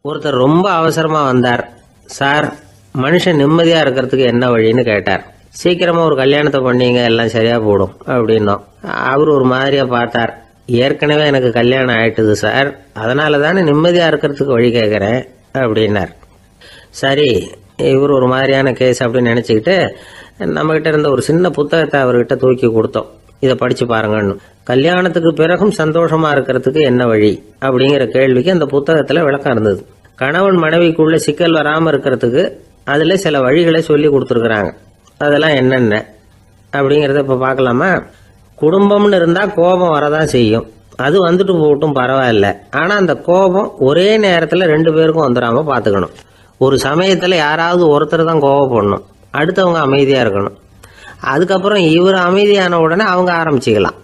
ஒருத்தர் ரொம்ப அவசரமா வந்தார். சார், மனுஷன் நிம்மதியா இருக்கிறதுக்கு என்ன வழின்னு கேட்டார். சீக்கிரமா ஒரு கல்யாணத்தை பண்ணீங்க, எல்லாம் சரியா போடும் அப்படின்னோம். அவர் ஒரு மாதிரியா பார்த்தார். ஏற்கனவே எனக்கு கல்யாணம் ஆயிட்டுது சார், அதனால தானே நிம்மதியா இருக்கிறதுக்கு வழி கேட்கறேன் அப்படின்னார். சரி, இவர் ஒரு மாதிரியான கேஸ் அப்படின்னு நினைச்சுக்கிட்டு நம்மகிட்ட இருந்த ஒரு சின்ன புத்தகத்தை அவர்கிட்ட தூக்கி கொடுத்தோம். இதை படிச்சு பாருங்கன்னு. கல்யாணத்துக்கு பிறகும் சந்தோஷமா இருக்கிறதுக்கு என்ன வழி அப்படிங்கிற கேள்விக்கு அந்த புத்தகத்துல விளக்கம் இருந்தது. கணவன் மனைவிக்குள்ள சிக்கல் வராம இருக்கிறதுக்கு அதுல சில வழிகளை சொல்லி கொடுத்துருக்குறாங்க. அதெல்லாம் என்னென்ன அப்படிங்கறத இப்ப பார்க்கலாமா? குடும்பம்னு இருந்தா கோபம் வரதான் செய்யும். அது வந்துட்டு போகட்டும், பரவாயில்ல. ஆனா அந்த கோபம் ஒரே நேரத்துல ரெண்டு பேருக்கும் வந்துடாம பாத்துக்கணும். ஒரு சமயத்துல யாராவது ஒருத்தர் தான் கோபப்படணும், அடுத்தவங்க அமைதியா இருக்கணும். அதுக்கப்புறம் இவர் அமைதியான உடனே அவங்க ஆரம்பிச்சுக்கலாம்.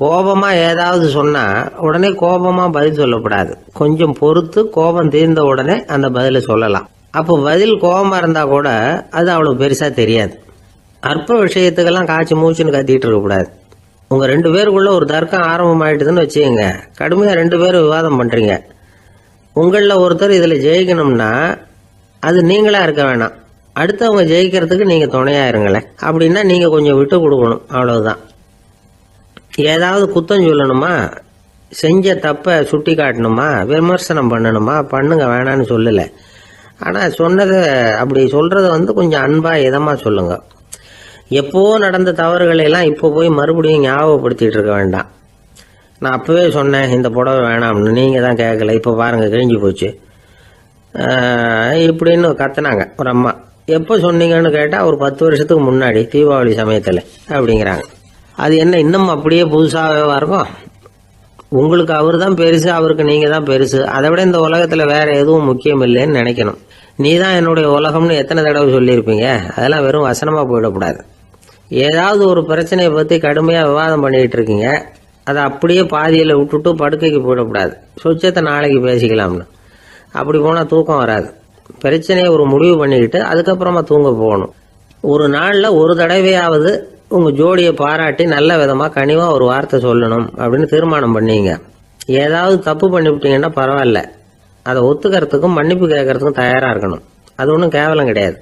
கோபமா ஏதாவது சொன்னா உடனே கோபமா பதில் சொல்லக்கூடாது. கொஞ்சம் பொறுத்து கோபம் தீர்ந்த உடனே அந்த பதில சொல்லலாம். அப்போ பதில் கோபமா இருந்தா கூட அது அவ்வளவு பெருசா தெரியாது. அற்ப விஷயத்துக்கெல்லாம் காய்ச்சி மூச்சுன்னு கத்திட்டு இருக்கக்கூடாது. உங்க ரெண்டு பேருக்குள்ள ஒரு தர்க்கம் ஆரம்பமாயிட்டுதுன்னு வச்சுக்கோங்க. கடுமையா ரெண்டு பேரும் விவாதம் பண்றீங்க. உங்களில் ஒருத்தர் இதுல ஜெயிக்கணும்னா அது நீங்களா இருக்க வேணாம், அடுத்தவங்க ஜெயிக்கிறதுக்கு நீங்க துணையா இருங்களேன். அப்படின்னா நீங்க கொஞ்சம் விட்டு கொடுக்கணும், அவ்வளவுதான். ஏதாவது குத்தம் சொல்லணுமா, செஞ்ச தப்ப சுட்டி காட்டணுமா, விமர்சனம் பண்ணணுமா, பண்ணுங்க, வேணான்னு சொல்லல. ஆனா சொன்னதை அப்படி சொல்றத கொஞ்சம் அன்பா இதமா சொல்லுங்க. எப்போ நடந்த தவறுகளை எல்லாம் இப்போ போய் மறுபடியும் ஞாபகப்படுத்திட்டு இருக்க வேண்டாம். நான் அப்பவே சொன்னேன் இந்த புடவை வேணாம்னு, நீங்க தான் கேட்கல, இப்போ பாருங்க கிழிஞ்சு போச்சு இப்படின்னு கத்துனாங்க ஒரு அம்மா. எப்போ சொன்னீங்கன்னு கேட்டா ஒரு 10 வருஷத்துக்கு முன்னாடி தீபாவளி சமயத்துல அப்படிங்கிறாங்க. அது என்ன இன்னும் அப்படியே புதுசாகவே இருக்கும்? உங்களுக்கு அவர் தான் பெருசு, அவருக்கு நீங்க தான் பெருசு. அதை விட இந்த உலகத்துல வேற எதுவும் முக்கியம் இல்லைன்னு நினைக்கணும். நீ தான் என்னுடைய உலகம்னு எத்தனை தடவை சொல்லியிருப்பீங்க? அதெல்லாம் வெறும் வசனமா போயிடக்கூடாது. ஏதாவது ஒரு பிரச்சனையை பத்தி கடுமையா விவாதம் பண்ணிட்டு இருக்கீங்க, அதை அப்படியே பாதியில விட்டுட்டு படுக்கைக்கு போயிடக்கூடாது. சொச்சத்தை நாளைக்கு பேசிக்கலாம்னு. அப்படி போனா தூக்கம் வராது. பிரச்சனையை ஒரு முடிவு பண்ணிக்கிட்டு அதுக்கப்புறமா தூங்க போகணும். ஒரு நாள்ல ஒரு தடவையாவது உங்க ஜோடியை பாராட்டி நல்ல விதமா கனிவா ஒரு வார்த்தை சொல்லணும் அப்படின்னு தீர்மானம் பண்ணீங்க. ஏதாவது தப்பு பண்ணிவிட்டீங்கன்னா பரவாயில்ல, அதை ஒத்துக்கிறதுக்கும் மன்னிப்பு கேட்கறதுக்கும் தயாரா இருக்கணும். அது ஒன்றும் கேவலம் கிடையாது.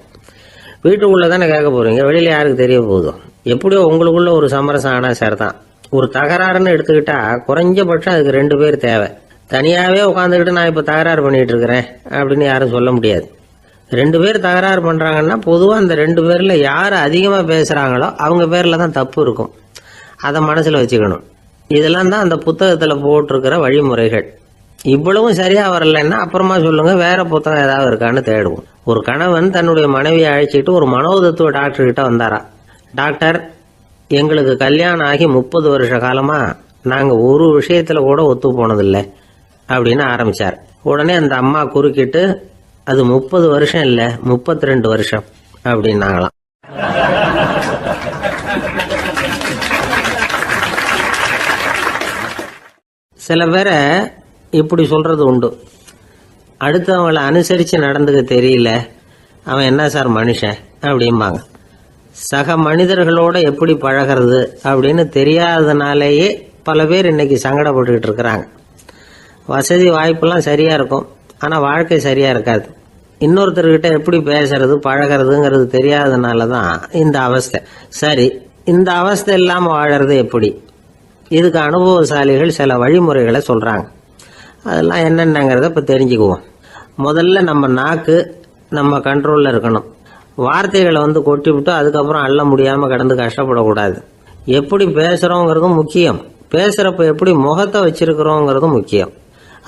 வீட்டுக்குள்ள தானே கேட்க போறீங்க, வெளியில யாருக்கு தெரிய போதும்? எப்படியோ உங்களுக்குள்ள ஒரு சமரசம் ஆனா சரிதான். ஒரு தகராறுன்னு எடுத்துக்கிட்டா குறைஞ்சபட்சம் அதுக்கு 2 பேர் தேவை. தனியாவே உட்காந்துக்கிட்டு நான் இப்ப தகராறு பண்ணிட்டு இருக்கிறேன் அப்படின்னு யாரும் சொல்ல முடியாது. 2 பேர் தகராறு பண்றாங்கன்னா பொதுவா அந்த 2 பேர்ல யாரு அதிகமா பேசுறாங்களோ அவங்க பேர்ல தான் தப்பு இருக்கும். அதை மனசுல வச்சுக்கணும். இதெல்லாம் தான் அந்த புத்தகத்துல போட்டிருக்கிற வழிமுறைகள். இவ்வளவும் சரியா வரலன்னா அப்புறமா சொல்லுங்க, வேற புத்தகம் ஏதாவது இருக்கான்னு தேடுவோம். ஒரு கணவன் தன்னுடைய மனைவியை அழைச்சிட்டு ஒரு மனோதத்துவ டாக்டர் கிட்ட வந்தாரா. டாக்டர், எங்களுக்கு கல்யாணம் ஆகி 30 வருஷ காலமா நாங்க ஒரு விஷயத்துல கூட ஒத்து போனதில்லை அப்படின்னு ஆரம்பிச்சார். உடனே அந்த அம்மா குறுக்கிட்டு, அது 30 வருஷம் இல்ல 32 வருஷம் அப்படின்னாங்களாம். சில பேரை இப்படி சொல்றது உண்டு. அடுத்தவங்களை அனுசரிச்சு நடந்துக்க தெரியல, அவன் என்ன சார் மனுஷன் அப்படிம்பாங்க. சக மனிதர்களோட எப்படி பழகிறது அப்படின்னு தெரியாததுனாலேயே பல பேர் இன்னைக்கு சங்கடப்பட்டுக்கிட்டு இருக்கிறாங்க. வசதி வாய்ப்பெல்லாம் சரியா இருக்கும், ஆனா வாழ்க்கை சரியா இருக்காது. இன்னொருத்தர்கிட்ட எப்படி பேசுறது பழகிறதுங்கிறது தெரியாததுனாலதான் இந்த அவஸ்தை. சரி, இந்த அவஸ்தை இல்லாம வாழறது எப்படி? இதுக்கு அனுபவசாலிகள் சில வழிமுறைகளை சொல்றாங்க. அதெல்லாம் என்னென்னங்கிறத இப்ப தெரிஞ்சுக்குவோம். முதல்ல நம்ம நாக்கு நம்ம கண்ட்ரோல்ல இருக்கணும். வார்த்தைகளை கொட்டி விட்டு அதுக்கப்புறம் அள்ள முடியாம கிடந்து கஷ்டப்படக்கூடாது. எப்படி பேசுறோங்கிறதும் முக்கியம், பேசுறப்ப எப்படி முகத்தை வச்சிருக்கிறோங்கிறதும் முக்கியம்.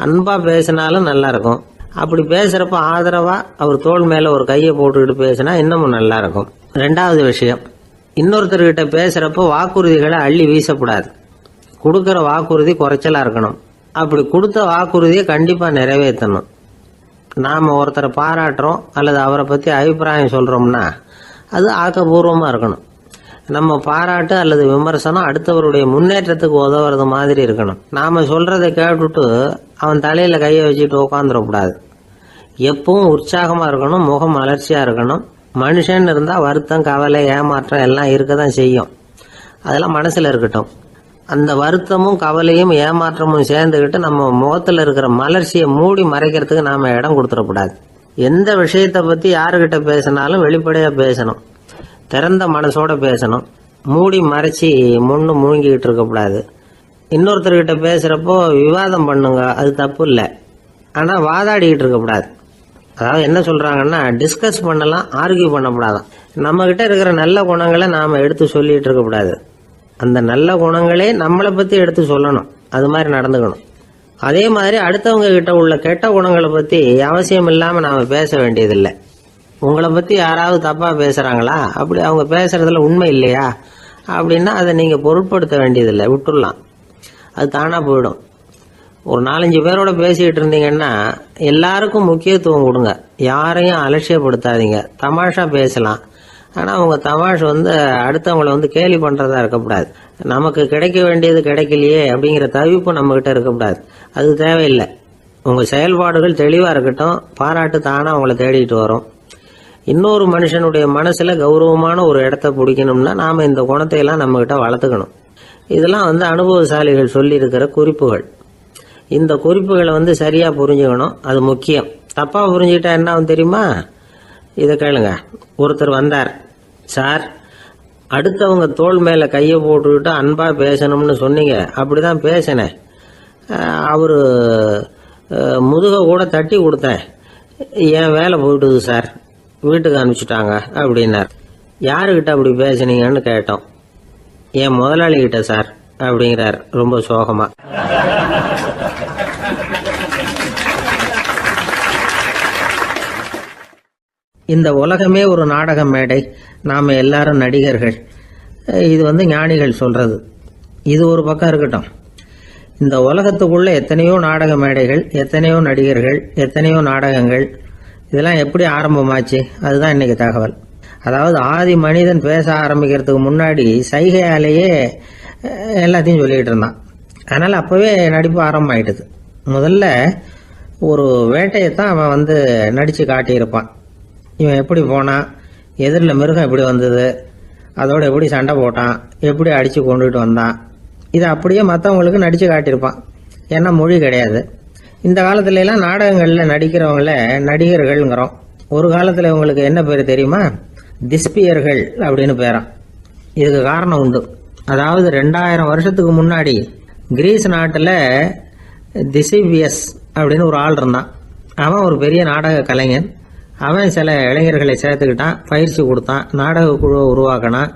அன்பா பேசினாலும் நல்லா இருக்கும். அப்படி பேசுறப்ப ஆதரவா அவர் தோள் மேல ஒரு கையை போட்டுக்கிட்டு பேசினா இன்னமும் நல்லா இருக்கும். 2வது விஷயம், இன்னொருத்தர்கிட்ட பேசுறப்ப வாக்குறுதிகளை அள்ளி வீசக்கூடாது. கொடுக்கற வாக்குறுதி குறைச்சலா இருக்கணும். அப்படி கொடுத்த வாக்குறுதியை கண்டிப்பா நிறைவேற்றணும். நாம ஒருத்தரை பாராட்டுறோம் அல்லது அவரை பத்தி அபிப்பிராயம் சொல்றோம்னா அது ஆக்கப்பூர்வமா இருக்கணும். நம்ம பாராட்டு அல்லது விமர்சனம் அடுத்தவருடைய முன்னேற்றத்துக்கு உதவுறது மாதிரி இருக்கணும். நாம சொல்றதை கேட்டுட்டு அவன் தலையில கையை வச்சுட்டு உட்காந்துடக்கூடாது. எப்பவும் உற்சாகமா இருக்கணும், முகம் மலர்ச்சியா இருக்கணும். மனுஷன் இருந்தா வருத்தம், கவலை, ஏமாற்றம் எல்லாம் இருக்கதான் செய்யும். அதெல்லாம் மனசுல இருக்கட்டும். அந்த வருத்தமும் கவலையும் ஏமாற்றமும் சேர்ந்துக்கிட்டு நம்ம முகத்தில் இருக்கிற மலர்ச்சியை மூடி மறைக்கிறதுக்கு நாம இடம் கொடுத்துடக்கூடாது. எந்த விஷயத்தை பற்றி யாருக்கிட்ட பேசினாலும் வெளிப்படையாக பேசணும், திறந்த மனசோட பேசணும். மூடி மறைச்சி முன்னு மூழ்கிக்கிட்டு இருக்கக்கூடாது. இன்னொருத்தர்கிட்ட பேசுகிறப்போ விவாதம் பண்ணுங்க, அது தப்பு இல்லை. ஆனால் வாதாடிக்கிட்டு இருக்கக்கூடாது. அதாவது என்ன சொல்கிறாங்கன்னா, டிஸ்கஸ் பண்ணலாம், ஆர்கியூ பண்ணக்கூடாதான். நம்மக்கிட்ட இருக்கிற நல்ல குணங்களை நாம் எடுத்து சொல்லிகிட்டு இருக்கக்கூடாது. அந்த நல்ல குணங்களே நம்மளை பற்றி எடுத்து சொல்லணும், அது மாதிரி நடந்துக்கணும். அதே மாதிரி அடுத்தவங்க கிட்ட உள்ள கெட்ட குணங்களை பற்றி அவசியம் இல்லாமல் நாம் பேச வேண்டியதில்லை. உங்களை பற்றி யாராவது தப்பாக பேசுகிறாங்களா, அப்படி அவங்க பேசுகிறதுல உண்மை இல்லையா அப்படின்னா அதை நீங்கள் பொருட்படுத்த வேண்டியதில்லை, விட்டுடலாம். அது தானாக போயிடும். ஒரு 4-5 பேரோட பேசிக்கிட்டு இருந்தீங்கன்னா எல்லாருக்கும் முக்கியத்துவம் கொடுங்க, யாரையும் அலட்சியப்படுத்தாதீங்க. தமாஷா பேசலாம், ஆனால் உங்கள் தமாஷ் அடுத்தவங்களை கேலி பண்ணுறதா இருக்கக்கூடாது. நமக்கு கிடைக்க வேண்டியது கிடைக்கலையே அப்படிங்கிற தவிப்பு நம்மக்கிட்ட இருக்கக்கூடாது, அது தேவையில்லை. உங்கள் செயல்பாடுகள் தெளிவாக இருக்கட்டும், பாராட்டு தானாக அவங்கள தேடிட்டு வரும். இன்னொரு மனுஷனுடைய மனசில் கௌரவமான ஒரு இடத்த பிடிக்கணும்னா நாம் இந்த குணத்தையெல்லாம் நம்மக்கிட்ட வளர்த்துக்கணும். இதெல்லாம் அனுபவசாலிகள் சொல்லியிருக்கிற குறிப்புகள். இந்த குறிப்புகளை சரியாக புரிஞ்சுக்கணும், அது முக்கியம். தப்பாக புரிஞ்சுக்கிட்டா என்ன ஆகும் தெரியுமா? இதை கேளுங்க. ஒருத்தர் வந்தார், சார் அடுத்தவங்க தோள் மேலே கையை போட்டுக்கிட்டு அன்பாக பேசணும்னு சொன்னீங்க, அப்படி தான் பேசினேன். அவர் முதுகை கூட தட்டி கொடுத்தேன், என் வேலை போயிட்டுது சார், வீட்டுக்கு அனுப்பிச்சிட்டாங்க அப்படின்னார். யாருக்கிட்ட அப்படி பேசுனீங்கன்னு கேட்டோம். என் முதலாளிகிட்ட சார் அப்படிங்கிறார் ரொம்ப சோகமா. இந்த உலகமே ஒரு நாடக மேடை, நாம் எல்லாரும் நடிகர்கள். இது ஞானிகள் சொல்றது. இது ஒரு பக்கம் இருக்கட்டும். இந்த உலகத்துக்குள்ள எத்தனையோ நாடக மேடைகள், எத்தனையோ நடிகர்கள், எத்தனையோ நாடகங்கள், இதெல்லாம் எப்படி ஆரம்பமாச்சு? அதுதான் இன்னைக்கு தகவல். அதாவது ஆதி மனிதன் பேச ஆரம்பிக்கிறதுக்கு முன்னாடி சைகையாலேயே எல்லாத்தையும் சொல்லிக்கிட்டு இருந்தான். அதனால் அப்போவே நடிப்பு ஆரம்பமாயிட்டுது. முதல்ல ஒரு வேட்டையைத்தான் அவன் நடித்து காட்டியிருப்பான். இவன் எப்படி போனான், எதிரில் மிருகம் எப்படி வந்தது, அதோட எப்படி சண்டை போட்டான், எப்படி அடித்து கொண்டுகிட்டு வந்தான், இதை அப்படியே மற்றவங்களுக்கு நடித்து காட்டியிருப்பான். ஏன்னா மொழி கிடையாது. இந்த காலத்துலலாம் நாடகங்களில் நடிக்கிறவங்கள நடிகர்கள்ங்கிறோம். ஒரு காலத்தில் இவங்களுக்கு என்ன பேர் தெரியுமா? திஸ்பியர்கள் அப்படின்னு பேரான். இதுக்கு காரணம் உண்டு. அதாவது 2000 வருஷத்துக்கு முன்னாடி கிரீஸ் நாட்டில் திசிபியஸ் அப்படின்னு ஒரு ஆள் இருந்தான். அவன் ஒரு பெரிய நாடக கலைஞன். அவன் சில இளைஞர்களை சேர்த்துக்கிட்டான், பயிற்சி கொடுத்தான், நாடக குழுவை உருவாக்கினான்.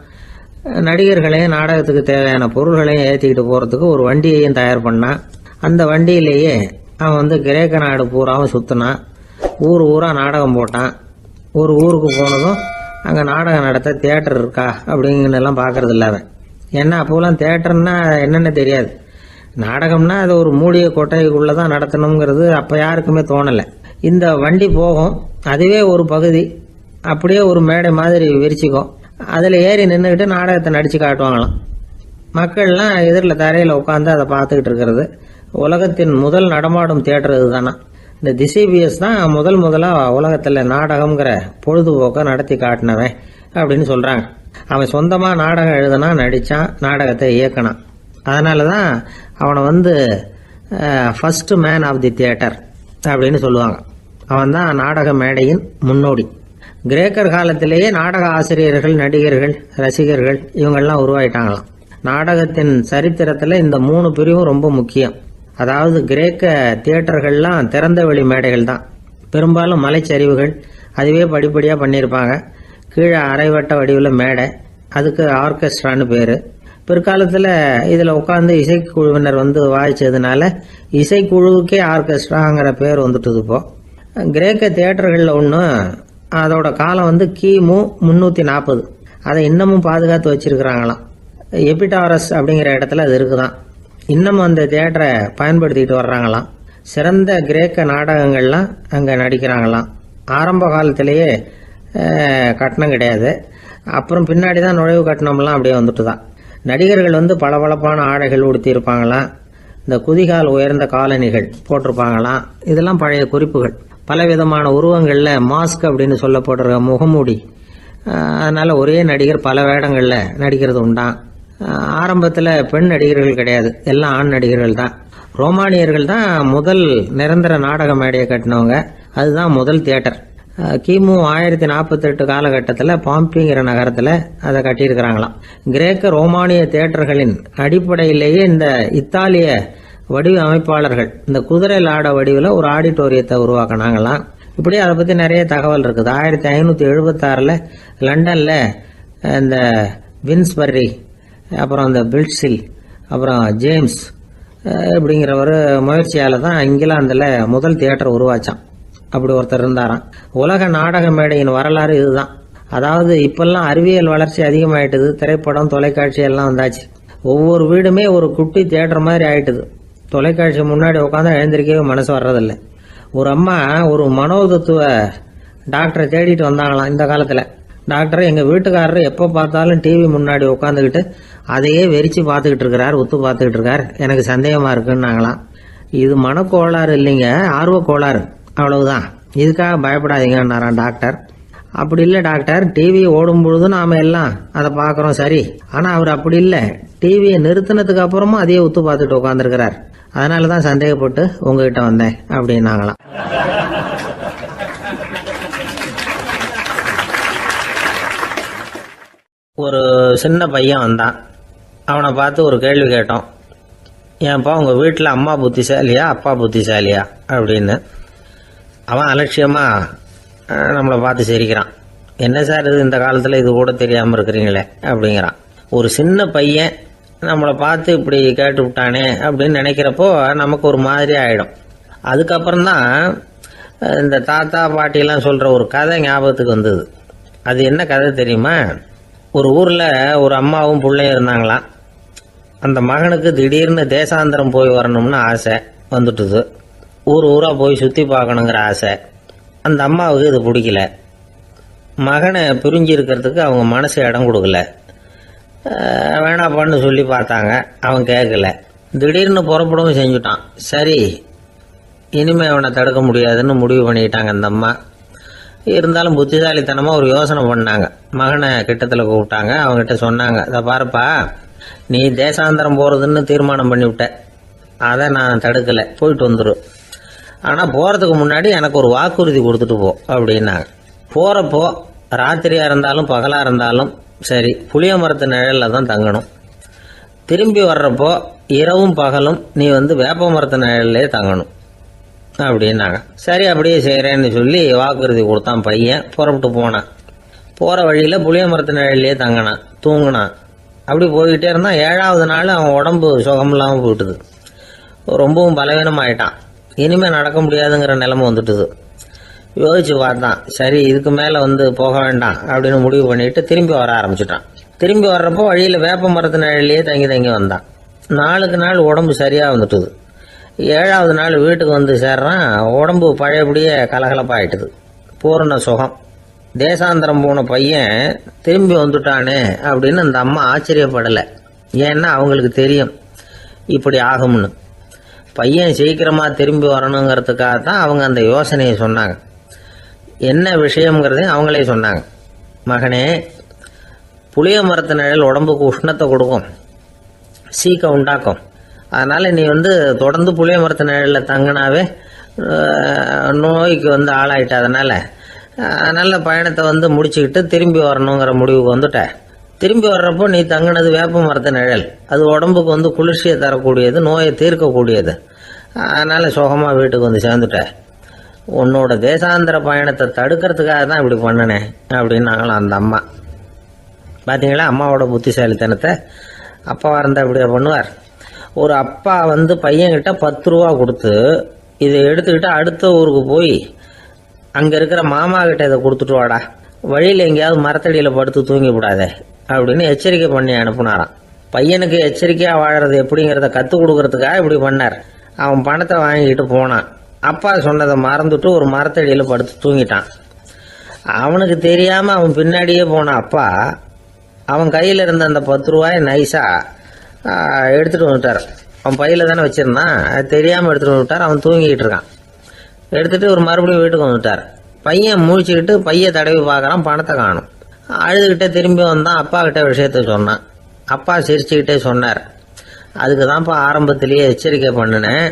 நடிகர்களையும் நாடகத்துக்கு தேவையான பொருள்களையும் ஏற்றிக்கிட்டு போகிறதுக்கு ஒரு வண்டியையும் தயார் பண்ணான். அந்த வண்டியிலேயே அவன் கிரேக்க நாடு பூராவும் சுற்றினான். ஊர் ஊராக நாடகம் போட்டான். ஒரு ஊருக்கு போனதும் அங்கே நாடகம் நடத்த தியேட்டர் இருக்கா அப்படிங்கன்னெல்லாம் பார்க்கறது இல்லை அவன். ஏன்னா அப்போலாம் தியேட்டர்னா என்னென்ன தெரியாது. நாடகம்னா அது ஒரு மூடிய கொட்டைக்குள்ளே தான் நடத்தணுங்கிறது அப்போ யாருக்குமே தோணலை. இந்த வண்டி போகும், அதுவே ஒரு பகுதி, அப்படியே ஒரு மேடை மாதிரி விரிச்சிக்கும். அதில் ஏறி நின்றுக்கிட்டு நாடகத்தை நடித்து காட்டுவாங்களாம். மக்கள்லாம் எதிரில் தரையில் உட்காந்து அதை பார்த்துக்கிட்டு இருக்கிறது. உலகத்தின் முதல் நடமாடும் தியேட்டர் இதுதானா. இந்த திசிபியஸ் தான் முதலாக உலகத்தில் நாடகம்ங்கிற பொழுதுபோக்கை நடத்தி காட்டினவன் அப்படின்னு சொல்கிறாங்க. அவன் சொந்தமாக நாடகம் எழுதுனா, நடித்தான், நாடகத்தை இயக்கினான். அதனால தான் அவனை first man of the theatre அப்படின்னு சொல்லுவாங்க. அவன் தான் நாடக மேடையின் முன்னோடி. கிரேக்கர் காலத்திலேயே நாடக ஆசிரியர்கள், நடிகர்கள், ரசிகர்கள் இவங்கெல்லாம் உருவாயிட்டாங்களாம். நாடகத்தின் சரித்திரத்தில் இந்த 3 பிரிவும் ரொம்ப முக்கியம். அதாவது கிரேக்க தியேட்டர்கள்லாம் திறந்த வெளி மேடைகள் தான். பெரும்பாலும் மலைச்சரிவுகள், அதுவே படிப்படியாக பண்ணியிருப்பாங்க. கீழே அரைவட்ட வடிவில் மேடை, அதுக்கு ஆர்கெஸ்ட்ரான்னு பேர். பிற்காலத்தில் இதில் உட்காந்து இசைக்குழுவினர் வாய்ச்சதுனால இசைக்குழுவுக்கே ஆர்கெஸ்ட்ராங்கிற பேர் வந்துட்டுது. இப்போ கிரேக்க தியேட்டர்களில் ஒன்று, அதோட காலம் கிமு 340. அதை இன்னமும் பாதுகாத்து வச்சிருக்கிறாங்களாம். எபிடாரஸ் அப்படிங்கிற இடத்துல அது இருக்குதான். இன்னமும் அந்த தியேட்டரை பயன்படுத்திக்கிட்டு வர்றாங்களாம். சிறந்த கிரேக்க நாடகங்கள்லாம் அங்கே நடிக்கிறாங்களாம். ஆரம்ப காலத்திலேயே கட்டணம் கிடையாது. அப்புறம் பின்னாடி தான் நுழைவு கட்டணம்லாம் அப்படியே வந்துட்டு தான். நடிகர்கள் பளபளப்பான ஆடைகள் உடுத்தியிருப்பாங்களாம். இந்த குதிகால் உயர்ந்த காலணிகள் போட்டிருப்பாங்களாம். இதெல்லாம் பழைய குறிப்புகள். பலவிதமான உருவங்களில் மாஸ்க் அப்படின்னு சொல்லப்படுற முகமூடி. அதனால் ஒரே நடிகர் பல வேடங்களில் நடிக்கிறது உண்டான். ஆரம்பத்தில் பெண் நடிகர்கள் கிடையாது, எல்லாம் ஆண் நடிகர்கள் தான். ரோமானியர்கள் தான் முதல் நிரந்தர நாடக மேடையை கட்டினவங்க. அதுதான் முதல் தியேட்டர். கிமு 1048 காலகட்டத்தில் பாம்பிங்கிற நகரத்தில் அதை கட்டியிருக்கிறாங்களாம். கிரேக்க ரோமானிய தியேட்டர்களின் அடிப்படையிலேயே இந்த இத்தாலிய வடிவ அமைப்பாளர்கள் இந்த குதிரை லாட வடிவில் ஒரு ஆடிட்டோரியத்தை உருவாக்கினாங்களாம். இப்படி அதை பற்றி நிறைய தகவல் இருக்குது. 1576 லண்டனில் இந்த வின்ஸ்பர்ரி, அப்புறம் இந்த பில்ட்ஸில், அப்புறம் ஜேம்ஸ் இப்படிங்கிற ஒரு முயற்சியால் தான் இங்கிலாந்தில் முதல் தியேட்டர் உருவாச்சான். அப்படி ஒருத்தர் இருந்தாராம். உலக நாடக மேடையின் வரலாறு இதுதான். அதாவது இப்பெல்லாம் அறிவியல் வளர்ச்சி அதிகமாயிட்டுது, திரைப்படம் தொலைக்காட்சி எல்லாம் வந்தாச்சு. ஒவ்வொரு வீடுமே ஒரு குட்டி தியேட்டர் மாதிரி ஆயிட்டுது. தொலைக்காட்சி முன்னாடி உட்காந்து எழுந்திருக்கவே மனசு வர்றதில்லை. ஒரு அம்மா ஒரு மனோதத்துவ டாக்டரை தேடிட்டு வந்தாங்களாம் இந்த காலத்தில். டாக்டர், எங்கள் வீட்டுக்காரர் எப்போ பார்த்தாலும் டிவி முன்னாடி உட்காந்துக்கிட்டு அதையே வெறிச்சு பார்த்துக்கிட்டு இருக்கிறார், உத்து பார்த்துக்கிட்டு இருக்கார், எனக்கு சந்தேகமாக இருக்குன்னாங்களாம். இது மனக்கோளாறு இல்லைங்க, ஆர்வ கோளாறு, அவ்வளவுதான், இதுக்காக பயப்படாதீங்கன்னாராம் டாக்டர். அப்படி இல்லை டாக்டர், டிவி ஓடும் பொழுது நாம எல்லாம் அதை பார்க்குறோம் சரி, ஆனால் அவர் அப்படி இல்லை, டிவியை நிறுத்தினதுக்கு அப்புறமும் அதையே உத்து பார்த்துட்டு உட்காந்துருக்கிறார், அதனால தான் சந்தேகப்பட்டு உங்ககிட்ட வந்தேன் அப்படின்னாங்களாம். ஒரு சின்ன பையன் வந்தான். அவனை பார்த்து ஒரு கேள்வி கேட்டோம். ஏன்ப்பா உங்கள் வீட்டில் அம்மா புத்திசாலியா அப்பா புத்திசாலியா அப்படின்னு. அவன் அலட்சியமாக நம்மளை பார்த்து சிரிக்கிறான். என்ன சார் இது, இந்த காலத்தில் இது கூட தெரியாமல் இருக்கிறீங்களே அப்படிங்கிறான். ஒரு சின்ன பையன் நம்மளை பார்த்து இப்படி கேட்டு விட்டானே அப்படின்னு நினைக்கிறப்போ நமக்கு ஒரு மாதிரி ஆகிடும். அதுக்கப்புறம்தான் இந்த தாத்தா பாட்டிலாம் சொல்கிற ஒரு கதை ஞாபகத்துக்கு வந்தது. அது என்ன கதை தெரியுமா? ஒரு ஊரில் ஒரு அம்மாவும் பிள்ளையும் இருந்தாங்களாம். அந்த மகனுக்கு திடீர்னு தேசாந்திரம் போய் வரணும்னு ஆசை வந்துட்டுது. ஊராக போய் சுற்றி பார்க்கணுங்கிற ஆசை. அந்த அம்மாவுக்கு இது பிடிக்கல. மகனை பிரிஞ்சு இருக்கிறதுக்கு அவங்க மனசு இடம் கொடுக்கல. வேணாப்பான்னு சொல்லி பார்த்தாங்க, அவன் கேட்கல. திடீர்னு புறப்படவும் செஞ்சுட்டான். சரி, இனிமே அவனை தடுக்க முடியாதுன்னு முடிவு பண்ணிக்கிட்டாங்க அந்த அம்மா. இருந்தாலும் புத்திசாலித்தனமாக ஒரு யோசனை பண்ணாங்க. மகனை கிட்டத்தில் கூப்பிட்டாங்க. அவங்ககிட்ட சொன்னாங்க, இதை பாருப்பா, நீ தேசாந்திரம் போகிறதுன்னு தீர்மானம் பண்ணிவிட்ட, அதை நான் தடுக்கலை, போயிட்டு வந்துடும். ஆனால் போகிறதுக்கு முன்னாடி எனக்கு ஒரு வாக்குறுதி கொடுத்துட்டு போ அப்படின்னாங்க. போகிறப்போ ராத்திரியாக இருந்தாலும் பகலாக இருந்தாலும் சரி, புளிய மரத்து நிழலில் தான் தங்கணும். திரும்பி வர்றப்போ இரவும் பகலும் நீ வேப்ப மரத்து நிழல்லே தங்கணும் அப்படின்னாங்க. சரி, அப்படியே செய்கிறேன்னு சொல்லி வாக்குறுதி கொடுத்தான் பையன். புறப்பட்டு போனான். போகிற வழியில் புளிய மரத்து நிழல்லே தங்கினான், தூங்கினான். அப்படி போய்கிட்டே இருந்தான். 7வது நாள் அவன் உடம்பு சுகமில்லாமல் போயிட்டுது. ரொம்பவும் பலவீனமாயிட்டான். இனிமேல் நடக்க முடியாதுங்கிற நிலைமை வந்துட்டுது. யோசிச்சு பார்த்தான். சரி, இதுக்கு மேலே போக வேண்டாம் அப்படின்னு முடிவு பண்ணிட்டு திரும்பி வர ஆரம்பிச்சிட்டான். திரும்பி வர்றப்போ வழியில் வேப்ப மரத்து நிழல்லையே தங்கி வந்தான். நாளுக்கு நாள் உடம்பு சரியாக வந்துட்டுது. 7வது நாள் வீட்டுக்கு சேர்றான். உடம்பு பழையபடியே கலகலப்பாயிட்டுது. பூரண சுகம். தேசாந்திரம் போன பையன் திரும்பி வந்துட்டானே அப்படின்னு அந்த அம்மா ஆச்சரியப்படலை. ஏன்னா அவங்களுக்கு தெரியும் இப்படி ஆகும்னு. பையன் சீக்கிரமாக திரும்பி வரணுங்கிறதுக்காக தான் அவங்க அந்த யோசனையை சொன்னாங்க. என்ன விஷயங்கிறதையும் அவங்களே சொன்னாங்க. மகனே, புளிய மரத்து நிழல் உடம்புக்கு உஷ்ணத்தை கொடுக்கும், சீக்க உண்டாக்கும். அதனால் நீ தொடர்ந்து புளிய மரத்து நிழலில் தங்கினாவே நோய்க்கு ஆளாயிட்ட. அதனால் நல்ல பயணத்தை முடிச்சுக்கிட்டு திரும்பி வரணுங்கிற முடிவுக்கு வந்துட்ட. திரும்பி வர்றப்போ நீ தங்கினது வேப்ப மரத்து நிழல். அது உடம்புக்கு குளிர்ச்சியை தரக்கூடியது, நோயை தீர்க்கக்கூடியது. அதனால் சுகமாக வீட்டுக்கு சேர்ந்துட்ட. உன்னோட தேசாந்திர பயணத்தை தடுக்கிறதுக்காக தான் இப்படி பண்ணினேன் அப்படின்னாங்களாம் அந்த அம்மா. பார்த்தீங்களா அம்மாவோட புத்திசாலித்தனத்தை? அப்பாவாக இருந்தால் இப்படியா பண்ணுவார்? ஒரு அப்பா பையன்கிட்ட 10 ரூபா கொடுத்து இதை எடுத்துக்கிட்டு அடுத்த ஊருக்கு போய் அங்கே இருக்கிற மாமா கிட்ட இதை கொடுத்துட்டு வாடா, வழியில் எங்கேயாவது மரத்தடியில் படுத்து தூங்கி விடாதே அப்படின்னு எச்சரிக்கை பண்ணி அனுப்புனாராம். பையனுக்கு எச்சரிக்கையாக வாழறது எப்படிங்கிறத கற்றுக் கொடுக்கறதுக்காக இப்படி பண்ணார். அவன் பணத்தை வாங்கிட்டு போனான். அப்பா சொன்னதை மறந்துட்டு ஒரு மரத்தடியில் படுத்து தூங்கிட்டான். அவனுக்கு தெரியாமல் அவன் பின்னாடியே போன அப்பா அவன் கையில் இருந்த அந்த 10 ரூபாயை நைஸாக எடுத்துகிட்டு வந்துட்டார். அவன் பையில் தானே வச்சுருந்தான், அது தெரியாமல் எடுத்துகிட்டு வந்துட்டார். அவன் தூங்கிக்கிட்டு இருக்கான். எடுத்துகிட்டு ஒரு மறுபடியும் வீட்டுக்கு வந்துட்டார். பையன் முழிச்சுக்கிட்டு பையை தடவி பார்க்குறான், பணத்தை காணும். அழுதுகிட்டே திரும்பி வந்தான். அப்பா கிட்ட விஷயத்த சொன்னான். அப்பா சிரிச்சுக்கிட்டே சொன்னார், அதுக்கு தான்ப்பா ஆரம்பத்திலேயே எச்சரிக்கை பண்ணினேன்,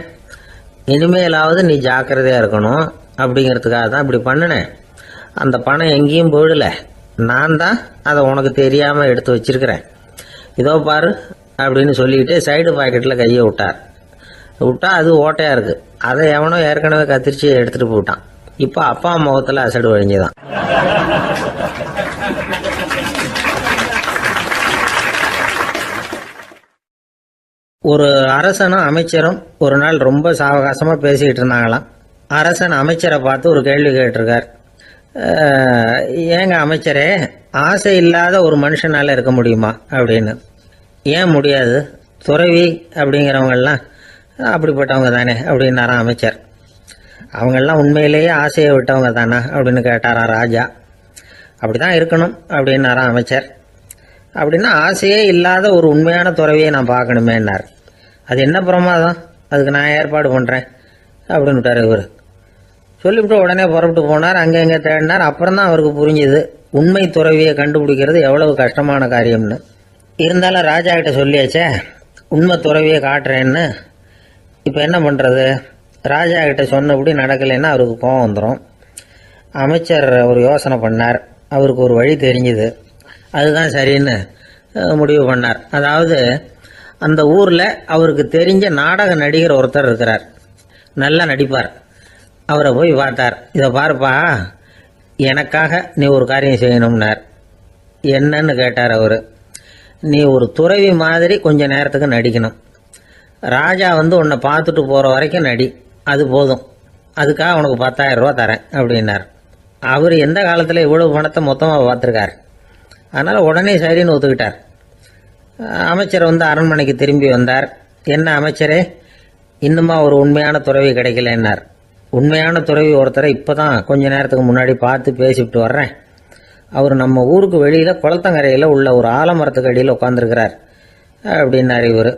இனிமேலாவது நீ ஜாக்கிரதையாக இருக்கணும் அப்படிங்கிறதுக்காக தான் இப்படி பண்ணினேன். அந்த பணம் எங்கேயும் போயிடல, நான் தான் அதை உனக்கு தெரியாமல் எடுத்து வச்சிருக்கிறேன். இதோ பாரு அப்படின்னு சொல்லிக்கிட்டு சைடு பாக்கெட்டில் கையை விட்டா அது ஓட்டையாக இருக்குது. அதை எவனோ ஏற்கனவே கத்திரிச்சு எடுத்துகிட்டு போட்டான். இப்போ அப்பா முகத்தில் அசடு வழிஞ்சுதான். ஒரு அரசனும் அமைச்சரும் ஒரு நாள் ரொம்ப சாவகாசமாக பேசிக்கிட்டு இருந்தாங்களாம். அரசன் அமைச்சரை பார்த்து ஒரு கேள்வி கேட்டிருக்கார். ஏங்க அமைச்சரே, ஆசை இல்லாத ஒரு மனுஷனால இருக்க முடியுமா அப்படின்னு. ஏன் முடியாது, துறவி அப்படிங்கிறவங்கெல்லாம் அப்படிப்பட்டவங்க தானே அப்படின்னாராம் அமைச்சர். அவங்கெல்லாம் உண்மையிலேயே ஆசையை விட்டவங்க தானா அப்படின்னு கேட்டாராம் ராஜா. அப்படிதான் இருக்கணும் அப்படின்னாராம் அமைச்சர். அப்படின்னா ஆசையே இல்லாத ஒரு உண்மையான துறவியை நான் பார்க்கணுமேன்னார். அது என்ன பிரமாதம், அதுக்கு நான் ஏற்பாடு பண்ணுறேன் அப்படின்னு விட்டார் இவர். சொல்லிவிட்டு உடனே புறப்பட்டு போனார். அங்கே எங்கே தேடினார். அப்புறம் தான் அவருக்கு புரிஞ்சுது உண்மை துறவியை கண்டுபிடிக்கிறது எவ்வளவு கஷ்டமான காரியம்னு. இருந்தாலும் ராஜா கிட்ட சொல்லியாச்சே உண்மை துறவியை காட்டுறேன்னு. இப்போ என்ன பண்ணுறது, ராஜா கிட்ட சொன்னபடி நடக்கலைன்னா அவருக்கு கோபம் வந்துடும். அமைச்சர் ஒரு யோசனை பண்ணார். அவருக்கு ஒரு வழி தெரிஞ்சுது. அதுதான் சரின்னு முடிவு பண்ணார். அதாவது அந்த ஊரில் அவருக்கு தெரிஞ்ச நாடக நடிகர் ஒருத்தர் இருக்கிறார், நல்லா நடிப்பார். அவரை போய் பார்த்தார். இதை பாருப்பா, எனக்காக நீ ஒரு காரியம் செய்யணும்னார். என்னன்னு கேட்டார் அவர். நீ ஒரு துறவி மாதிரி கொஞ்ச நேரத்துக்கு நடிக்கணும். ராஜா உன்னை பார்த்துட்டு போகிற வரைக்கும் நடி, அது போதும். அதுக்காக உனக்கு 10,000 ரூபா தரேன் அப்படின்னார். அவர் எந்த காலத்தில் இவ்வளவு பணத்தை மொத்தமாக பார்த்துருக்கார். அதனால் உடனே சரின்னு ஒத்துக்கிட்டார். அமைச்சர் அரண்மனைக்கு திரும்பி வந்தார். என்ன அமைச்சரே, இன்னுமா ஒரு உண்மையான துறவி கிடைக்கலன்னார். உண்மையான துறவி ஒருத்தரை இப்போ தான் கொஞ்ச நேரத்துக்கு முன்னாடி பார்த்து பேசிவிட்டு வர்றேன். அவர் நம்ம ஊருக்கு வெளியில் குளத்தங்கரையில் உள்ள ஒரு ஆலமரத்துக்கு அடியில் உட்காந்துருக்கிறார் அப்படின்னார் இவர்.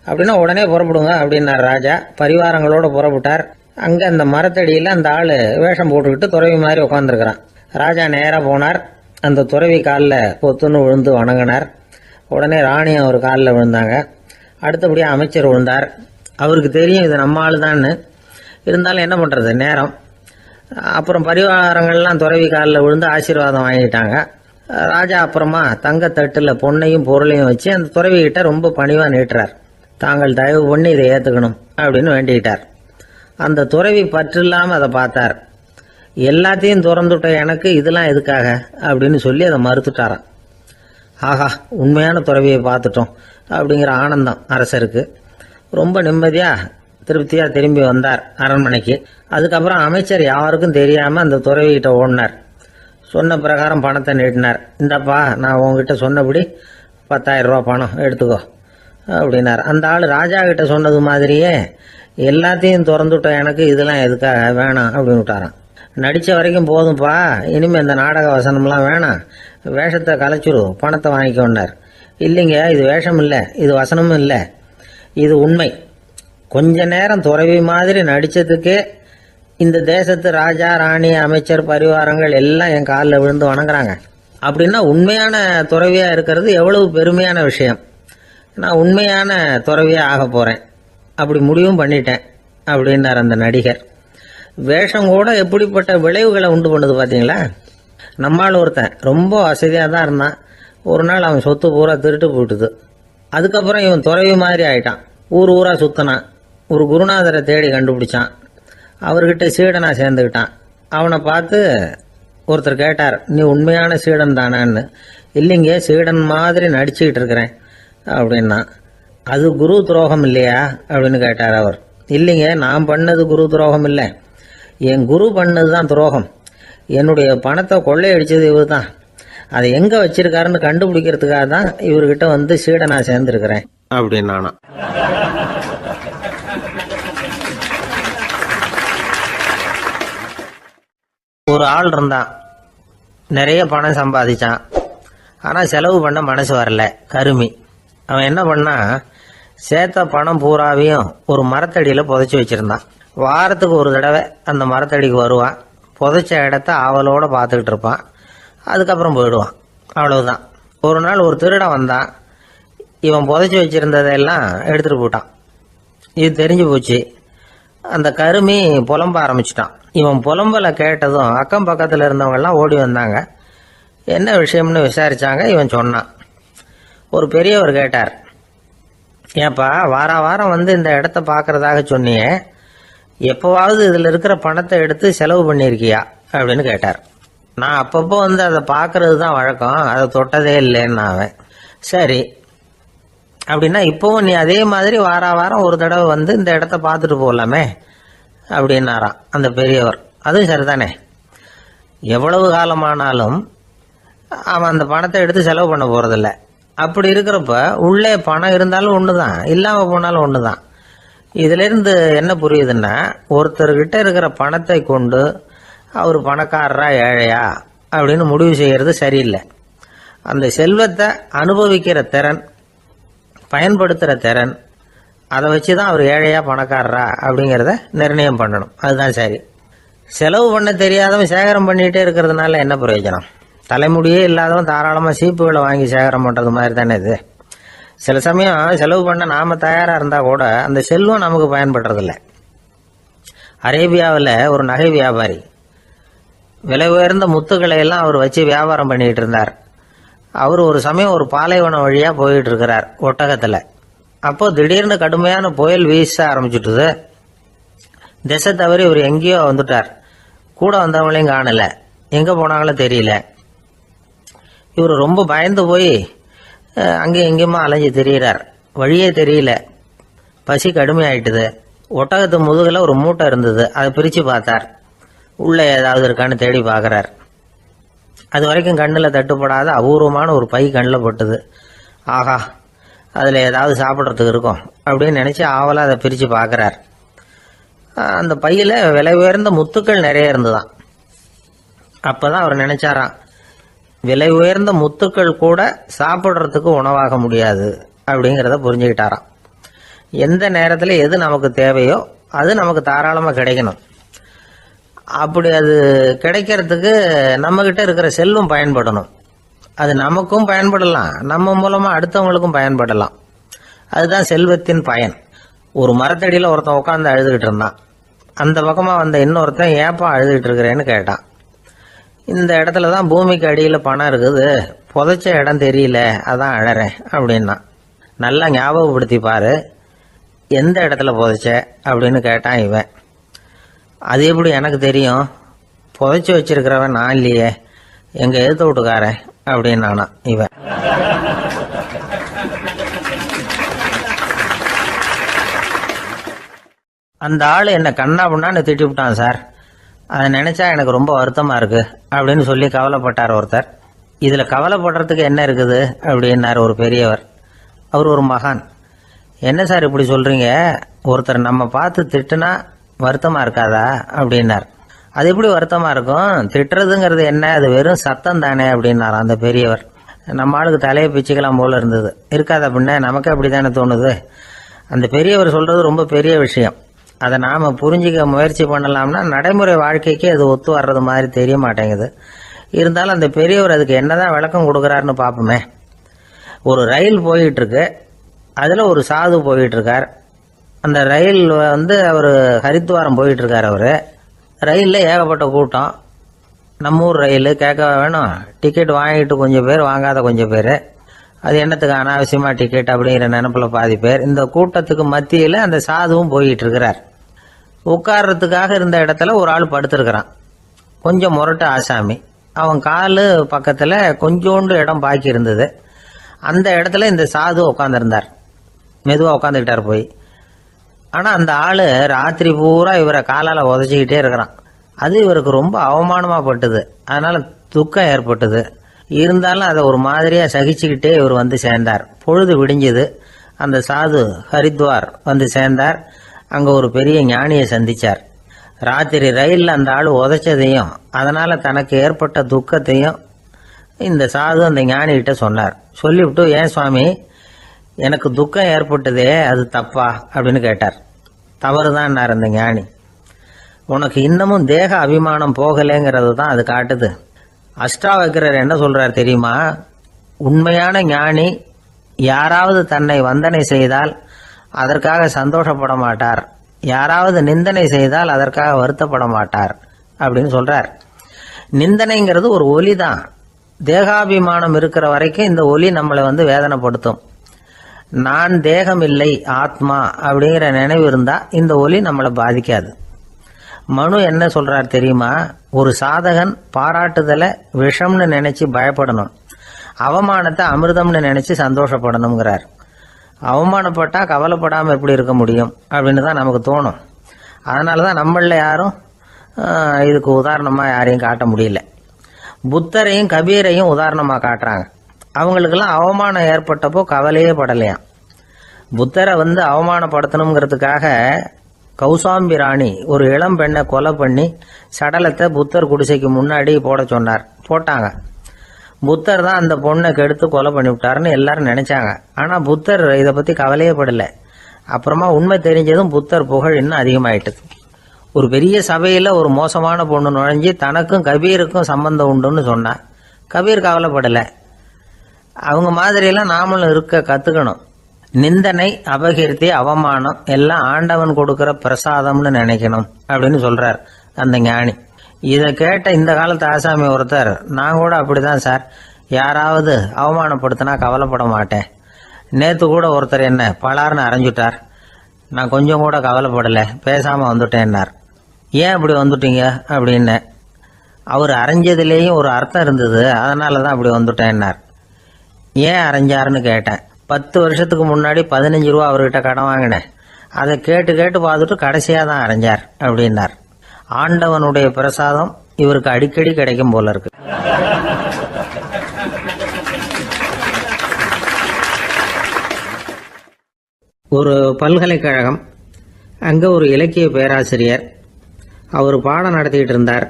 அப்படின்னா உடனே புறப்படுங்க அப்படின்னார் ராஜா. பரிவாரங்களோடு புறப்பட்டார். அங்கே அந்த மரத்தடியில் அந்த ஆள் வேஷம் போட்டுக்கிட்டு துறவி மாதிரி உட்காந்துருக்கிறான். ராஜா நேராக போனார். அந்த துறவி காலில் பொத்துன்னு விழுந்து வணங்கினார். உடனே ராணி அவர் காலில் விழுந்தாங்க. அடுத்தபடியாக அமைச்சர் விழுந்தார். அவருக்கு தெரியும் இது நம்ம ஆள் தான்னு. இருந்தாலும் என்ன பண்ணுறது, நேரம். அப்புறம் பரிவாரங்கள்லாம் துறவி காலில் விழுந்து ஆசீர்வாதம் வாங்கிட்டாங்க. ராஜா அப்புறமா தங்கத்தட்டில் பொன்னையும் பொருளையும் வச்சு அந்த துறவிகிட்ட ரொம்ப பணிவாக நீட்டுறார். தாங்கள் தயவு பண்ணி இதை ஏற்றுக்கணும் அப்படின்னு வேண்டிக்கிட்டார். அந்த துறவி பற்று இல்லாமல் அதை பார்த்தார். எல்லாத்தையும் திறந்துட்ட எனக்கு இதெல்லாம் எதுக்காக அப்படின்னு சொல்லி அதை மறுத்துட்டாராம். ஆஹா, உண்மையான துறவியை பார்த்துட்டோம் அப்படிங்கிற ஆனந்தம் அரசருக்கு. ரொம்ப நிம்மதியாக திருப்தியாக திரும்பி வந்தார் அரண்மனைக்கு. அதுக்கப்புறம் அமைச்சர் யாருக்கும் தெரியாமல் அந்த துறவிகிட்ட ஓடினார். சொன்ன பிரகாரம் பணத்தை நீட்டினார். இந்தப்பா, நான் உங்ககிட்ட சொன்னபடி 10,000 ரூபா பணம் எடுத்துக்கோ அப்படின்னார். அந்த ஆள் ராஜா கிட்ட சொன்னது மாதிரியே எல்லாத்தையும் திறந்துவிட்ட எனக்கு இதெல்லாம் எதுக்காக வேணாம் அப்படின்னு விட்டாரான். நடித்த வரைக்கும் போதும்ப்பா, இனிமேல் இந்த நாடக வசனம்லாம் வேணாம், வேஷத்தை கலைச்சிடும், பணத்தை வாங்கிக்கோன்னார். இல்லைங்க, இது வேஷம் இல்லை, இது வசனமும் இல்லை, இது உண்மை. கொஞ்ச நேரம் துறவி மாதிரி நடித்ததுக்கே இந்த தேசத்து ராஜா, ராணி, அமைச்சர், பரிவாரங்கள் எல்லாம் என் காலில் விழுந்து வணங்குறாங்க. அப்படின்னா உண்மையான துறவியாக இருக்கிறது எவ்வளவு பெருமையான விஷயம். நான் உண்மையான துறவியாக ஆக போகிறேன், அப்படி முடிவும் பண்ணிட்டேன் அப்படின்னார் அந்த நடிகர். வேஷம் கூட எப்படிப்பட்ட விளைவுகளை உண்டு பண்ணுது பார்த்தீங்களா. நம்மால் ஒருத்தன் ரொம்ப வசதியாக தான் இருந்தான். ஒரு நாள் அவன் சொத்து பூரா திருட்டு போயிட்டுது. அதுக்கப்புறம் இவன் துறவி மாதிரி ஆயிட்டான். ஊர் ஊராக சுற்றினான். ஒரு குருநாதரை தேடி கண்டுபிடிச்சான். அவர்கிட்ட சீடனாக சேர்ந்துக்கிட்டான். அவனை பார்த்து ஒருத்தர் கேட்டார், நீ உண்மையான சீடன் தானான்னு. இல்லைங்க, சீடன் மாதிரி நடிச்சுக்கிட்டு இருக்கிறேன் அப்படின்னா. அது குரு துரோகம் இல்லையா அப்படின்னு கேட்டார் அவர். இல்லைங்க, நான் பண்ணது குரு துரோகம் இல்லை, என் குரு பண்ணது தான் துரோகம். என்னுடைய பணத்தை கொள்ளையடிச்சது இவர் தான். அதை எங்கே வச்சிருக்காருன்னு கண்டுபிடிக்கிறதுக்காக தான் இவர்கிட்ட சீடனாக சேர்ந்துருக்கிறேன் அப்படின்னானா. ஒரு ஆள் இருந்தான், நிறைய பணம் சம்பாதிச்சான். ஆனால் செலவு பண்ண மனசு வரல, கருமி. அவன் என்ன பண்ணா, சேர்த்த பணம் பூராவையும் ஒரு மரத்தடியில் புதைச்சி வச்சிருந்தான். வாரத்துக்கு ஒரு தடவை அந்த மரத்தடிக்கு வருவான். புதைச்ச இடத்த ஆவலோடு பார்த்துக்கிட்டு இருப்பான். அதுக்கப்புறம் போயிடுவான். அவ்வளவுதான். ஒரு நாள் ஒரு திருடன் வந்தான். இவன் புதைச்சி வச்சிருந்ததெல்லாம் எடுத்துட்டு போட்டான். இது தெரிஞ்சு போச்சு. அந்த கருமி புலம்ப ஆரம்பிச்சிட்டான். இவன் புலம்பலை கேட்டதும் அக்கம் பக்கத்தில் இருந்தவங்க எல்லாம் ஓடி வந்தாங்க. என்ன விஷயம்னு விசாரிச்சாங்க. இவன் சொன்னான். ஒரு பெரியவர் கேட்டார், ஏப்பா வாரம் வந்து இந்த இடத்த பார்க்கறதாக சொன்னியே, எப்போவாவது இதில் இருக்கிற பணத்தை எடுத்து செலவு பண்ணியிருக்கியா அப்படின்னு கேட்டார். நான் அப்பப்போ வந்து அதை பார்க்கறது தான் வழக்கம், அதை தொட்டதே இல்லைன்னு அவன். சரி, அப்படின்னா இப்போவும் நீ அதே மாதிரி வாரம் ஒரு தடவை வந்து இந்த இடத்த பார்த்துட்டு போகலாமே அப்படின்னாராம் அந்த பெரியவர். அதுவும் சரிதானே, எவ்வளவு காலமானாலும் அவன் அந்த பணத்தை எடுத்து செலவு பண்ண போறதில்ல. அப்படி இருக்கிறப்ப உள்ளே பணம் இருந்தாலும் ஒன்று தான், இல்லாமல் போனாலும் ஒன்று தான். இதிலிருந்து என்ன புரியுதுன்னா, ஒருத்தர்கிட்ட இருக்கிற பணத்தை கொண்டு அவர் பணக்காரரா ஏழையா அப்படின்னு முடிவு செய்கிறது சரியில்லை. அந்த செல்வத்தை அனுபவிக்கிற திறன், பயன்படுத்துகிற திறன், அதை வச்சு தான் அவர் ஏழையா பணக்காரரா அப்படிங்கிறத நிர்ணயம் பண்ணணும். அதுதான் சரி. செலவு பண்ண தெரியாதவன் சேகரம் பண்ணிகிட்டே இருக்கிறதுனால என்ன பிரயோஜனம்? தலைமுடியே இல்லாதவன் தாராளமாக சீப்புகளை வாங்கி சேகரம் பண்ணுறது மாதிரி தானே இது. சில சமயம் செலவு பண்ண நாம் தயாராக இருந்தால் கூட அந்த செல்வம் நமக்கு பயன்படுறதில்ல. அரேபியாவில் ஒரு நகை வியாபாரி விலை உயர்ந்த முத்துக்களை எல்லாம் அவர் வச்சு வியாபாரம் பண்ணிகிட்டு இருந்தார். அவர் ஒரு சமயம் ஒரு பாலைவனம் வழியாக போயிட்டு இருக்கிறார் ஒட்டகத்தில். அப்போ திடீர்னு கடுமையான புயல் வீச ஆரம்பிச்சுட்டுது. திசை தவறி இவர் எங்கேயோ வந்துட்டார். கூட வந்தவங்களையும் காணல, எங்கே போனாங்களோ தெரியல. இவர் ரொம்ப பயந்து போய் அங்கேயும் எங்கேயுமா அலைஞ்சு தெரிகிறார். வழியே தெரியல. பசி கடுமையாயிட்டுது. ஒட்டகத்து முதுகில் ஒரு மூட்டை இருந்தது. அதை பிரித்து பார்த்தார். உள்ளே ஏதாவது இருக்கான்னு தேடி பார்க்குறார். அது வரைக்கும் கண்ணில் தட்டுப்படாத அபூர்வமான ஒரு பை கண்ணில் பட்டுது. ஆஹா, அதில் ஏதாவது சாப்பிட்றதுக்கு இருக்கும் அப்படின்னு நினச்சி ஆவலாக அதை பிரித்து பார்க்குறார். அந்த பையில் விலை உயர்ந்த முத்துக்கள் நிறைய இருந்துதான். அப்போ தான் அவர் நினச்சாராம், விலை உயர்ந்த முத்துக்கள் கூட சாப்பிட்றதுக்கு உணவாக முடியாது அப்படிங்கிறத புரிஞ்சுக்கிட்டாராம். எந்த நேரத்தில் எது நமக்கு தேவையோ அது நமக்கு தாராளமாக கிடைக்கணும். அப்படி அது கிடைக்கிறதுக்கு நம்மக்கிட்ட இருக்கிற செல்வம் பயன்படணும். அது நமக்கும் பயன்படலாம், நம்ம மூலமாக அடுத்தவங்களுக்கும் பயன்படலாம். அதுதான் செல்வத்தின் பயன். ஒரு மரத்தடியில் ஒருத்தன் உட்காந்து அழுதுகிட்டு இருந்தான். அந்த பக்கமாக வந்த இன்னொருத்தன் ஏப்பா அழுதுகிட்டு இருக்கிறேன்னு கேட்டான். இந்த இடத்துல தான் பூமிக்கு அடியில் பணம் இருக்குது, புதைச்ச இடம் தெரியல, அதான் அழறேன் அப்படின்னா. நல்லா ஞாபகப்படுத்தி பாரு, எந்த இடத்துல புதைச்ச அப்படின்னு கேட்டான் இவன். அது எப்படி எனக்கு தெரியும், புதைச்சி வச்சிருக்கிறவன் நான் இல்லையே, எங்கள் எழுத்து வீட்டுக்காரன் அப்படின்னானா இவன். அந்த ஆள் என்னை கண்ணா பண்ணான்னு திட்டிவிட்டான் சார், அதை நினைச்சா எனக்கு ரொம்ப வருத்தமா இருக்கு அப்படின்னு சொல்லி கவலைப்பட்டார் ஒருத்தர். இதுல கவலைப்படுறதுக்கு என்ன இருக்குது அப்படின்னார் ஒரு பெரியவர். அவர் ஒரு மகான். என்ன சார் இப்படி சொல்றீங்க, ஒருத்தர் நம்ம பார்த்து திட்டுனா வருத்தமா இருக்காதா அப்படின்னார். அது எப்படி வருத்தமா இருக்கும், திட்டுறதுங்கிறது என்ன, அது வெறும் சத்தம் தானே அப்படின்னார் அந்த பெரியவர். நம்ம ஆளுக்கு தலையை பிச்சுக்கலாம் போல இருந்தது. இருக்காது அப்படின்னா நமக்கு அப்படி தானே தோணுது. அந்த பெரியவர் சொல்றது ரொம்ப பெரிய விஷயம். அதை நாம் புரிஞ்சிக்க முயற்சி பண்ணலாம்னா நடைமுறை வாழ்க்கைக்கு அது ஒத்து வர்றது மாதிரி தெரிய மாட்டேங்குது. இருந்தாலும் அந்த பெரியவர் அதுக்கு என்னதான் விளக்கம் கொடுக்குறாருன்னு பார்ப்போமே. ஒரு ரயில் போயிட்டு இருக்கு, அதில் ஒரு சாது போயிட்டு இருக்கார். அந்த ரயில் வந்து அவர் ஹரித்வாரம் போயிட்டு இருக்கார். அவர் ரயிலில் ஏகப்பட்ட கூட்டம். நம்ம ஊர் ரயில் கேட்க வேணும், டிக்கெட் வாங்கிட்டு கொஞ்சம் பேர், வாங்காத கொஞ்சம் பேர். அது என்னத்துக்கு அனாவசியமா டிக்கெட் அப்படிங்கிற நினைப்புல பாதி பேர். இந்த கூட்டத்துக்கு மத்தியில் அந்த சாதுவும் போயிட்டு இருக்கிறார். உட்கார்றதுக்காக இருந்த இடத்துல ஒரு ஆள் படுத்திருக்கிறான். கொஞ்சம் முரட்டு ஆசாமி. அவன் காலு பக்கத்தில் கொஞ்சோண்டு இடம் பாக்கி இருந்தது. அந்த இடத்துல இந்த சாது உட்காந்துருந்தார். மெதுவாக உட்காந்துக்கிட்டார் போய். ஆனால் அந்த ஆள் ராத்திரி பூரா இவரை காலால் உதச்சிக்கிட்டே இருக்கிறான். அது இவருக்கு ரொம்ப அவமானமாக பட்டுது. அதனால துக்கம் ஏற்பட்டது. இருந்தாலும் அதை ஒரு மாதிரியாக சகிச்சுக்கிட்டே இவர் வந்து சேர்ந்தார். பொழுது விடிஞ்சது. அந்த சாது ஹரித்வார் வந்து சேர்ந்தார். அங்கே ஒரு பெரிய ஞானியை சந்திச்சார். ராத்திரி ரயிலில் அந்த ஆள் உதைச்சதையும் அதனால் தனக்கு ஏற்பட்ட துக்கத்தையும் இந்த சாது அந்த ஞானிகிட்ட சொன்னார். சொல்லிவிட்டு, ஏன் சுவாமி, எனக்கு துக்கம் ஏற்பட்டதே அது தப்பா அப்படின்னு கேட்டார். தவறுதான் அந்த ஞானி. உனக்கு இன்னமும் தேக அபிமானம் போகலைங்கிறது தான் அது காட்டுது. அஷ்டாவக்கிரர் என்ன சொல்றார் தெரியுமா, உண்மையான ஞானி யாராவது தன்னை வந்தனை செய்தால் அதற்காக சந்தோஷப்பட மாட்டார், யாராவது நிந்தனை செய்தால் அதற்காக வருத்தப்பட மாட்டார் அப்படின்னு சொல்றார். நிந்தனைங்கிறது ஒரு ஒலி தான். தேகாபிமானம் இருக்கிற வரைக்கும் இந்த ஒலி நம்மளை வேதனைப்படுத்தும். நான் தேகம் இல்லை, ஆத்மா அப்படிங்கிற நினைவு இருந்தா இந்த ஒலி நம்மளை பாதிக்காது. மனு என்ன சொல்றார் தெரியுமா? ஒரு சாதகன் பாராட்டுதலை விஷம்னு நினைச்சு பயப்படணும், அவமானத்தை அமிர்தம்னு நினைச்சு சந்தோஷப்படணுங்கிறார். அவமானப்பட்டா கவலைப்படாம எப்படி இருக்க முடியும் அப்படின்னு தான் நமக்கு தோணும். அதனாலதான் நம்மள யாரும் இதுக்கு உதாரணமா யாரையும் காட்ட முடியல. புத்தரையும் கபீரையும் உதாரணமா காட்டுறாங்க. அவங்களுக்கெல்லாம் அவமானம் ஏற்பட்டப்போ கவலையே படலையாம். புத்தரை அவமானப்படுத்தணுங்கிறதுக்காக கௌசாம்பி ராணி ஒரு இளம் பெண்ணை கொலை பண்ணி சடலத்தை புத்தர் குடிசைக்கு முன்னாடி போட சொன்னார். போட்டாங்க. புத்தர் தான் அந்த பொண்ணை கெடுத்து கொலை பண்ணி விட்டாருன்னு எல்லாரும் நினைச்சாங்க. ஆனா புத்தர் இதை பத்தி கவலையே படல. அப்புறமா உண்மை தெரிஞ்சதும் புத்தர் புகழ் இன்னும் அதிகமாயிட்டது. ஒரு பெரிய சபையில ஒரு மோசமான பொண்ணு நுழைஞ்சு தனக்கும் கபீருக்கும் சம்பந்தம் உண்டுன்னு சொன்னா கபீர் கவலைப்படல. அவங்க மாதிரியெல்லாம் நாமளும் இருக்க கத்துக்கணும். நிந்தனை, அபகீர்த்தி, அவமானம் எல்லாம் ஆண்டவன் கொடுக்கிற பிரசாதம்னு நினைக்கணும் அப்படின்னு சொல்றார் அந்த ஞானி. இதை கேட்ட இந்த காலத்து ஆசாமி ஒருத்தர், நான் கூட அப்படிதான் சார், யாராவது அவமானப்படுத்தினா கவலைப்பட மாட்டேன். நேத்து கூட ஒருத்தர் என்ன பலார்னு அரைஞ்சுட்டார், நான் கொஞ்சம் கூட கவலைப்படல, பேசாம வந்துட்டேன்னார். ஏன் அப்படி வந்துட்டீங்க அப்படின்னு. அவர் அரைஞ்சதுலேயும் ஒரு அர்த்தம் இருந்தது, அதனால தான் அப்படி வந்துட்டேன்னார். ஏன் அரைஞ்சாருன்னு கேட்டேன். 10 வருஷத்துக்கு முன்னாடி 15 ரூபா அவர்கிட்ட கடன் வாங்கினேன், அதை கேட்டு கேட்டு பார்த்துட்டு கடைசியாக தான் அரைஞ்சார் அப்படின்னார். ஆண்டவனுடைய பிரசாதம் இவருக்கு அடிக்கடி கிடைக்கும் போல இருக்கு. ஒரு பல்கலைக்கழகம், அங்க ஒரு இலக்கிய பேராசிரியர், அவர் பாடம் நடத்திட்டு இருந்தார்.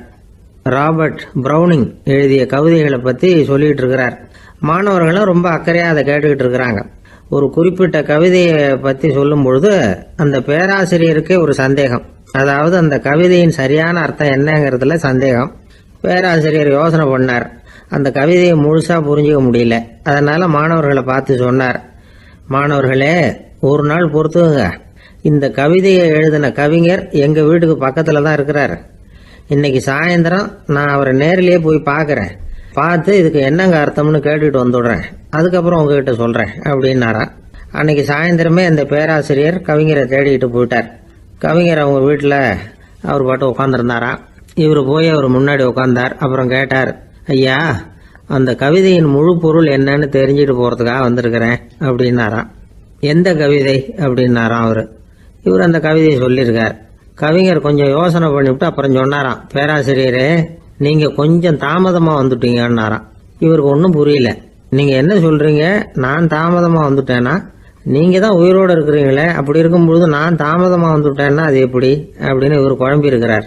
ராபர்ட் பிரவுனிங் எழுதிய கவிதைகளை பத்தி சொல்லிட்டு இருக்கிறார். மாணவர்களும் ரொம்ப அக்கறையா அதை கேட்டுக்கிட்டு இருக்கிறாங்க. ஒரு குறிப்பிட்ட கவிதையை பத்தி சொல்லும் பொழுது அந்த பேராசிரியருக்கே ஒரு சந்தேகம். அதாவது அந்த கவிதையின் சரியான அர்த்தம் என்னங்கிறதுல சந்தேகம். பேராசிரியர் யோசனை பண்ணார். அந்த கவிதையை முழுசா புரிஞ்சுக்க முடியல. அதனால மாணவர்களை பார்த்து சொன்னார், மாணவர்களே, ஒரு நாள் பொறுத்துங்க, இந்த கவிதையை எழுதின கவிஞர் எங்க வீட்டுக்கு பக்கத்துல தான் இருக்கிறார். இன்னைக்கு சாயந்தரம் நான் அவரை நேரிலேயே போய் பார்க்கறேன், பார்த்து இதுக்கு என்னங்க அர்த்தம்னு கேட்டுட்டு வந்துடுறேன், அதுக்கப்புறம் உங்ககிட்ட சொல்றேன் அப்படின்னாராம். அன்னைக்கு சாயந்தரமே அந்த பேராசிரியர் கவிஞரை தேடிட்டு போயிட்டார். கவிஞர் அவங்க வீட்டில் அவர் பாட்டு உட்காந்துருந்தாராம். இவர் போய் அவர் முன்னாடி உட்காந்தார். அப்புறம் கேட்டார், ஐயா, அந்த கவிதையின் முழு பொருள் என்னன்னு தெரிஞ்சுட்டு போறதுக்காக வந்திருக்கிறேன் அப்படின்னாராம். எந்த கவிதை அப்படின்னாராம் அவரு. இவர் அந்த கவிதையை சொல்லியிருக்கார். கவிஞர் கொஞ்சம் யோசனை பண்ணிவிட்டு அப்புறம் சொன்னாராம், பேராசிரியரே, நீங்க கொஞ்சம் தாமதமா வந்துட்டீங்கன்னாராம். இவருக்கு ஒன்றும் புரியல. நீங்க என்ன சொல்றீங்க? நான் தாமதமா வந்துட்டேனா? நீங்க தான் உயிரோடு இருக்கிறீங்களே, அப்படி இருக்கும்பொழுது நான் தாமதமா வந்துட்டேன்னா அது எப்படி அப்படின்னு இவர் குழம்பி இருக்கிறார்.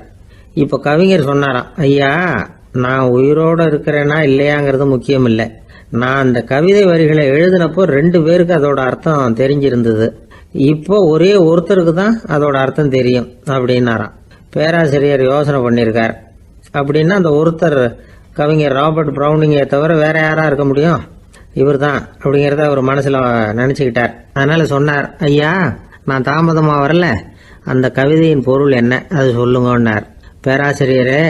இப்ப கவிஞர் சொன்னாராம், ஐயா, நான் உயிரோட இருக்கிறேனா இல்லையாங்கிறது முக்கியம் இல்லை. நான் அந்த கவிதை வரிகளை எழுதினப்போ 2 பேருக்கு அதோட அர்த்தம் தெரிஞ்சிருந்தது. இப்போ ஒரே ஒருத்தருக்கு தான் அதோட அர்த்தம் தெரியும் அப்படின்னாராம். பேராசிரியர் யோசனை பண்ணியிருக்கார். அப்படின்னா அந்த ஒருத்தர் கவிஞர் ராபர்ட் பிரவுனிங்கை தவிர வேற யாரா இருக்க முடியும்? இவர் தான் அப்படிங்கிறத அவர் மனசுல நினைச்சுக்கிட்டார். அதனால சொன்னார், ஐயா, நான் தாமதமா வரல, அந்த கவிதையின் பொருள் என்ன அது சொல்லுங்கன்னார். பேராசிரியரே,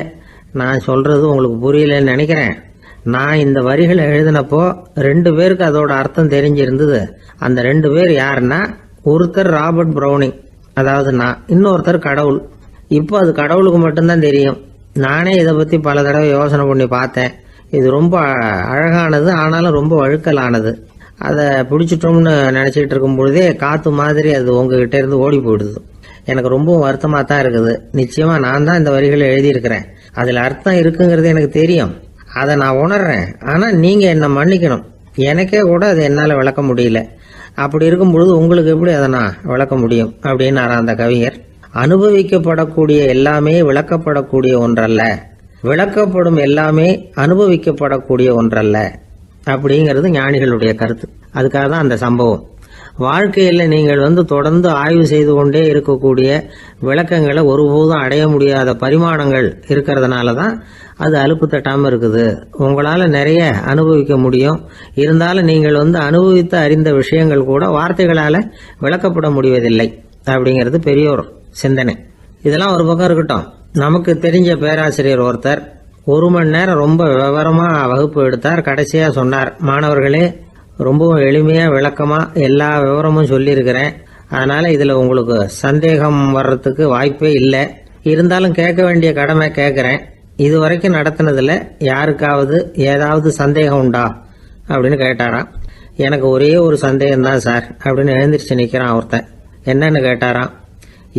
நான் சொல்றது உங்களுக்கு புரியலன்னு நினைக்கிறேன். நான் இந்த வரிகளை எழுதினப்போ 2 பேருக்கு அதோட அர்த்தம் தெரிஞ்சிருந்தது. அந்த 2 பேர் யாருன்னா, ஒருத்தர் ராபர்ட் பிரவுனிங், அதாவது நான், இன்னொருத்தர் கடவுள். இப்போ அது கடவுளுக்கு மட்டும்தான் தெரியும். நானே இதை பத்தி பல தடவை யோசனை பண்ணி பார்த்தேன். இது ரொம்ப அழகானது, ஆனாலும் ரொம்ப வழுக்கலானது. அதை பிடிச்சிட்டோம்னு நினைச்சிட்டு இருக்கும் பொழுதே காத்து மாதிரி அது உங்ககிட்ட இருந்து ஓடி போயிடுது. எனக்கு ரொம்பவும் வருத்தமா தான் இருக்குது. நிச்சயமா நான் தான் இந்த வரிகளை எழுதியிருக்கிறேன், அதுல அர்த்தம் இருக்குங்கிறது எனக்கு தெரியும், அதை நான் உணர்றேன். ஆனா நீங்க என்ன மன்னிக்கணும், எனக்கே கூட அதை என்னால விளக்க முடியல. அப்படி இருக்கும் பொழுது உங்களுக்கு எப்படி அதை நான் விளக்க முடியும் அப்படின்னு அந்த கவிஞர். அனுபவிக்கப்படக்கூடிய எல்லாமே விளக்கப்படக்கூடிய ஒன்றல்ல, விளக்கப்படும் எல்லாமே அனுபவிக்கப்படக்கூடிய ஒன்றல்ல அப்படிங்கிறது ஞானிகளுடைய கருத்து. அதுக்காக தான் அந்த சம்பவம். வாழ்க்கையில் நீங்கள் தொடர்ந்து ஆய்வு செய்து கொண்டே இருக்கக்கூடிய விளக்கங்களை ஒருபோதும் அடைய முடியாத பரிமாணங்கள் இருக்கிறதுனால தான் அது அலுப்பு தட்டாமல் இருக்குது. உங்களால் நிறைய அனுபவிக்க முடியும். இருந்தாலும் நீங்கள் அனுபவித்து அறிந்த விஷயங்கள் கூட வார்த்தைகளால் விளக்கப்பட முடிவதில்லை அப்படிங்கிறது பெரியோர் சிந்தனை. இதெல்லாம் ஒரு பக்கம் இருக்கட்டும். நமக்கு தெரிஞ்ச பேராசிரியர் ஒருத்தர் 1 மணி நேரம் ரொம்ப விவரமாக வகுப்பு எடுத்தார். கடைசியாக சொன்னார், மாணவர்களே, ரொம்பவும் எளிமையாக விளக்கமாக எல்லா விவரமும் சொல்லியிருக்கிறேன். அதனால் இதில் உங்களுக்கு சந்தேகம் வர்றதுக்கு வாய்ப்பே இல்லை. இருந்தாலும் கேட்க வேண்டிய கடமை கேட்குறேன். இது வரைக்கும் நடத்தினதில் யாருக்காவது ஏதாவது சந்தேகம் உண்டா அப்படின்னு கேட்டாராம். எனக்கு ஒரே ஒரு சந்தேகம்தான் சார் அப்படின்னு எழுந்திரிச்சு நிற்கிறான் ஒருத்தன். என்னன்னு கேட்டாராம்.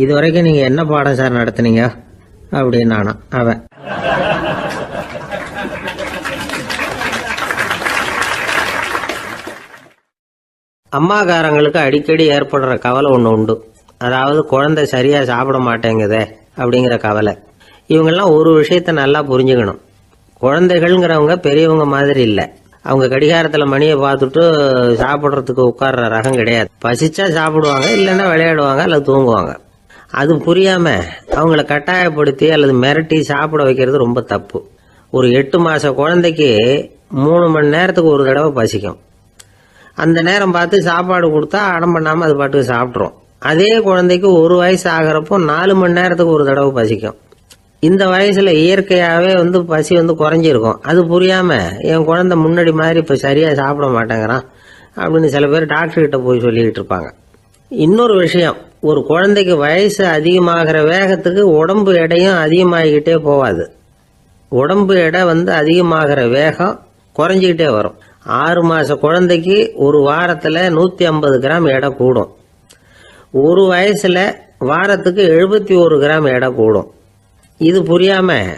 இது வரைக்கும் நீங்கள் என்ன பாடம் சார் நடத்துனீங்க அப்படின்னானா அவன். அம்மாக்காரங்களுக்கு அடிக்கடி ஏற்படுற கவலை ஒன்று உண்டு. அதாவது குழந்தை சரியாக சாப்பிட மாட்டேங்குதே அப்படிங்கிற கவலை. இவங்கெல்லாம் ஒரு விஷயத்த நல்லா புரிஞ்சுக்கணும். குழந்தைகள்ங்கிறவங்க பெரியவங்க மாதிரி இல்லை. அவங்க கடிகாரத்தில் மணியை பார்த்துட்டு சாப்பிட்றதுக்கு உட்கார்ற ரகம் கிடையாது. பசிச்சா சாப்பிடுவாங்க, இல்லைன்னா விளையாடுவாங்க அல்லது தூங்குவாங்க. அது புரியாமல் அவங்கள கட்டாயப்படுத்தி அல்லது மிரட்டி சாப்பிட வைக்கிறது ரொம்ப தப்பு. ஒரு 8 மாத குழந்தைக்கு 3 மணி நேரத்துக்கு ஒரு தடவை பசிக்கும். அந்த நேரம் பார்த்து சாப்பாடு கொடுத்தா அடம் பண்ணாமல் அது பாட்டுக்கு சாப்பிட்றோம். அதே குழந்தைக்கு 1 வயசு ஆகிறப்போ 4 மணி நேரத்துக்கு ஒரு தடவை பசிக்கும். இந்த வயசில் இயற்கையாகவே பசி குறைஞ்சிருக்கும். அது புரியாமல் என் குழந்தை முன்னாடி மாதிரி இப்போ சரியாக சாப்பிட மாட்டேங்கிறான் அப்படின்னு சில பேர் டாக்டர்கிட்ட போய் சொல்லிக்கிட்டு இருப்பாங்க. இன்னொரு விஷயம், ஒரு குழந்தைக்கு வயசு அதிகமாகிற வேகத்துக்கு உடம்பு எடையும் அதிகமாகிக்கிட்டே போகாது. உடம்பு எடை அதிகமாகிற வேகம் குறைஞ்சிக்கிட்டே வரும். 6 மாத குழந்தைக்கு ஒரு வாரத்தில் 150 கிராம் எடை கூடும். ஒரு வயசில் வாரத்துக்கு 71 கிராம் எடை கூடும். இது புரியாமல்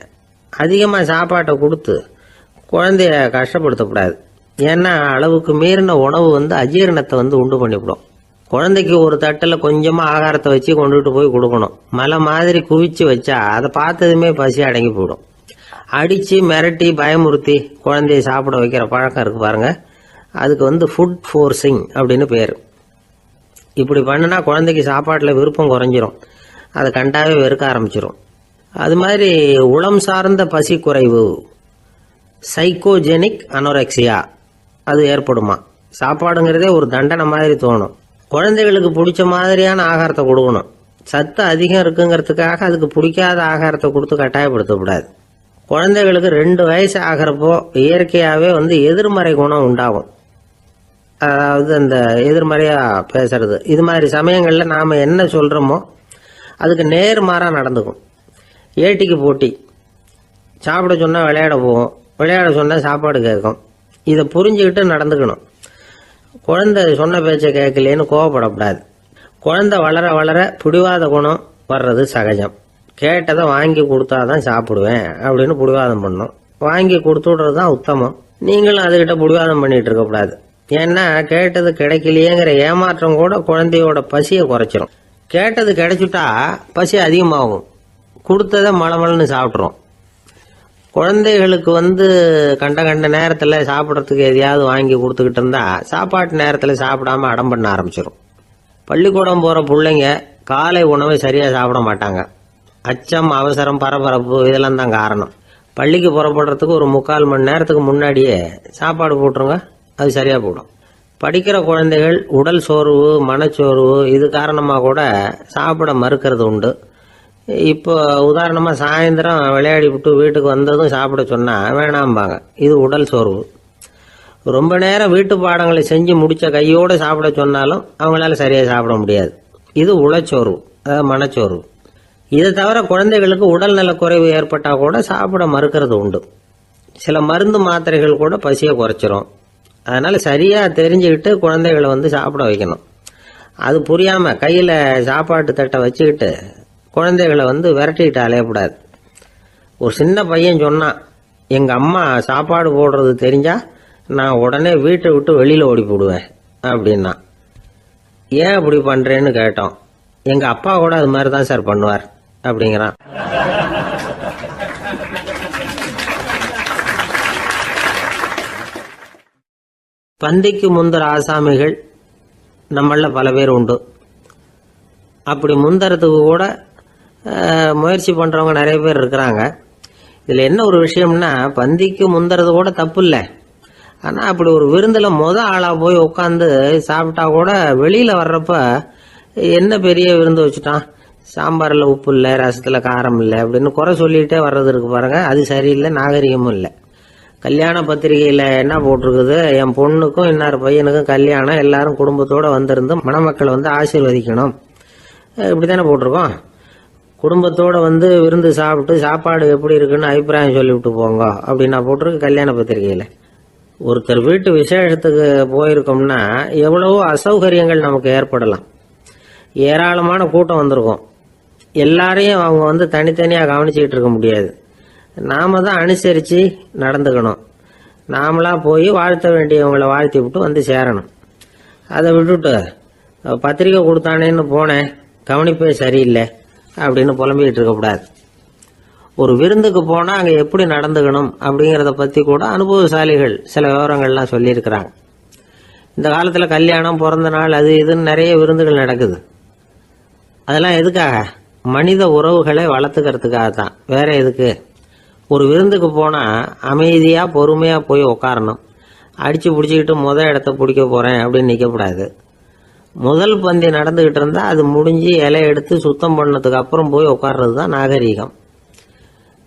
அதிகமாக சாப்பாட்டை கொடுத்து குழந்தைய கஷ்டப்படுத்தக்கூடாது. ஏன்னா அளவுக்கு மீறின உணவு அஜீரணத்தை உண்டு பண்ணிவிடும். குழந்தைக்கு ஒரு தட்டில் கொஞ்சமாக ஆகாரத்தை வச்சு கொண்டுகிட்டு போய் கொடுக்கணும். மலை மாதிரி குவிச்சு வச்சா அதை பார்த்ததுமே பசி அடங்கி போயிடும். அடித்து மிரட்டி பயமுறுத்தி குழந்தைய சாப்பிட வைக்கிற பழக்கம் இருக்கு பாருங்க. அதுக்கு ஃபுட் ஃபோர்ஸிங் அப்படின்னு பேர். இப்படி பண்ணினா குழந்தைக்கு சாப்பாட்டில் விருப்பம் குறைஞ்சிரும். அதை கண்டாவே வெறுக்க ஆரம்பிச்சிடும். அது மாதிரி உளம் சார்ந்த பசி குறைவு, சைக்கோஜெனிக் அனோரெக்சியா, அது ஏற்படுமா. சாப்பாடுங்கிறதே ஒரு தண்டனை மாதிரி தோணும். குழந்தைகளுக்கு பிடிச்ச மாதிரியான ஆகாரத்தை கொடுக்கணும். சத்து அதிகம் இருக்குங்கிறதுக்காக அதுக்கு பிடிக்காத ஆகாரத்தை கொடுத்து கட்டாயப்படுத்தக்கூடாது. குழந்தைகளுக்கு 2 வயசு ஆகிறப்போ இயற்கையாகவே எதிர்மறை குணம் உண்டாகும். அதாவது அந்த எதிர்மறையாக பேசுறது. இது மாதிரி சமயங்களில் நாம் என்ன சொல்கிறோமோ அதுக்கு நேர்மாறாக நடந்துக்கும். ஏட்டிக்கு போட்டி. சாப்பிட சொன்னால் விளையாட போவோம், விளையாட சொன்னால் சாப்பாடு கேட்கும். இதை புரிஞ்சுக்கிட்டு நடந்துக்கணும். குழந்தை சொன்ன பேச்சை கேட்கலேன்னு கோவப்படக்கூடாது. குழந்தை வளர வளர பிடிவாத குணம் வர்றது சகஜம். கேட்டதை வாங்கி கொடுத்தாதான் சாப்பிடுவேன் அப்படின்னு பிடிவாதம் பண்ணும். வாங்கி கொடுத்து விடுறது தான் உத்தமம். நீங்களும் அதுகிட்ட பிடிவாதம் பண்ணிட்டு இருக்கக்கூடாது. ஏன்னா கேட்டது கிடைக்கலையேங்கிற ஏமாற்றம் கூட குழந்தையோட பசியை குறைச்சிரும். கேட்டது கிடைச்சிட்டா பசி அதிகமாகும். கொடுத்ததை மலமலன்னு சாப்பிட்றோம். குழந்தைகளுக்கு கண்ட கண்ட நேரத்தில் சாப்பிட்றதுக்கு எதையாவது வாங்கி கொடுத்துக்கிட்டு இருந்தா சாப்பாட்டு நேரத்தில் சாப்பிடாம அடம் பண்ண ஆரம்பிச்சிடும். பள்ளிக்கூடம் போகிற பிள்ளைங்க காலை உணவை சரியாக சாப்பிட மாட்டாங்க. அச்சம், அவசரம், பரபரப்பு இதெல்லாம் தான் காரணம். பள்ளிக்கு புறப்படுறதுக்கு ஒரு 3/4 மணி நேரத்துக்கு முன்னாடியே சாப்பாடு போட்டுருங்க, அது சரியாக போடும். படிக்கிற குழந்தைகள் உடல் சோர்வு, மனச்சோர்வு இது காரணமாக கூட சாப்பிட மறுக்கிறது உண்டு. இப்போ உதாரணமாக சாயந்தரம் விளையாடி விட்டு வீட்டுக்கு வந்ததும் சாப்பிட சொன்னால் வேணாம்பாங்க. இது உடல் சோர்வு. ரொம்ப நேரம் வீட்டு பாடங்களை செஞ்சு முடித்த கையோடு சாப்பிட சொன்னாலும் அவங்களால சரியாக சாப்பிட முடியாது. இது உளச்சோர்வு, அதாவது மனச்சோர்வு. இதை தவிர குழந்தைகளுக்கு உடல் நல குறைவு ஏற்பட்டால் கூட சாப்பிட மறுக்கிறது உண்டு. சில மருந்து மாத்திரைகள் கூட பசியை குறைச்சிரும். அதனால் சரியாக தெரிஞ்சுக்கிட்டு குழந்தைகளை சாப்பிட வைக்கணும். அது புரியாமல் கையில் சாப்பாட்டு தட்டை வச்சுக்கிட்டு குழந்தைகளை விரட்டிக்கிட்டு அலையக்கூடாது. ஒரு சின்ன பையன் சொன்னான், எங்கள் அம்மா சாப்பாடு போடுறது தெரிஞ்சா நான் உடனே வீட்டை விட்டு வெளியில் ஓடி போடுவேன் அப்படின்னா. ஏன் அப்படி பண்ணுறேன்னு கேட்டோம். எங்கள் அப்பா கூட அது மாதிரி தான் சார் பண்ணுவார் அப்படிங்கிறான். பந்திக்கு முந்தர ஆசாமிகள் நம்மள பல பேர் உண்டு. அப்படி முந்தறதுக்கு கூட முயற்சி பண்ணுறவங்க நிறைய பேர் இருக்கிறாங்க. இதில் என்ன ஒரு விஷயம்னா, பந்திக்கு முந்துறது கூட தப்பு இல்லை. ஆனால் அப்படி ஒரு விருந்தில் ஆளாக போய் உட்காந்து சாப்பிட்டா கூட வெளியில் வர்றப்ப என்ன பெரிய விருந்து வச்சுட்டான், சாம்பாரில் உப்பு இல்லை, ரசத்தில் காரம் இல்லை அப்படின்னு குறை சொல்லிகிட்டே வர்றது இருக்கு பாருங்க, அது சரியில்லை, நாகரிகமும் இல்லை. கல்யாண பத்திரிகையில் என்ன போட்டிருக்குது, என் பொண்ணுக்கும் இன்னார் பையனுக்கும் கல்யாணம், எல்லாரும் குடும்பத்தோடு வந்திருந்து மணமக்களை வந்து ஆசீர்வதிக்கணும், இப்படி தானே போட்டிருக்கோம். குடும்பத்தோடு வந்து விருந்து சாப்பிட்டு சாப்பாடு எப்படி இருக்குன்னு அபிப்பிராயம் சொல்லிவிட்டு போங்க அப்படின்னா போட்டிருக்கு கல்யாண பத்திரிகையில். ஒருத்தர் வீட்டு விசேஷத்துக்கு போயிருக்கோம்னா எவ்வளவோ அசௌகரியங்கள் நமக்கு ஏற்படலாம். ஏராளமான கூட்டம் வந்திருக்கும். எல்லாரையும் அவங்க வந்து தனித்தனியாக கவனிச்சிக்கிட்டு இருக்க முடியாது. நாம தான் அனுசரித்து நடந்துக்கணும். நாமளாக போய் வாழ்த்த வேண்டியவங்களை வாழ்த்தி விட்டு வந்து சேரணும். அதை விட்டுட்டு பத்திரிக்கை கொடுத்தானேன்னு போனேன், கவனிப்பே சரியில்லை அப்படின்னு புலம்பிக்கிட்டு இருக்கக்கூடாது. ஒரு விருந்துக்கு போனால் அங்கே எப்படி நடந்துக்கணும் அப்படிங்கிறத பற்றி கூட அனுபவசாலிகள் சில விவரங்கள்லாம் சொல்லியிருக்கிறாங்க. இந்த காலத்தில் கல்யாணம், பிறந்த நாள், அது இதுன்னு நிறைய விருந்துகள் நடக்குது. அதெல்லாம் எதுக்காக? மனித உறவுகளை வளர்த்துக்கிறதுக்காக தான், வேற எதுக்கு? ஒரு விருந்துக்கு போனால் அமைதியாக பொறுமையாக போய் உட்காரணும். அடித்து பிடிச்சிக்கிட்டு இடத்த பிடிக்க போகிறேன் அப்படின்னு நிற்கக்கூடாது. முதல் பந்தி நடந்துக்கிட்டு இருந்தால் அது முடிஞ்சு இலை எடுத்து சுத்தம் பண்ணதுக்கு அப்புறம் போய் உட்கார்றது தான் நாகரீகம்.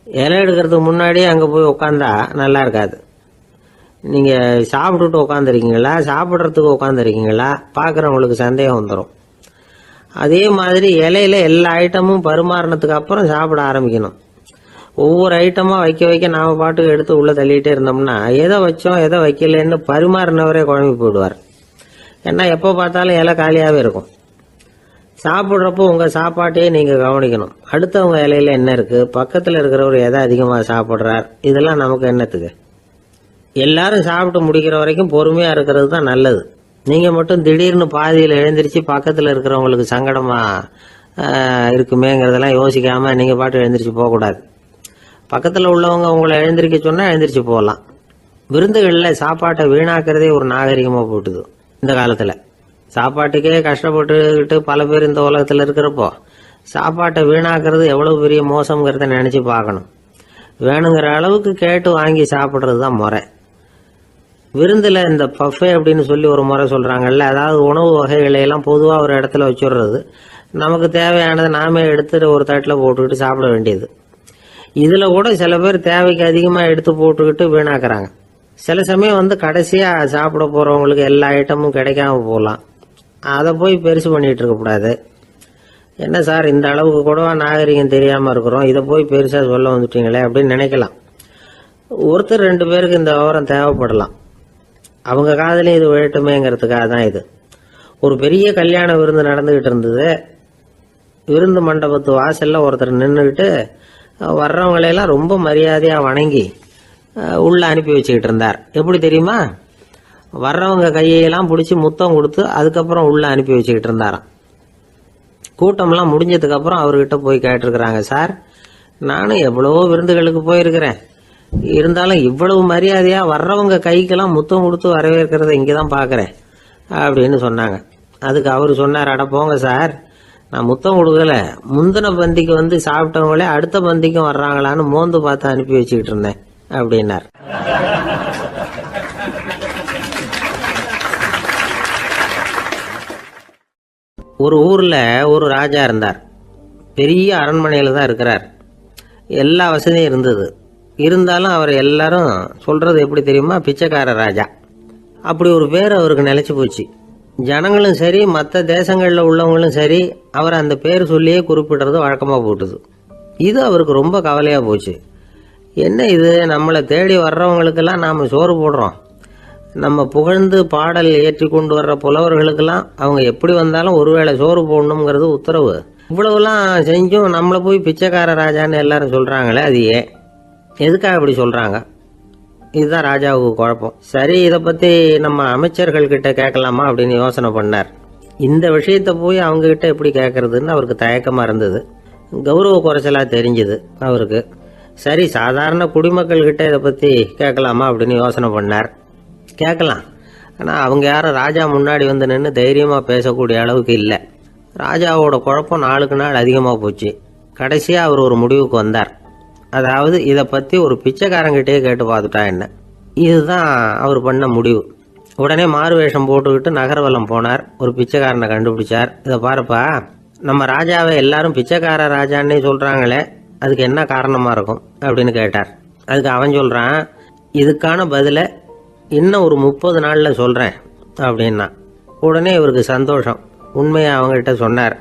இலை எடுக்கிறதுக்கு முன்னாடியே அங்கே போய் உட்காந்தா நல்லா இருக்காது. நீங்கள் சாப்பிட்டுட்டு உட்காந்துருக்கீங்களா, சாப்பிட்றதுக்கு உட்காந்துருக்கீங்களா, பார்க்குறவங்களுக்கு சந்தேகம் வந்துடும். அதே மாதிரி இலையில எல்லா ஐட்டமும் பரிமாறினதுக்கு அப்புறம் சாப்பிட ஆரம்பிக்கணும். ஒவ்வொரு ஐட்டமாக வைக்க வைக்க நாம் பாட்டுக்கு எடுத்து உள்ளே தள்ளிகிட்டே இருந்தோம்னா எதை வச்சோம் எதை வைக்கலன்னு பரிமாறினவரே குழம்பி போயிடுவார். ஏன்னா எப்போ பார்த்தாலும் இலை காலியாகவே இருக்கும். சாப்பிட்றப்போ உங்கள் சாப்பாட்டையே நீங்கள் கவனிக்கணும். அடுத்தவங்க இலையில என்ன இருக்குது, பக்கத்தில் இருக்கிறவர் எதை அதிகமாக சாப்பிட்றார், இதெல்லாம் நமக்கு என்னத்துக்கு? எல்லாரும் சாப்பிட்டு முடிக்கிற வரைக்கும் பொறுமையாக இருக்கிறது தான் நல்லது. நீங்கள் மட்டும் திடீர்னு பாதியில் எழுந்திரிச்சு பக்கத்தில் இருக்கிறவங்களுக்கு சங்கடமாக இருக்குமேங்கிறதெல்லாம் யோசிக்காமல் நீங்கள் பாட்டு எழுந்திரிச்சு போகக்கூடாது. பக்கத்தில் உள்ளவங்க உங்களை எழுந்திரிக்க சொன்னால் எழுந்திரிச்சு போகலாம். விருந்துகளில் சாப்பாட்டை வீணாக்கிறதே ஒரு நாகரிகமாக போட்டுது. இந்த காலத்தில் சாப்பாட்டுக்கே கஷ்டப்பட்டுக்கிட்டு பல பேர் இந்த உலகத்தில் இருக்கிறப்போ சாப்பாட்டை வீணாக்கிறது எவ்வளோ பெரிய மோசங்கிறத நினச்சி பார்க்கணும். வேணுங்கிற அளவுக்கு கேட்டு வாங்கி சாப்பிட்றது தான் முறை. விருந்தில் இந்த பஃபே அப்படின்னு சொல்லி ஒரு முறை சொல்கிறாங்கல்ல, அதாவது உணவு வகைகளையெல்லாம் பொதுவாக ஒரு இடத்துல வச்சுடுறது, நமக்கு தேவையானதை நாமே எடுத்துட்டு ஒரு தட்டில் போட்டுக்கிட்டு சாப்பிட வேண்டியது. இதில் கூட சில பேர் தேவைக்கு அதிகமாக எடுத்து போட்டுக்கிட்டு வீணாக்குறாங்க. சில சமயம் வந்து கடைசியாக சாப்பிட போகிறவங்களுக்கு எல்லா ஐட்டமும் கிடைக்காம போகலாம். அதை போய் பெருசு பண்ணிகிட்டு இருக்கக்கூடாது. என்ன சார் இந்த அளவுக்கு கூடவா நாகரிகம் தெரியாமல் இருக்கிறோம், இதை போய் பெருசாக சொல்ல வந்துட்டீங்களே அப்படின்னு நினைக்கலாம். ஒருத்தர் 2 பேருக்கு இந்த விவரம் தேவைப்படலாம். அவங்க காதலையும் இது விழட்டுமேங்கிறதுக்காக தான் இது. ஒரு பெரிய கல்யாண விருந்து நடந்துக்கிட்டு இருந்தது. விருந்து மண்டபத்து வாசலில் ஒருத்தர் நின்றுக்கிட்டு வர்றவங்களையெல்லாம் ரொம்ப மரியாதையாக வணங்கி உள்ளே அனுப்பி வச்சுக்கிட்டு இருந்தார். எப்படி தெரியுமா? வர்றவங்க கையெல்லாம் பிடிச்சி முத்தம் கொடுத்து அதுக்கப்புறம் உள்ளே அனுப்பி வச்சுக்கிட்டு இருந்தாராம். கூட்டம்லாம் முடிஞ்சதுக்கப்புறம் அவர்கிட்ட போய் கேட்டிருக்கிறாங்க, சார் நானும் எவ்வளவோ விருந்துகளுக்கு போயிருக்கிறேன், இருந்தாலும் இவ்வளவு மரியாதையாக வர்றவங்க கைக்கெல்லாம் முத்தம் கொடுத்து வரவேற்கிறத இங்கே தான் பார்க்குறேன் அப்படின்னு சொன்னாங்க. அதுக்கு அவர் சொன்னார், அட போங்க சார், நான் முத்தம் கொடுக்கல, முந்தின பந்திக்கு வந்து சாப்பிட்டவங்களே அடுத்த பந்திக்கும் வர்றாங்களான்னு மோந்து பார்த்து அனுப்பி வச்சுக்கிட்டு இருந்தேன் அப்படின்னார். ஒரு ஊரில் ஒரு ராஜா இருந்தார். பெரிய அரண்மனையில் தான் இருக்கிறார். எல்லா வசதியும் இருந்தது. இருந்தாலும் அவர் எல்லாரும் சொல்கிறது எப்படி தெரியுமா, பிச்சைக்கார ராஜா. அப்படி ஒரு பேர் அவருக்கு நிலைச்சி போச்சு. ஜனங்களும் சரி மற்ற தேசங்களில் உள்ளவங்களும் சரி அவர் அந்த பேர் சொல்லியே குறிப்பிடுறது வழக்கமாக போட்டுது. இது அவருக்கு ரொம்ப கவலையாக போச்சு. என்ன இது, நம்மளை தேடி வர்றவங்களுக்கெல்லாம் நாம் சோறு போடுறோம், நம்ம புகழ்ந்து பாடல் ஏற்றி கொண்டு வர்ற புலவர்களுக்கெல்லாம் அவங்க எப்படி வந்தாலும் ஒருவேளை சோறு போடணுங்கிறது உத்தரவு. இவ்வளவுலாம் செஞ்சும் நம்மளை போய் பிச்சைக்கார ராஜான்னு எல்லாரும் சொல்கிறாங்களே, அது ஏன், எதுக்காக இப்படி சொல்கிறாங்க? இதுதான் ராஜாவுக்கு குழப்பம். சரி, இதை பற்றி நம்ம அமைச்சர்கள் கிட்ட கேட்கலாமா அப்படின்னு யோசனை பண்ணார். இந்த விஷயத்தை போய் அவங்க கிட்ட எப்படி கேட்கறதுன்னு அவருக்கு தயக்கமாக இருந்தது. கௌரவ குறைச்சலாக தெரிஞ்சுது அவருக்கு. சரி, சாதாரண குடிமக்கள் கிட்ட இதை பற்றி கேட்கலாமா அப்படின்னு யோசனை பண்ணார். கேட்கலாம், ஆனால் அவங்க யாரும் ராஜா முன்னாடி வந்து நின்று தைரியமாக பேசக்கூடிய அளவுக்கு இல்லை. ராஜாவோட குழப்பம் நாளுக்கு நாள் அதிகமாக போச்சு. கடைசியாக அவர் ஒரு முடிவுக்கு வந்தார். அதாவது இதை பற்றி ஒரு பிச்சைக்காரங்கிட்டே கேட்டு பார்த்துட்டா என்ன. இதுதான் அவர் பண்ண முடிவு. உடனே மாறு வேஷம் போட்டுக்கிட்டு நகர்வலம் போனார். ஒரு பிச்சைக்காரனை கண்டுபிடிச்சார். இதை பாருப்பா, நம்ம ராஜாவை எல்லாரும் பிச்சைக்கார ராஜான்னே சொல்கிறாங்களே, அதுக்கு என்ன காரணமாக இருக்கும் அப்படின்னு கேட்டார். அதுக்கு அவன் சொல்கிறான், இதுக்கான பதிலை இன்னும் ஒரு 30 நாளில் சொல்கிறேன் அப்படின்னா. உடனே இவருக்கு சந்தோஷம். உண்மையை அவங்ககிட்ட சொன்னார்.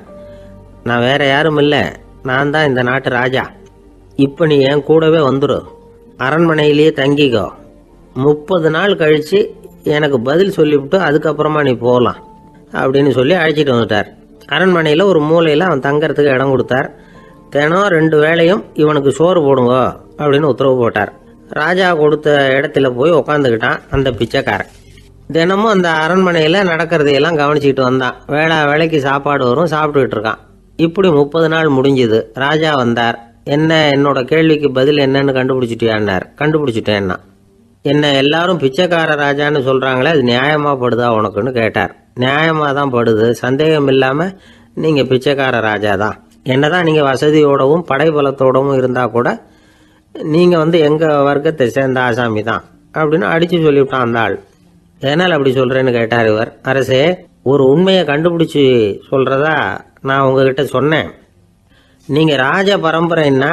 நான் வேற யாரும் இல்லை, நான் தான் இந்த நாட்டு ராஜா. இப்போ நீ என் கூடவே வந்துடு, அரண்மனையிலேயே தங்கிக்கோ. 30 நாள் கழித்து எனக்கு பதில் சொல்லிவிட்டு அதுக்கப்புறமா நீ போகலாம் அப்படின்னு சொல்லி அழைச்சிட்டு வந்துட்டார். அரண்மனையில் ஒரு மூலையில் அவன் தங்கறதுக்கு இடம் கொடுத்தார். தினம் 2 வேளையும் இவனுக்கு சோறு போடுங்க அப்படின்னு உத்தரவு போட்டார். ராஜா கொடுத்த இடத்துல போய் உக்காந்துக்கிட்டான் அந்த பிச்சைக்காரன். தினமும் அந்த அரண்மனையில் நடக்கிறதையெல்லாம் கவனிச்சுக்கிட்டு வந்தான். வேளைக்கு சாப்பாடு வரும், சாப்பிட்டுக்கிட்டு இருக்கான். இப்படி 30 நாள் முடிஞ்சுது. ராஜா வந்தார். என்ன, என்னோட கேள்விக்கு பதில் என்னன்னு கண்டுபிடிச்சிட்டியான்னார். கண்டுபிடிச்சிட்டேன்னா. என்ன எல்லாரும் பிச்சைக்கார ராஜான்னு சொல்கிறாங்களே, அது நியாயமாக படுதா உனக்குன்னு கேட்டார். நியாயமாக தான் படுது, சந்தேகம் இல்லாமல் நீங்கள் பிச்சைக்கார ராஜா தான். என்னதான் நீங்கள் வசதியோடவும் படைபலத்தோடவும் இருந்தால் கூட நீங்கள் எங்கள் வர்க்கத்தை சேர்ந்த ஆசாமி தான் அப்படின்னு அடித்து சொல்லிவிட்டான் அந்த ஆள். எதனால் அப்படி சொல்கிறேன்னு கேட்டார் இவர். அரசே, ஒரு உண்மையை கண்டுபிடிச்சி சொல்கிறதா நான் உங்ககிட்ட சொன்னேன். நீங்கள் ராஜ பரம்பரைன்னா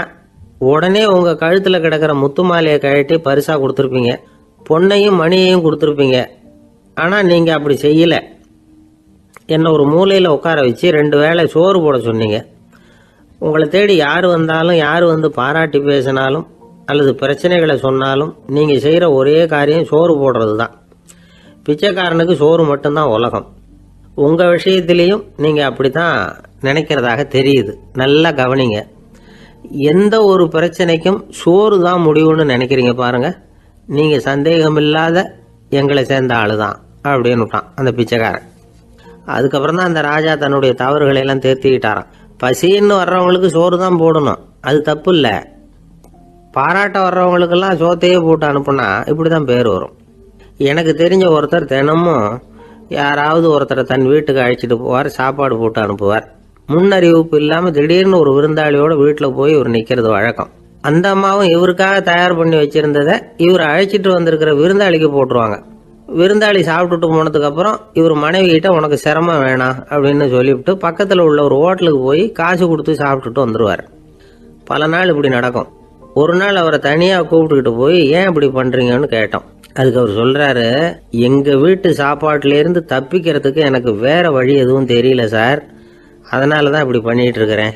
உடனே உங்கள் கழுத்தில் கிடக்கிற முத்து மாலையை கழட்டி பரிசாக கொடுத்துருப்பீங்க, பொண்ணையும் மணியையும் கொடுத்துருப்பீங்க. ஆனால் நீங்கள் அப்படி செய்யலை. என்னை ஒரு மூலையில் உட்கார வச்சு 2 வேளை சோறு போட சொன்னீங்க. உங்களை தேடி யார் வந்தாலும், யார் வந்து பாராட்டி பேசினாலும் அல்லது பிரச்சனைகளை சொன்னாலும் நீங்கள் செய்கிற ஒரே காரியம் சோறு போடுறது தான். பிச்சைக்காரனுக்கு சோறு மட்டும்தான் உலகம். உங்கள் விஷயத்திலையும் நீங்கள் அப்படி தான் நினைக்கிறதாக தெரியுது. நல்லா கவனிங்க. எந்த ஒரு பிரச்சனைக்கும் சோறு தான் முடிவுன்னு நினைக்கிறீங்க பாருங்க. நீங்கள் சந்தேகமில்லாத எங்களை சேர்ந்த ஆளு தான் அப்படின்னு விட்டான் அந்த பிச்சைக்காரன். அதுக்கப்புறம் தான் அந்த ராஜா தன்னுடைய தவறுகளை எல்லாம் தேர்த்திக்கிட்டாராம். பசின்னு வர்றவங்களுக்கு சோறு தான் போடணும், அது தப்பு இல்லை. பாராட்ட வர்றவங்களுக்கெல்லாம் சோத்தையே போட்டு அனுப்புனா இப்படி தான் பேர் வரும். எனக்கு தெரிஞ்ச ஒருத்தர் தினமும் யாராவது ஒருத்தரை தன் வீட்டுக்கு அழைச்சிட்டு போவார், சாப்பாடு போட்டு அனுப்புவார். முன்னறிவிப்பு இல்லாமல் திடீர்னு ஒரு விருந்தாளியோட வீட்டில் போய் இவர் நிற்கிறது வழக்கம். அந்த அம்மாவும் இவருக்காக தயார் பண்ணி வச்சிருந்ததை இவர் அழைச்சிட்டு வந்திருக்கிற விருந்தாளிக்கு போட்டுருவாங்க. விருந்தாளி சாப்பிட்டுட்டு போனதுக்கப்புறம் இவர் மனைவி கிட்ட உனக்கு சிரமம் வேணாம் அப்படின்னு சொல்லிவிட்டு பக்கத்தில் உள்ள ஒரு ஹோட்டலுக்கு போய் காசு கொடுத்து சாப்பிட்டுட்டு வந்துடுவார். பல நாள் இப்படி நடக்கும். ஒரு நாள் அவரை தனியாக கூப்பிட்டுக்கிட்டு போய் ஏன் இப்படி பண்ணுறீங்கன்னு கேட்டோம். அதுக்கு அவர் சொல்கிறாரு, எங்கள் வீட்டு சாப்பாட்டிலேருந்து தப்பிக்கிறதுக்கு எனக்கு வேற வழி எதுவும் தெரியல சார், அதனால தான் இப்படி பண்ணிட்டு இருக்கிறேன்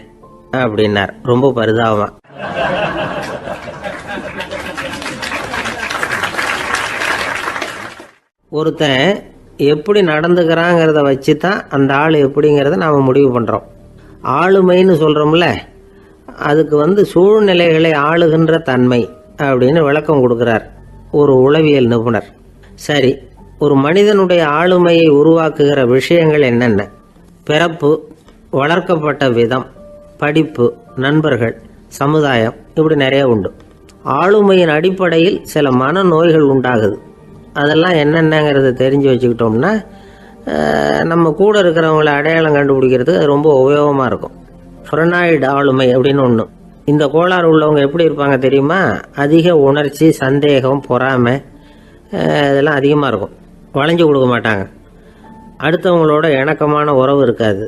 அப்படின்னார் ரொம்ப பரிதாபமா. ஒருத்தன் எப்படி நடந்துக்கிறாங்கிறத வச்சு தான் அந்த ஆள் எப்படிங்கிறத நாம் முடிவு பண்ணுறோம். ஆளுமைன்னு சொல்கிறோம்ல, அதுக்கு சூழ்நிலைகளை ஆளுகின்ற தன்மை அப்படின்னு விளக்கம் கொடுக்குறார் ஒரு உளவியல் நிபுணர். சரி, ஒரு மனிதனுடைய ஆளுமையை உருவாக்குகிற விஷயங்கள் என்னென்ன? பிறப்பு, வளர்க்கப்பட்ட விதம், படிப்பு, நண்பர்கள், சமுதாயம், இப்படி நிறைய உண்டு. ஆளுமையின் அடிப்படையில் சில மனநோய்கள் உண்டாகுது. அதெல்லாம் என்னென்னங்கிறத தெரிஞ்சு வச்சுக்கிட்டோம்னா நம்ம கூட இருக்கிறவங்கள அடையாளம் கண்டுபிடிக்கிறதுக்கு அது ரொம்ப உபயோகமாக இருக்கும். ஃப்ரெனாய்டு ஆளுமை அப்படின்னு ஒன்று. இந்த கோளாறு உள்ளவங்க எப்படி இருப்பாங்க தெரியுமா? அதிக உணர்ச்சி, சந்தேகம், பொறாமை இதெல்லாம் அதிகமாக இருக்கும். வளைஞ்சு கொடுக்க மாட்டாங்க. அடுத்தவங்களோட இணக்கமான உறவு இருக்காது.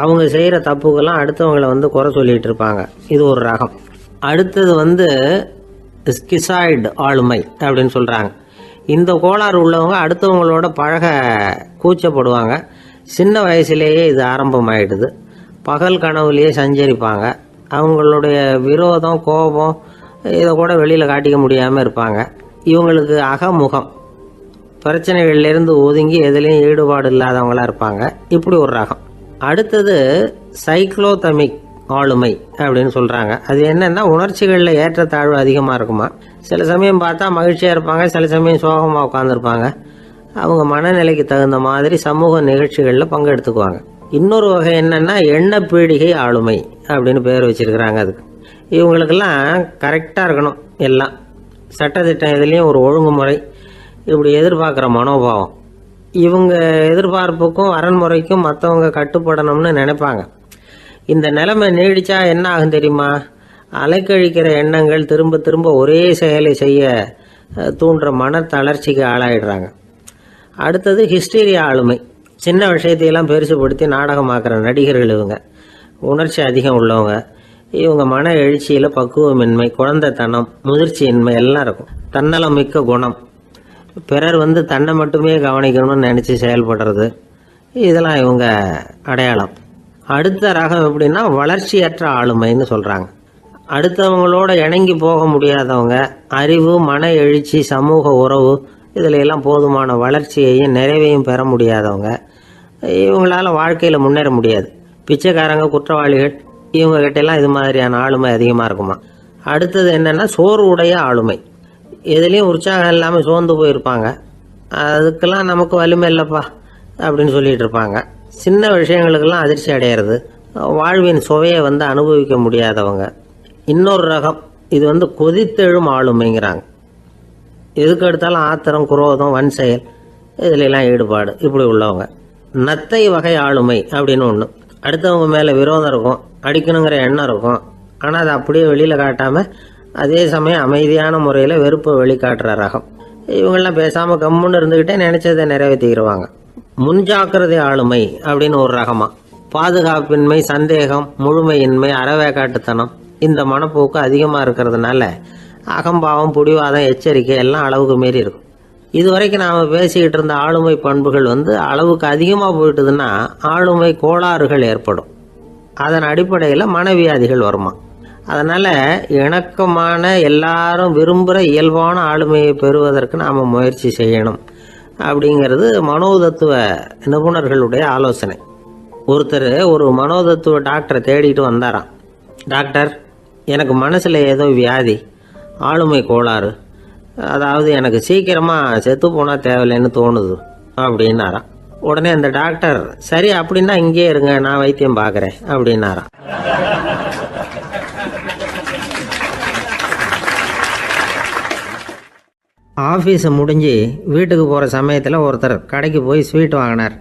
அவங்க செய்கிற தப்புக்கெல்லாம் அடுத்தவங்களை குறை சொல்லிகிட்டு இருப்பாங்க. இது ஒரு ரகம். அடுத்தது ஸ்கிசாய்டு ஆளுமை அப்படின்னு சொல்கிறாங்க. இந்த கோளாறு உள்ளவங்க அடுத்தவங்களோட பழக கூச்சப்படுவாங்க. சின்ன வயசுலேயே இது ஆரம்பமாயிடுது. பகல் கனவுலேயே சஞ்சரிப்பாங்க. அவங்களுடைய விரோதம், கோபம் இதை கூட வெளியில் காட்டிக்க முடியாமல் இருப்பாங்க. இவங்களுக்கு அகமுகம், பிரச்சனைகள்லேருந்து ஒதுங்கி எதுலேயும் ஈடுபாடு இல்லாதவங்களாக இருப்பாங்க. இப்படி ஒரு ரகம். அடுத்தது சைக்ளோதமிக் ஆளுமை அப்படின்னு சொல்கிறாங்க. அது என்னென்னா, உணர்ச்சிகளில் ஏற்றத்தாழ்வு அதிகமாக இருக்குமா. சில சமயம் பார்த்தா மகிழ்ச்சியாக இருப்பாங்க, சில சமயம் சோகமாக உட்காந்துருப்பாங்க. அவங்க மனநிலைக்கு தகுந்த மாதிரி சமூக நிகழ்ச்சிகளில் பங்கெடுத்துக்குவாங்க. இன்னொரு வகை என்னென்னா எண்ணப்பீடிகை ஆளுமை அப்படின்னு பேர் வச்சிருக்கிறாங்க. அதுக்கு இவங்களுக்கெல்லாம் கரெக்டாக இருக்கணும், எல்லாம் சட்டத்திட்டம், இதுலேயும் ஒரு ஒழுங்குமுறை, இப்படி எதிர்பார்க்குற மனோபாவம். இவங்க எதிர்பார்ப்புக்கும் அரண்முறைக்கும் மற்றவங்க கட்டுப்படணும்னு நினைப்பாங்க. இந்த நிலைமை நீடிச்சா என்ன ஆகும் தெரியுமா? அலைக்கழிக்கிற எண்ணங்கள் திரும்ப திரும்ப ஒரே செயலை செய்ய தூண்டுற மன தளர்ச்சிக்கு ஆளாயிடுறாங்க. அடுத்தது ஹிஸ்டீரியா ஆளுமை. சின்ன விஷயத்தையெல்லாம் பெருசுபடுத்தி நாடகமாக்குற நடிகர்கள் இவங்க. உணர்ச்சி அதிகம் உள்ளவங்க. இவங்க மன எழுச்சியில் பக்குவமின்மை, குழந்தைத்தனம், முதிர்ச்சியின்மை எல்லாம் இருக்கும். தன்னலம் மிக்க குணம். பிறர் தன்னை மட்டுமே கவனிக்கணும்னு நினச்சி செயல்படுறது, இதெல்லாம் இவங்க அடையாளம். அடுத்த ரகம் எப்படின்னா வளர்ச்சியற்ற ஆளுமைன்னு சொல்கிறாங்க. அடுத்தவங்களோட இணங்கி போக முடியாதவங்க, அறிவு, மன எழுச்சி, சமூக உறவு இதில் எல்லாம் போதுமான வளர்ச்சியையும் நிறைவையும் பெற முடியாதவங்க. இவங்களால வாழ்க்கையில் முன்னேற முடியாது. பிச்சைக்காரங்க, குற்றவாளிகள் இவங்ககிட்டெல்லாம் இது மாதிரியான ஆளுமை அதிகமாக இருக்குமா. அடுத்தது என்னென்னா சோர்வுடைய ஆளுமை. எதுலேயும் உற்சாகம் இல்லாமல் சோர்ந்து போயிருப்பாங்க. அதுக்கெல்லாம் நமக்கு வலிமை இல்லைப்பா அப்படின்னு சொல்லிட்டு இருப்பாங்க. சின்ன விஷயங்களுக்கெல்லாம் அதிர்ச்சி அடையிறது, வாழ்வின் சுவையை அனுபவிக்க முடியாதவங்க. இன்னொரு ரகம் இது கொதித்தெழும் ஆளுமைங்கிறாங்க. எதுக்கு எடுத்தாலும் ஆத்திரம், குரோதம், வன் செயல் இதிலெல்லாம் ஈடுபாடு இப்படி உள்ளவங்க. நத்தை வகை ஆளுமை அப்படின்னு ஒன்று. அடுத்தவங்க மேலே விரோதம் இருக்கும், அடிக்கணுங்கிற எண்ணம் இருக்கும். ஆனால் அதை அப்படியே வெளியில் காட்டாமல் அதே சமயம் அமைதியான முறையில் வெறுப்பை வெளிக்காட்டுற ரகம். இவங்கெல்லாம் பேசாமல் கம்முன்னு இருந்துக்கிட்டே நினச்சதை நிறைவேற்றிக்கிடுவாங்க. முன்ஜாக்கிரதை ஆளுமை அப்படின்னு ஒரு ரகமாக. பாதுகாப்பின்மை, சந்தேகம், முழுமையின்மை, அறவேக்காட்டுத்தனம் இந்த மனப்போக்கு அதிகமாக இருக்கிறதுனால அகம்பாவம், புடிவாதம், எச்சரிக்கை எல்லாம் அளவுக்கு மீறி இருக்கும். இதுவரைக்கும் நாம் பேசிக்கிட்டு இருந்த ஆளுமை பண்புகள் அளவுக்கு அதிகமாக போயிட்டுதுன்னா ஆளுமை கோளாறுகள் ஏற்படும். அதன் அடிப்படையில் மனவியாதிகள் வருமா. அதனால் இணக்கமான, எல்லாரும் விரும்புகிற இயல்பான ஆளுமையை பெறுவதற்கு நாம் முயற்சி செய்யணும் அப்படிங்கிறது மனோதத்துவ நிபுணர்களுடைய ஆலோசனை. ஒருத்தர் ஒரு மனோதத்துவ டாக்டரை தேடிட்டு வந்தாராம். டாக்டர், எனக்கு மனசில் ஏதோ வியாதி, ஆளுமை கோளாறு, அதாவது எனக்கு சீக்கிரமாக செத்து போனால் தேவையில்லைன்னு தோணுது அப்படின்னாராம். உடனே அந்த டாக்டர், சரி அப்படின்னா இங்கே இருங்க, நான் வைத்தியம் பார்க்குறேன் அப்படின்னாராம். ஆஃபீஸை முடிஞ்சு வீட்டுக்கு போகிற சமயத்தில் ஒருத்தர் கடைக்கு போய் ஸ்வீட் வாங்கினார்.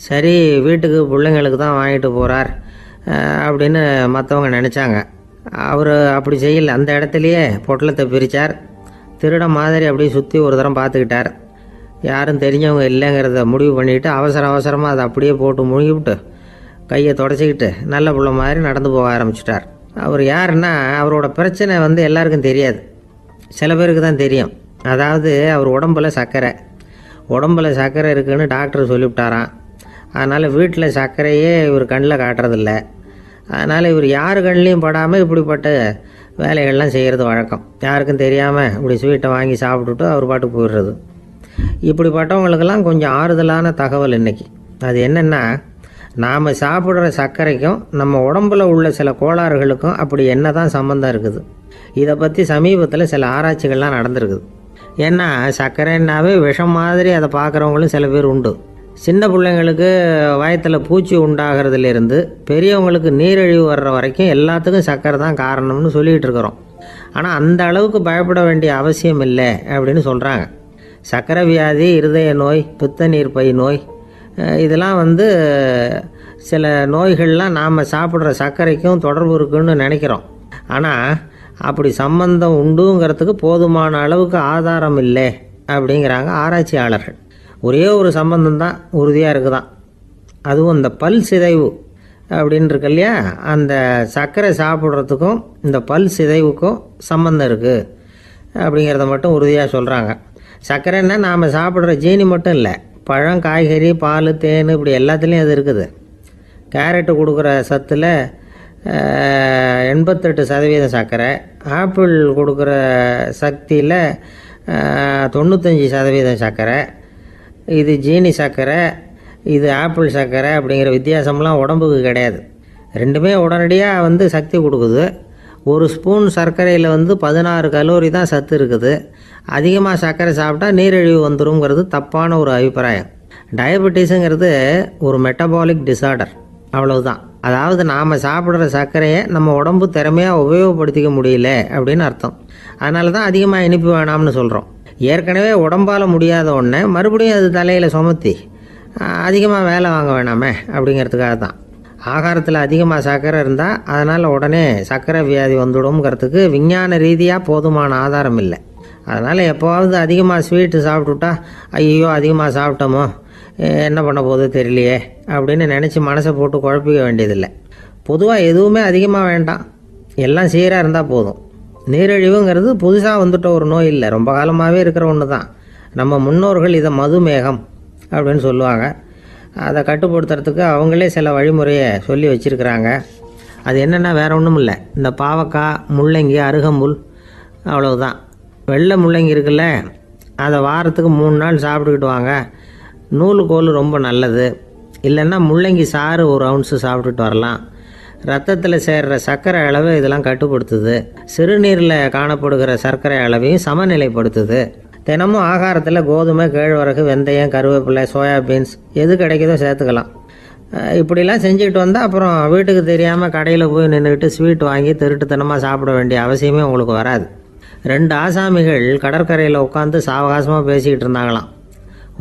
சரி, வீட்டுக்கு பிள்ளைங்களுக்கு தான் வாங்கிட்டு போகிறார் அப்படின்னு மற்றவங்க நினச்சாங்க. அவர் அப்படி செய்யல. அந்த இடத்துலையே பொட்டலத்தை பிரித்தார். திருட மாதிரி அப்படியே சுற்றி ஒரு தரம் பார்த்துக்கிட்டார். யாரும் தெரிஞ்சவங்க இல்லைங்கிறத முடிவு பண்ணிவிட்டு அவசரமாக அதை அப்படியே போட்டு முழுங்கிவிட்டு கையை தொடச்சிக்கிட்டு நல்ல பிள்ளை மாதிரி நடந்து போக ஆரம்பிச்சிட்டார். அவர் யாருன்னா, அவரோட பிரச்சனை எல்லாருக்கும் தெரியாது, சில பேருக்கு தான் தெரியும். அதாவது அவர் உடம்பில் சர்க்கரை இருக்குதுன்னு டாக்டர் சொல்லிவிட்டாராம். அதனால் வீட்டில் சர்க்கரையே இவர் கண்ணில் காட்டுறதில்ல. அதனால் இவர் யார் கண்ணிலையும் படாமல் இப்படிப்பட்ட வேலைகள்லாம் செய்கிறது வழக்கம். யாருக்கும் தெரியாமல் இப்படி ஸ்வீட்டை வாங்கி சாப்பிட்டுட்டு அவர் பாட்டுக்கு போயிடுறது. இப்படிப்பட்டவங்களுக்கெல்லாம் கொஞ்சம் ஆறுதலான தகவல் இன்றைக்கி. அது என்னென்னா, நாம் சாப்பிட்ற சர்க்கரைக்கும் நம்ம உடம்பில் உள்ள சில கோளாறுகளுக்கும் அப்படி என்ன தான் சம்மந்தம் இருக்குது. இதை பற்றி சமீபத்தில் சில ஆராய்ச்சிகள்லாம் நடந்திருக்குது. ஏன்னா சர்க்கரைன்னாவே விஷம் மாதிரி அதை பார்க்குறவங்களும் சில பேர் உண்டு. சின்ன பிள்ளைங்களுக்கு வயத்தில் பூச்சி உண்டாகிறதுலேருந்து பெரியவங்களுக்கு நீரிழிவு வர்ற வரைக்கும் எல்லாத்துக்கும் சர்க்கரை தான் காரணம்னு சொல்லிகிட்டு இருக்கிறோம். ஆனால் அந்த அளவுக்கு பயப்பட வேண்டிய அவசியம் இல்லை அப்படின்னு சொல்கிறாங்க. சர்க்கரை வியாதி, இருதய நோய், பித்த நீர் பை நோய் இதெல்லாம் சில நோய்கள்லாம் நாம் சாப்பிட்ற சர்க்கரைக்கும் தொடர்பு இருக்குன்னு நினைக்கிறோம். ஆனால் அப்படி சம்பந்தம் உண்டுங்கிறதுக்கு போதுமான அளவுக்கு ஆதாரம் இல்லை அப்படிங்கிறாங்க ஆராய்ச்சியாளர்கள். ஒரே ஒரு சம்பந்தம் தான் உறுதியாக இருக்குதான். அதுவும் இந்த பல் சிதைவு அப்படின்னு இருக்கு இல்லையா, அந்த சர்க்கரை சாப்பிட்றதுக்கும் இந்த பல் சிதைவுக்கும் சம்பந்தம் இருக்குது அப்படிங்கிறத மட்டும் உறுதியாக சொல்கிறாங்க. சர்க்கரைன்னா நாம் சாப்பிட்ற ஜீனி மட்டும் இல்லை, பழம், காய்கறி, பால், தேன் இப்படி எல்லாத்துலேயும் அது இருக்குது. கேரட்டு கொடுக்குற சத்தில் 88% சர்க்கரை, ஆப்பிள் கொடுக்குற சக்தியில் 95% சர்க்கரை. இது ஜீனி சர்க்கரை, இது ஆப்பிள் சர்க்கரை அப்படிங்கிற வித்தியாசம்லாம் உடம்புக்கு கிடையாது. ரெண்டுமே உடனடியாக சக்தி கொடுக்குது. ஒரு ஸ்பூன் சர்க்கரையில் 16 கலோரி தான் சத்து இருக்குது. அதிகமாக சர்க்கரை சாப்பிட்டா நீரிழிவு வந்துருங்கிறது தப்பான ஒரு அபிப்பிராயம். டயபெட்டிஸுங்கிறது ஒரு மெட்டபாலிக் டிசார்டர், அவ்வளவுதான். அதாவது நாம் சாப்பிட்ற சர்க்கரையை நம்ம உடம்பு திறமையாக உபயோகப்படுத்திக்க முடியல அப்படின்னு அர்த்தம். அதனால தான் அதிகமாக இனிப்பு வேணாம்னு சொல்கிறோம். ஏற்கனவே உடம்பால் முடியாத ஒன்றை மறுபடியும் அது தலையில் சுமத்தி அதிகமாக வேலை வாங்க வேணாமே அப்படிங்கிறதுக்காக தான். ஆகாரத்தில் அதிகமாக சர்க்கரை இருந்தால் அதனால் உடனே சர்க்கரை வியாதி வந்துடும்ங்கிறதுக்கு விஞ்ஞான ரீதியாக போதுமான ஆதாரம் இல்லை. அதனால் எப்போவாவது அதிகமாக ஸ்வீட்டு சாப்பிட்டுட்டா ஐயோ அதிகமாக சாப்பிட்டோமோ என்ன பண்ண போதோ தெரியலையே அப்படின்னு நினச்சி மனசை போட்டு குழப்பிக்க வேண்டியதில்லை. பொதுவாக எதுவுமே அதிகமாக வேண்டாம், எல்லாம் சீராக இருந்தால் போதும். நீரிழிவுங்கிறது புதுசாக வந்துட்ட ஒரு நோய் இல்லை, ரொம்ப காலமாகவே இருக்கிற ஒன்று தான். நம்ம முன்னோர்கள் இதை மதுமேகம் அப்படின்னு சொல்லுவாங்க. அதை கட்டுப்படுத்துறதுக்கு அவங்களே சில வழிமுறையை சொல்லி வச்சுருக்கிறாங்க. அது என்னென்னா வேறு ஒன்றும் இல்லை, இந்த பாவக்காய், முள்ளங்கி, அருகம்புல், அவ்வளவுதான். வெள்ளை முள்ளங்கி இருக்குல்ல, அதை வாரத்துக்கு 3 நாள் சாப்பிட்டுக்கிட்டு வாங்க. நூலுக்கோல் ரொம்ப நல்லது. இல்லைன்னா முள்ளங்கி சாறு 1 ounce சாப்பிட்டுட்டு வரலாம். ரத்தத்தில் சேர்கிற சர்க்கரை அளவை இதெல்லாம் கட்டுப்படுத்துது. சிறுநீரில் காணப்படுகிற சர்க்கரை அளவையும் சமநிலைப்படுத்துது. தினமும் ஆகாரத்தில் கோதுமை, கேழ்வரகு, வெந்தயம், கருவேப்பிலை, சோயாபீன்ஸ் எது கிடைக்குதோ சேர்த்துக்கலாம். இப்படிலாம் செஞ்சுக்கிட்டு வந்தால் அப்புறம் வீட்டுக்கு தெரியாமல் கடையில் போய் நின்றுக்கிட்டு ஸ்வீட் வாங்கி திருட்டுத்தனமாக சாப்பிட வேண்டிய அவசியமே உங்களுக்கு வராது. 2 ஆசாமிகள் கடற்கரையில் உட்காந்து சாவகாசமாக பேசிக்கிட்டு இருந்தாங்களாம்.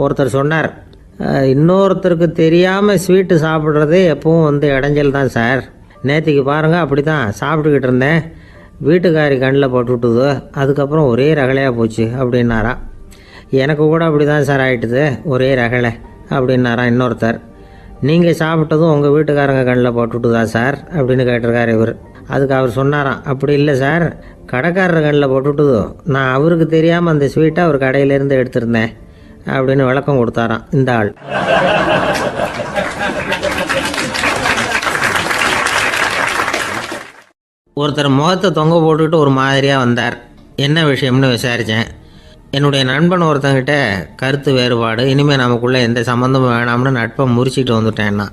ஒருத்தர் சொன்னார், இன்னொருத்தருக்கு தெரியாமல் ஸ்வீட்டு சாப்பிட்றதே எப்பவும் இடைஞ்சல் தான் சார். நேற்றுக்கு பாருங்கள் அப்படி தான் சாப்பிட்டுக்கிட்டு இருந்தேன், வீட்டுக்காரி கண்ணில் போட்டுவிட்டுது, அதுக்கப்புறம் ஒரே ரகலையாக போச்சு அப்படின்னாரா. எனக்கு கூட அப்படி தான் சார் ஆகிட்டுது, ஒரே ரகலை அப்படின்னாரா இன்னொருத்தர். நீங்கள் சாப்பிட்டதும் உங்கள் வீட்டுக்காரங்க கண்ணில் போட்டுவிட்டுதா சார் அப்படின்னு கேட்டிருக்காரு இவர். அதுக்கு அவர் சொன்னாராம், அப்படி இல்லை சார், கடைக்காரர் கண்ணில் போட்டுவிட்டுதோ, நான் அவருக்கு தெரியாமல் அந்த ஸ்வீட்டை அவர் கடையிலேருந்து எடுத்திருந்தேன் அப்படின்னு விளக்கம் கொடுத்தாராம் இந்த ஆள். ஒருத்தர் முகத்தை தொங்க போட்டுக்கிட்டு ஒரு மாதிரியாக வந்தார். என்ன விஷயம்னு விசாரித்தேன். என்னுடைய நண்பன் ஒருத்தங்கிட்ட கருத்து வேறுபாடு, இனிமேல் நமக்குள்ளே எந்த சம்மந்தமும் வேணாம்னு நட்பை முறிச்சிட்டு வந்துட்டேன்னா.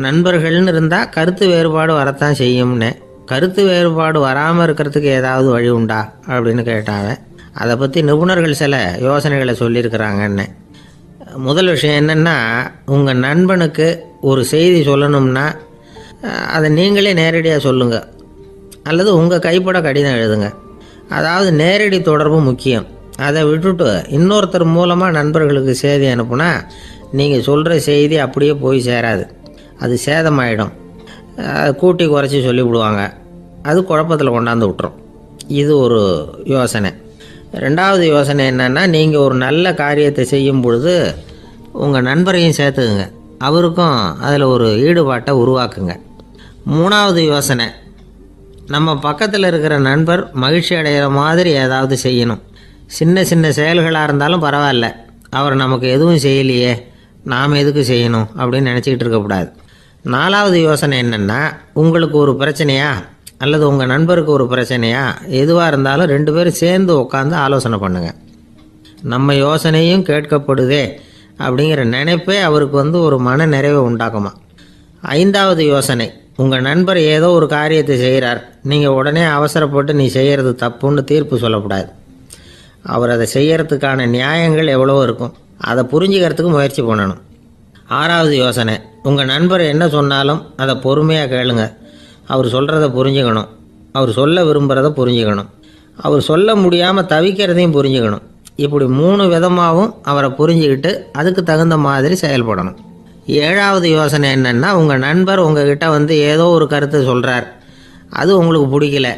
நண்பர்கள்னு இருந்தால் கருத்து வேறுபாடு வரத்தான் செய்யும்னு. கருத்து வேறுபாடு வராமல் இருக்கிறதுக்கு ஏதாவது வழி உண்டா அப்படின்னு கேட்டாங்க. அதை பற்றி நிபுணர்கள் சில யோசனைகளை சொல்லியிருக்கிறாங்கன்னு. முதல் விஷயம் என்னென்னா, உங்கள் நண்பனுக்கு ஒரு செய்தி சொல்லணும்னா அதை நீங்களே நேரடியாக சொல்லுங்கள், அல்லது உங்கள் கைப்பட கடிதம் எழுதுங்க. அதாவது நேரடி தொடர்பு முக்கியம். அதை விட்டுட்டு இன்னொருத்தர் மூலமாக நண்பர்களுக்கு செய்தி அனுப்புனா நீங்கள் சொல்கிற செய்தி அப்படியே போய் சேராது, அது சேதமாயிடும். கூட்டி குறைச்சி சொல்லிவிடுவாங்க, அது குழப்பத்தில் கொண்டாந்து விட்டுரும். இது ஒரு யோசனை. 2வது யோசனை என்னென்னா, நீங்கள் ஒரு நல்ல காரியத்தை செய்யும் பொழுது உங்கள் நண்பரையும் சேர்த்துக்குங்க, அவருக்கும் அதில் ஒரு ஈடுபாட்டை உருவாக்குங்க. 3வது யோசனை, நம்ம பக்கத்தில் இருக்கிற நண்பர் மகிழ்ச்சி அடைகிற மாதிரி ஏதாவது செய்யணும். சின்ன சின்ன செயல்களாக இருந்தாலும் பரவாயில்ல, அவர் நமக்கு எதுவும் செய்யலையே, நாம் எதுக்கு செய்யணும் அப்படின்னு நினச்சிக்கிட்டு இருக்கக்கூடாது. 4வது யோசனை என்னென்னா, உங்களுக்கு ஒரு பிரச்சனையா அல்லது உங்கள் நண்பருக்கு ஒரு பிரச்சனையா, எதுவாக இருந்தாலும் 2 பேரும் சேர்ந்து உட்காந்து ஆலோசனை பண்ணுங்கள். நம்ம யோசனையும் கேட்கப்படுதே அப்படிங்கிற நினைப்பே அவருக்கு ஒரு மன நிறைவை உண்டாக்குமா. 5வது யோசனை, உங்கள் நண்பர் ஏதோ ஒரு காரியத்தை செய்கிறார், நீங்கள் உடனே அவசரப்பட்டு நீ செய்கிறது தப்புன்னு தீர்ப்பு சொல்லக்கூடாது. அவர் அதை செய்கிறதுக்கான நியாயங்கள் எவ்வளோ இருக்கும், அதை புரிஞ்சுக்கிறதுக்கு முயற்சி பண்ணணும். 6வது யோசனை, உங்கள் நண்பர் என்ன சொன்னாலும் அதை பொறுமையாக கேளுங்க. அவர் சொல்கிறத புரிஞ்சுக்கணும், அவர் சொல்ல விரும்புகிறத புரிஞ்சுக்கணும், அவர் சொல்ல முடியாமல் தவிக்கிறதையும் புரிஞ்சுக்கணும். இப்படி 3 விதமாகவும் அவரை புரிஞ்சுக்கிட்டு அதுக்கு தகுந்த மாதிரி செயல்படணும். 7வது யோசனை என்னென்னா, உங்கள் நண்பர் உங்ககிட்ட ஏதோ ஒரு கருத்தை சொல்கிறார், அது உங்களுக்கு பிடிக்கல,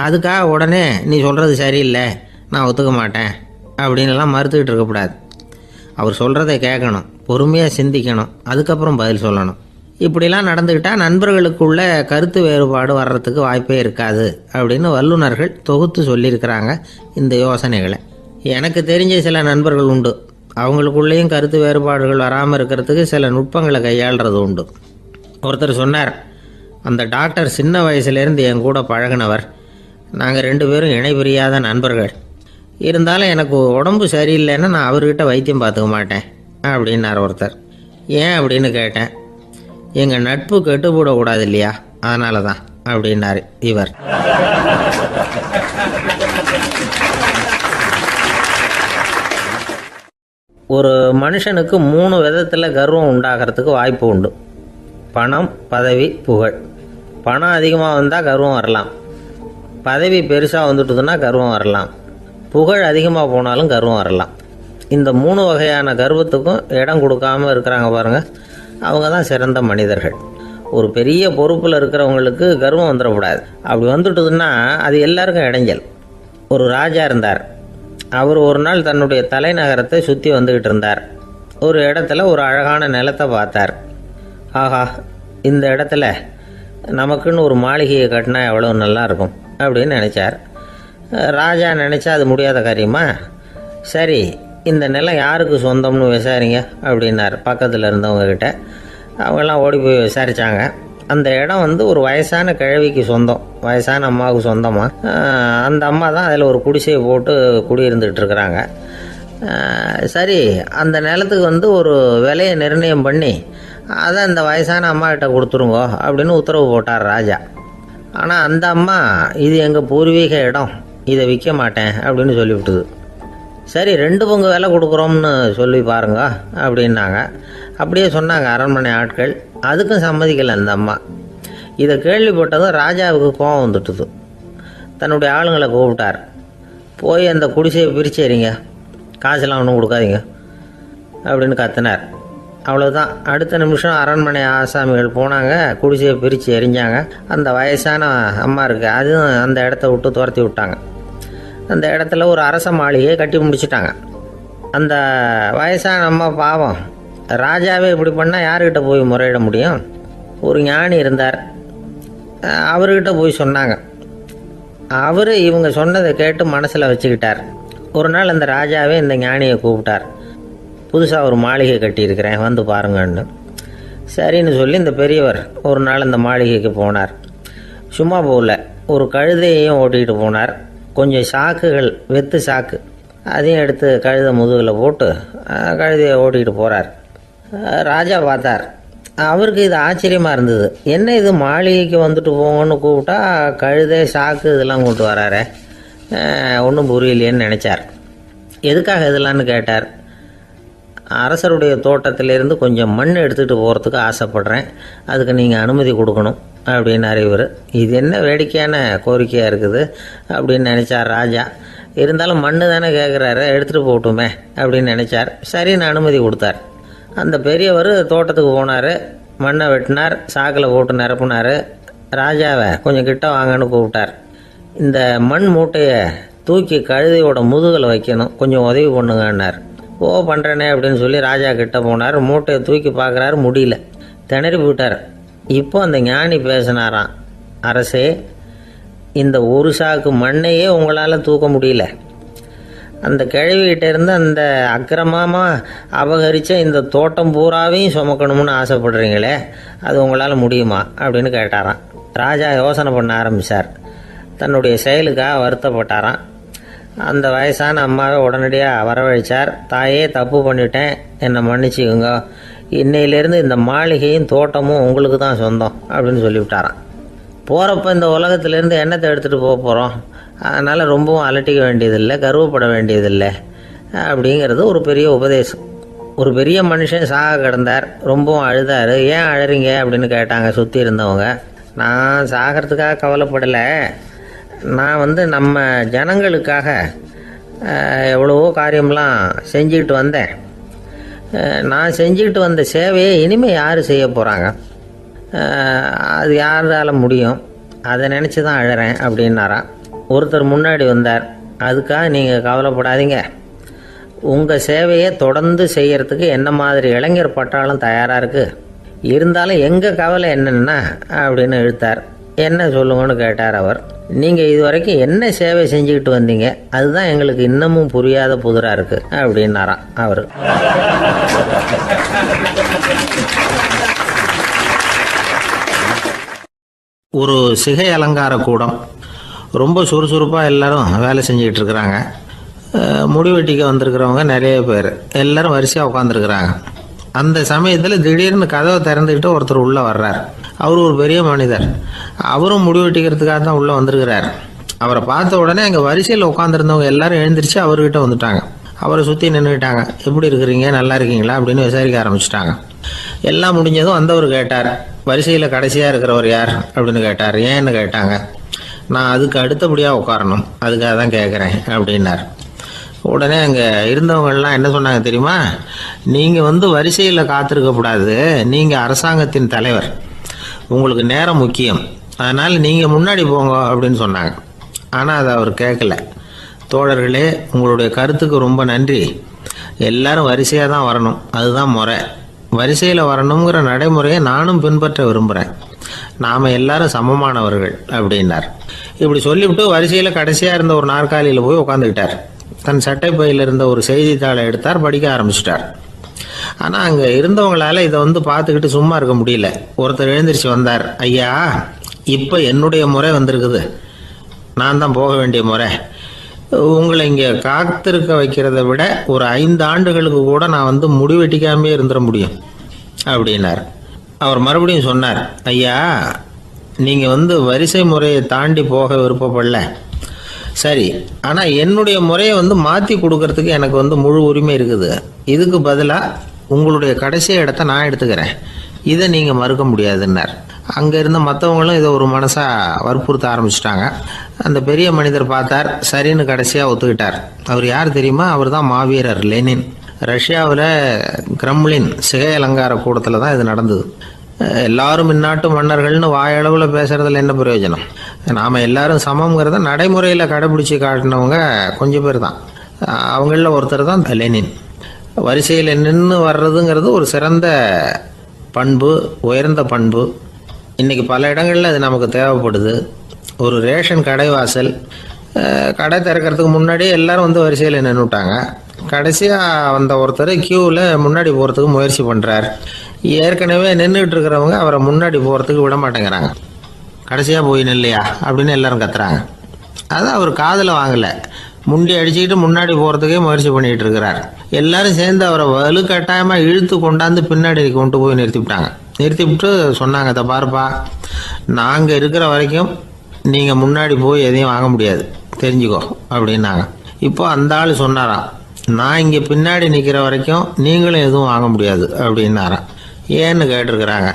அதுக்காக உடனே நீ சொல்கிறது சரியில்லை, நான் ஒத்துக்க மாட்டேன் அப்படின்லாம் மறுத்துக்கிட்டு இருக்கக்கூடாது. அவர் சொல்கிறத கேட்கணும், பொறுமையாக சிந்திக்கணும், அதுக்கப்புறம் பதில் சொல்லணும். இப்படிலாம் நடந்துக்கிட்டால் நண்பர்களுக்குள்ள கருத்து வேறுபாடு வர்றதுக்கு வாய்ப்பே இருக்காது அப்படின்னு வல்லுநர்கள் தொகுத்து சொல்லியிருக்கிறாங்க இந்த யோசனைகளை. எனக்கு தெரிஞ்ச சில நண்பர்கள் உண்டு, அவங்களுக்குள்ளேயும் கருத்து வேறுபாடுகள் வராமல் இருக்கிறதுக்கு சில நுட்பங்களை கையாளுறது உண்டு. ஒருத்தர் சொன்னார், அந்த டாக்டர் சின்ன வயசுலேருந்து என் கூட பழகினவர், நாங்கள் 2 பேரும் இணை பிரியாத நண்பர்கள். இருந்தாலும் எனக்கு உடம்பு சரியில்லைன்னா நான் அவர்கிட்ட வைத்தியம் பார்த்துக்க மாட்டேன் அப்படின்னார் ஒருத்தர். ஏன் அப்படின்னு கேட்டேன். எங்கள் நட்பு கெட்டுப்படக்கூடாது இல்லையா, அதனால தான் அப்படின்னார் இவர். ஒரு மனுஷனுக்கு 3 விதத்தில் கர்வம் உண்டாகிறதுக்கு வாய்ப்பு உண்டு. பணம், பதவி, புகழ். பணம் அதிகமாக வந்தால் கர்வம் வரலாம், பதவி பெருசாக வந்துட்டுதுன்னா கர்வம் வரலாம், புகழ் அதிகமாக போனாலும் கர்வம் வரலாம். இந்த 3 வகையான கர்வத்துக்கும் இடம் கொடுக்காம இருக்கிறாங்க பாருங்க, அவங்க தான் சிறந்த மனிதர்கள். ஒரு பெரிய பொறுப்பில் இருக்கிறவங்களுக்கு கர்வம் வந்துடக்கூடாது. அப்படி வந்துட்டுதுன்னா அது எல்லாருக்கும் இடைஞ்சல். ஒரு ராஜா இருந்தார். அவர் ஒரு நாள் தன்னுடைய தலைநகரத்தை சுற்றி வந்துக்கிட்டு இருந்தார். ஒரு இடத்துல ஒரு அழகான நிலத்தை பார்த்தார். ஆஹா, இந்த இடத்துல நமக்குன்னு ஒரு மாளிகையை கட்டினா எவ்வளோ நல்லா இருக்கும் அப்படின்னு நினச்சார். ராஜா நினச்சா அது முடியாத காரியமா? சரி, இந்த நிலம் யாருக்கு சொந்தம்னு விசாரிங்க அப்படின்னார் பக்கத்தில் இருந்தவங்கக்கிட்ட. அவங்கெல்லாம் ஓடி போய் விசாரித்தாங்க. அந்த இடம் ஒரு வயசான கிழவிக்கு சொந்தம், வயசான அம்மாவுக்கு சொந்தமாக. அந்த அம்மா தான் அதில் ஒரு குடிசையை போட்டு குடியிருந்துகிட்டு இருக்கிறாங்க. சரி, அந்த நிலத்துக்கு ஒரு விலையை நிர்ணயம் பண்ணி அதை அந்த வயசான அம்மாக்கிட்ட கொடுத்துருங்கோ அப்படின்னு உத்தரவு போட்டார் ராஜா. ஆனால் அந்த அம்மா இது எங்கள் பூர்வீக இடம், இதை விற்க மாட்டேன் அப்படின்னு சொல்லிவிட்டுது. சரி, 2 பங்கு விலை கொடுக்குறோம்னு சொல்லி பாருங்க அப்படின்னாங்க. அப்படியே சொன்னாங்க அரண்மனை ஆட்கள். அதுக்கும் சம்மதிக்கலை அந்த அம்மா. இதை கேள்விப்பட்டதும் ராஜாவுக்கு கோபம் வந்துட்டுது. தன்னுடைய ஆளுங்களை கூப்பிட்டார். போய் அந்த குடிசையை பிரிச்சேறிங்க, காசெல்லாம் ஒன்றும் கொடுக்காதீங்க அப்படின்னு கத்தினார். அவ்வளோதான். அடுத்த நிமிஷம் அரண்மனை ஆசாமிகள் போனாங்க, குடிசையை பிரித்து எரிஞ்சாங்க. அந்த வயசான அம்மா இருக்குது, அதுவும் அந்த இடத்த விட்டு துரத்தி விட்டாங்க. அந்த இடத்துல ஒரு அரச மாளிகையை கட்டி முடிச்சிட்டாங்க. அந்த வயசான அம்மா பாவம், ராஜாவே இப்படி பண்ணால் யாருக்கிட்ட போய் முறையிட முடியும்? ஒரு ஞானி இருந்தார், அவர்கிட்ட போய் சொன்னாங்க. அவர் இவங்க சொன்னதை கேட்டு மனசில் வச்சுக்கிட்டார். ஒரு நாள் அந்த ராஜாவே இந்த ஞானியை கூப்பிட்டார். புதுசாக ஒரு மாளிகை கட்டியிருக்கிறேன், வந்து பாருங்கன்னு. சரின்னு சொல்லி இந்த பெரியவர் ஒரு நாள் இந்த மாளிகைக்கு போனார். சும்மா போகல, ஒரு கழுதையையும் ஓட்டிகிட்டு போனார். கொஞ்சம் சாக்குகள், வெத்து சாக்கு, அதையும் எடுத்து கழுதை முதுகில் போட்டு கழுதையை ஓட்டிகிட்டு போகிறார். ராஜா பார்த்தார். அவருக்கு இது ஆச்சரியமாக இருந்தது. என்ன இது, மாளிகைக்கு வந்துட்டு போங்கன்னு கூப்பிட்டா கழுதை சாக்கு இதெல்லாம் கொண்டு வராரே, ஒன்றும் புரியலையேன்னு நினச்சார். எதுக்காக இதெல்லாம்னு கேட்டார். அரசருடைய தோட்டத்திலேருந்து கொஞ்சம் மண் எடுத்துகிட்டு போகிறதுக்கு ஆசைப்பட்றேன், அதுக்கு நீங்கள் அனுமதி கொடுக்கணும் அப்படின்னாரு இவர். இது என்ன வேடிக்கையான கோரிக்கையாக இருக்குது அப்படின்னு நினச்சார் ராஜா. இருந்தாலும் மண் தானே கேட்குறாரு, எடுத்துகிட்டு போகட்டுமே அப்படின்னு நினச்சார். சரின்னு அனுமதி கொடுத்தார். அந்த பெரியவர் தோட்டத்துக்கு போனார், மண்ணை வெட்டினார், சாக்கில் போட்டு நிரப்புனார். ராஜாவை கொஞ்சம் கிட்ட வாங்கன்னு கூப்பிட்டார். இந்த மண் மூட்டையை தூக்கி கழுதையோட முதுகில் வைக்கணும், கொஞ்சம் உதவி பண்ணுங்கன்னார். ஓ, பண்ணுறேனே அப்படின்னு சொல்லி ராஜா கிட்ட போனார். மூட்டையை தூக்கி பார்க்குறாரு, முடியல, திணறி போயிட்டார். இப்போ அந்த ஞானி பேசினாராம். அரசே, இந்த ஒரு சாக்கு மண்ணையே உங்களால் தூக்க முடியல, அந்த கிழவிகிட்ட இருந்து அந்த அக்கிரமமாக அபகரித்த இந்த தோட்டம் பூராவையும் சுமக்கணும்னு ஆசைப்படுறீங்களே, அது உங்களால் முடியுமா அப்படின்னு கேட்டாராம். ராஜா யோசனை பண்ண ஆரம்பித்தார். தன்னுடைய செயலுக்காக வருத்தப்பட்டாராம். அந்த வயசான அம்மாவை உடனடியாக வரவழைச்சார். தாயே, தப்பு பண்ணிட்டேன், என்னை மன்னிச்சுக்குங்க, இன்னையிலேருந்து இந்த மாளிகையும் தோட்டமும் உங்களுக்கு தான் சொந்தம் அப்படின்னு சொல்லிவிட்டாராம். போகிறப்ப இந்த உலகத்திலேருந்து எண்ணத்தை எடுத்துகிட்டு போக போகிறோம், அதனால் ரொம்பவும் அலட்டிக்க வேண்டியதில்லை, கர்வப்பட வேண்டியதில்லை அப்படிங்கிறது ஒரு பெரிய உபதேசம். ஒரு பெரிய மனுஷன் சாக கிடந்தார், ரொம்பவும் அழுதார். ஏன் அழறீங்க அப்படின்னு கேட்டாங்க சுற்றி இருந்தவங்க. நான் சாகிறதுக்காக கவலைப்படலை, நான் நம்ம ஜனங்களுக்காக எவ்வளவோ காரியம்லாம் செஞ்சுக்கிட்டு வந்தேன். நான் செஞ்சுக்கிட்டு வந்த சேவையை இனிமேல் யார் செய்ய போகிறாங்க, அது யாரால முடியும், அதை நினச்சி தான் அழறேன் அப்படின்னாராம். ஒருத்தர் முன்னாடி வந்தார். அதுக்காக நீங்கள் கவலைப்படாதீங்க, உங்கள் சேவையை தொடர்ந்து செய்கிறதுக்கு என்ன மாதிரி இளைஞர் பட்டாலும் தயாராக இருக்குது, இருந்தாலும் எங்கள் கவலை என்னென்னா அப்படின்னு இழுத்தார். என்ன சொல்லுங்கன்னு கேட்டார் அவர். நீங்கள் இது வரைக்கும் என்ன சேவை செஞ்சுக்கிட்டு வந்தீங்க, அதுதான் எங்களுக்கு இன்னமும் புரியாத புதிராக இருக்குது அப்படின்னாராம் அவர். ஒரு சிகை அலங்கார கூடம், ரொம்ப சுறுசுறுப்பாக எல்லாரும் வேலை செஞ்சுக்கிட்டு இருக்கிறாங்க. முடிவெட்டிக்க வந்திருக்கிறவங்க நிறைய பேர், எல்லாரும் வரிசையாக உட்காந்துருக்குறாங்க. அந்த சமயத்தில் திடீர்னு கதவை திறந்துக்கிட்டு ஒருத்தர் உள்ளே வர்றார். அவர் ஒரு பெரிய மனிதர், அவரும் முடிவெட்டிக்கிறதுக்காக தான் உள்ளே வந்திருக்கிறார். அவரை பார்த்த உடனே அங்கே வரிசையில் உட்காந்துருந்தவங்க எல்லாரும் எழுந்திரிச்சு அவர்கிட்ட வந்துட்டாங்க. அவரை சுற்றி நின்றுக்கிட்டாங்க. எப்படி இருக்கிறீங்க, நல்லா இருக்கீங்களா அப்படின்னு விசாரிக்க ஆரம்பிச்சிட்டாங்க. எல்லாம் முடிஞ்சதும் வந்தவர் கேட்டார், வரிசையில் கடைசியாக இருக்கிறவர் யார் அப்படின்னு கேட்டார். ஏன்னு கேட்டாங்க. நான் அதுக்கு அடுத்தபடியாக உட்காரணும், அதுக்காக தான் கேட்குறேன் அப்படின்னார். உடனே அங்கே இருந்தவங்கெல்லாம் என்ன சொன்னாங்க தெரியுமா? நீங்கள் வரிசையில் காத்திருக்கக்கூடாது, நீங்கள் அரசாங்கத்தின் தலைவர், உங்களுக்கு நேரம் முக்கியம், அதனால் நீங்கள் முன்னாடி போங்க அப்படின்னு சொன்னாங்க. ஆனால் அதை அவர் கேட்கல. தோழர்களே, உங்களுடைய கருத்துக்கு ரொம்ப நன்றி. எல்லாரும் வரிசையாக தான் வரணும், அதுதான் முறை. வரிசையில் வரணுங்கிற நடைமுறையை நானும் பின்பற்ற விரும்புகிறேன். நாம் எல்லாரும் சமமானவர்கள் அப்படின்னார். இப்படி சொல்லிவிட்டு வரிசையில் கடைசியாக இருந்த ஒரு நாற்காலியில் போய் உட்காந்துக்கிட்டார். தன் சட்டை பையில் இருந்த ஒரு செய்தித்தாளை எடுத்தார், படிக்க ஆரம்பிச்சிட்டார். ஆனால் அங்கே இருந்தவங்களால இதை பார்த்துக்கிட்டு சும்மா இருக்க முடியல. ஒருத்தர் எழுந்திரிச்சு வந்தார். ஐயா, இப்போ என்னுடைய முறை வந்திருக்குது, நான் தான் போக வேண்டிய முறை. உங்களை இங்கே காத்திருக்க வைக்கிறத விட ஒரு 5 ஆண்டுகளுக்கு கூட நான் முடிவெட்டிக்காமே இருந்துட முடியும் அப்படின்னார். அவர் மறுபடியும் சொன்னார், ஐயா, நீங்கள் வரிசை முறையை தாண்டி போக விருப்பப்படல, சரி, ஆனால் என்னுடைய முறையை மாற்றி கொடுக்கறதுக்கு எனக்கு முழு உரிமை இருக்குது. இதுக்கு பதிலாக உங்களுடைய கடைசி இடத்த நான் எடுத்துக்கிறேன், இதை நீங்கள் மறுக்க முடியாதுன்னார். அங்கே இருந்த மற்றவங்களும் இதை ஒரு மனசாக வற்புறுத்த ஆரம்பிச்சிட்டாங்க. அந்த பெரிய மனிதர் பார்த்தார், சரின்னு கடைசியாக ஒத்துக்கிட்டார். அவர் யார் தெரியுமா? அவர் தான் மாவீரர் லெனின். ரஷ்யாவில் கிரெம்ளின் சிகை அலங்கார கூடத்தில் தான் இது நடந்தது. எல்லாரும் இந்நாட்டு மன்னர்கள்னு வாயளவில் பேசுறதுல என்ன பிரயோஜனம்? நாம் எல்லாரும் சமங்கிறத நடைமுறையில் கடைபிடிச்சி காட்டினவங்க கொஞ்சம் பேர் தான். அவங்களில் ஒருத்தர் தான் லெனின். வரிசையில் நின்று வர்றதுங்கிறது ஒரு சிறந்த பண்பு, உயர்ந்த பண்பு. இன்றைக்கி பல இடங்களில் அது நமக்கு தேவைப்படுது. ஒரு ரேஷன் கடைவாசல், கடை திறக்கிறதுக்கு முன்னாடியே எல்லாரும் வரிசையில் நின்றுட்டாங்க. கடைசியாக வந்த ஒருத்தர் கியூவில் முன்னாடி போகிறதுக்கு முயற்சி பண்ணுறார். ஏற்கனவே நின்றுட்டு இருக்கிறவங்க அவரை முன்னாடி போகிறதுக்கு விட மாட்டேங்கிறாங்க. கடைசியாக போய் நில்லையா அப்படின்னு எல்லாரும் கத்துறாங்க. அதை அவர் காதில் வாங்கலை. முண்டி அடிச்சுக்கிட்டு முன்னாடி போகிறதுக்கே முயற்சி பண்ணிகிட்டு இருக்கிறார். எல்லாரும் சேர்ந்து அவரை வலுக்கட்டாயமாக இழுத்து கொண்டாந்து பின்னாடி கொண்டு போய் நிறுத்திவிட்டாங்க. நிறுத்திவிட்டு சொன்னாங்க, இதை பாருப்பா, நாங்கள் இருக்கிற வரைக்கும் நீங்கள் முன்னாடி போய் எதையும் வாங்க முடியாது, தெரிஞ்சுக்கோ அப்படின்னாங்க. இப்போ அந்த ஆள் சொன்னாராம், நான் இங்கே பின்னாடி நிற்கிற வரைக்கும் நீங்களும் எதுவும் வாங்க முடியாது அப்படின்னாராம். ஏன்னு கேட்டிருக்கிறாங்க.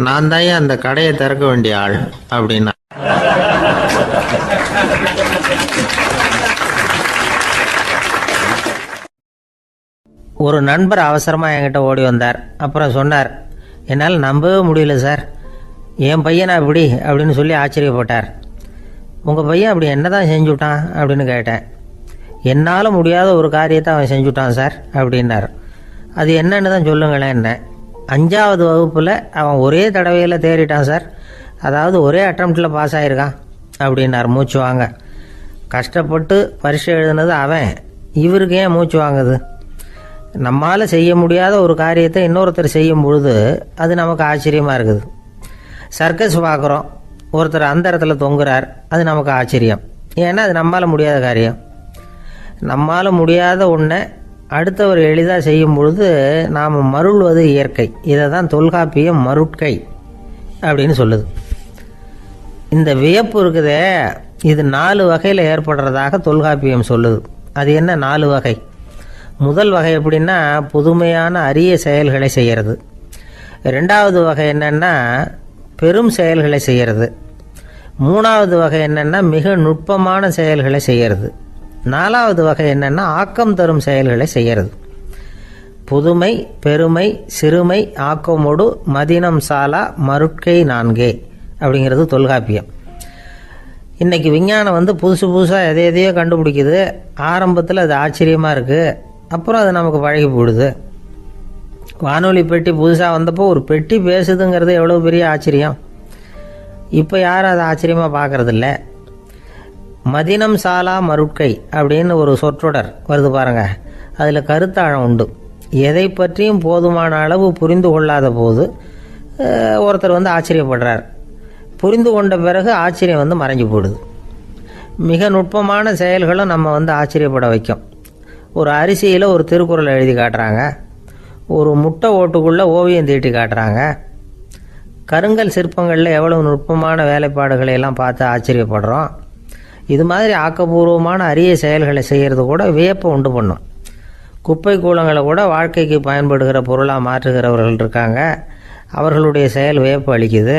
நான் தான் அந்த கடையை திறக்க வேண்டிய ஆள் அப்படின்னா. ஒரு நண்பர் அவசரமாக என்கிட்ட ஓடி வந்தார். அப்புறம் சொன்னார், என்னால் நம்பவே முடியல சார், என் பையனா இப்படி அப்படின்னு சொல்லி ஆச்சரியப்பட்டார். உங்கள் பையன் அப்படி என்ன தான் செஞ்சுட்டான் அப்படின்னு கேட்டேன். என்னால் முடியாத ஒரு காரியத்தை அவன் செஞ்சுட்டான் சார் அப்படின்னார். அது என்னன்னு தான் சொல்லுங்களேன். என்ன, 5ஆவது வகுப்பில் அவன் ஒரே தடவையில் தேறிட்டான் சார், அதாவது ஒரே அட்டம்ப்டில் பாஸ் ஆகிருக்கான் அப்படின்னார் மூச்சு வாங்க. கஷ்டப்பட்டு பரீட்சை எழுதுனது அவன், இவருக்கு ஏன் மூச்சு வாங்குது? நம்மால் செய்ய முடியாத ஒரு காரியத்தை இன்னொருத்தர் செய்யும் பொழுது அது நமக்கு ஆச்சரியமாக இருக்குது. சர்க்கஸ் பார்க்குறோம், ஒருத்தர் அந்த இடத்துல தொங்குறார், அது நமக்கு ஆச்சரியம். ஏன்னா அது நம்மால் முடியாத காரியம். நம்மால் முடியாத ஒன்றை அடுத்தவர் எளிதாக செய்யும் பொழுது நாம் மருள்வது இயற்கை. இதை தான் தொல்காப்பியம் மருட்கை அப்படின்னு சொல்லுது. இந்த வியப்பு இருக்குதே, இது 4 வகையில் ஏற்படுறதாக தொல்காப்பியம் சொல்லுது. அது என்ன 4 வகை? முதல் வகை எப்படின்னா, புதுமையான அரிய செயல்களை செய்கிறது. 2வது வகை என்னென்னா பெரும் செயல்களை செய்கிறது. 3வது வகை என்னென்னா மிக நுட்பமான செயல்களை செய்கிறது. 4வது வகை என்னென்னா ஆக்கம் தரும் செயல்களை செய்கிறது. புதுமை, பெருமை, சிறுமை, ஆக்கமோடு மதினம் சாலா மருட்கை 4 அப்படிங்கிறது தொல்காப்பியம். இன்றைக்கி விஞ்ஞானம் புதுசு புதுசாக எதையோ கண்டுபிடிக்குது. ஆரம்பத்தில் அது ஆச்சரியமாக இருக்குது, அப்புறம் அது நமக்கு பழகி போடுது. வானொலி பெட்டி புதுசாக வந்தப்போ ஒரு பெட்டி பேசுதுங்கிறது எவ்வளோ பெரிய ஆச்சரியம். இப்போ யாரும் அதை ஆச்சரியமாக பார்க்குறதில்ல. மதினம் சாலா மருட்கை அப்படின்னு ஒரு சொற்றொடர் வருது பாருங்க, அதில் கருத்தாழம் உண்டு. எதை பற்றியும் போதுமான அளவு புரிந்து கொள்ளாத போது ஒருத்தர் ஆச்சரியப்படுறார். புரிந்து கொண்ட பிறகு ஆச்சரியம் மறைஞ்சு போடுது. மிக நுட்பமான செயல்களும் நம்ம ஆச்சரியப்பட வைக்கும். ஒரு அரிசியில் ஒரு திருக்குறள் எழுதி காட்டுறாங்க, ஒரு முட்டை ஓட்டுக்குள்ளே ஓவியம் தீட்டி காட்டுறாங்க. கருங்கல் சிற்பங்களில் எவ்வளவு நுட்பமான வேலைப்பாடுகளை எல்லாம் பார்த்து ஆச்சரியப்படுறோம். இது மாதிரி ஆக்கப்பூர்வமான அரிய செயல்களை செய்கிறது கூட வியப்பை உண்டு பண்ணும். குப்பை கூலங்களை கூட வாழ்க்கைக்கு பயன்படுகிற பொருளாக மாற்றுகிறவர்கள் இருக்காங்க, அவர்களுடைய செயல் வியப்பு அளிக்குது.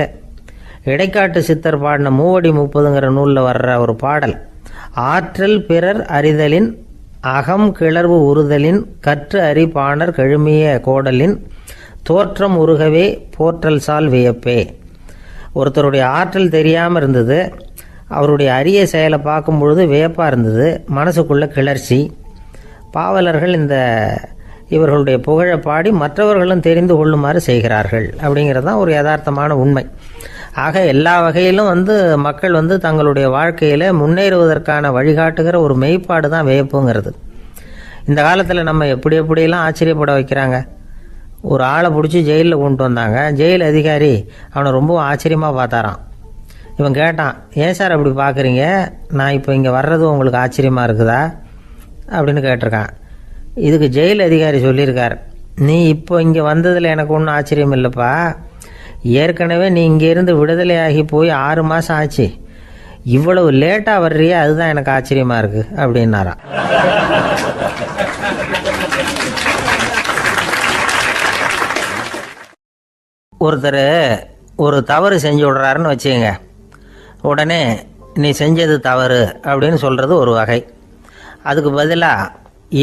இடைக்காட்டு சித்தர் பாடின 30 நூலில் வர்ற ஒரு பாடல், ஆற்றல் பிறர் அறிதலின் அகம் கிளர்வு உறுதலின் கற்று அறி பாணர் கழுமிய கோடலின் தோற்றம் உருகவே போற்றல் சால் வியப்பே. ஒருத்தருடைய ஆற்றல் தெரியாமல் இருந்தது, அவருடைய அரிய செயலை பார்க்கும் பொழுது வியப்பாக இருந்தது, மனசுக்குள்ள கிளர்ச்சி. பாவலர்கள் இவர்களுடைய புகழை பாடி மற்றவர்களும் தெரிந்து கொள்ளுமாறு செய்கிறார்கள் அப்படிங்கிறது தான் ஒரு யதார்த்தமான உண்மை. ஆக எல்லா வகையிலும் மக்கள் தங்களுடைய வாழ்க்கையில் முன்னேறுவதற்கான வழிகாட்டுகிற ஒரு மெய்ப்பாடு தான் வியப்புங்கிறது. இந்த காலத்தில் நம்ம எப்படியெல்லாம் ஆச்சரியப்பட வைக்கிறாங்க. ஒரு ஆளை பிடிச்சி ஜெயிலில் கொண்டு வந்தாங்க. ஜெயில் அதிகாரி அவனை ரொம்ப ஆச்சரியமாக பார்த்தாரான். இவன் கேட்டான், ஏன் சார் அப்படி பார்க்குறீங்க, நான் இப்போ இங்கே வர்றது உங்களுக்கு ஆச்சரியமாக இருக்குதா அப்படின்னு கேட்டிருக்கான். இதுக்கு ஜெயில் அதிகாரி சொல்லியிருக்கார், நீ இப்போ இங்கே வந்ததில் எனக்கு ஒன்றும் ஆச்சரியம் இல்லைப்பா, ஏற்கனவே நீ இங்கேருந்து விடுதலையாகி போய் 6 மாதம் ஆச்சு, இவ்வளவு லேட்டாக வர்றியே அதுதான் எனக்கு ஆச்சரியமாக இருக்குது அப்படின்னாராம். ஒருத்தர் ஒரு தவறு செஞ்சு விடுறாருன்னு வச்சுக்கங்க, உடனே நீ செஞ்சது தவறு அப்படின்னு சொல்கிறது ஒரு வகை. அதுக்கு பதிலாக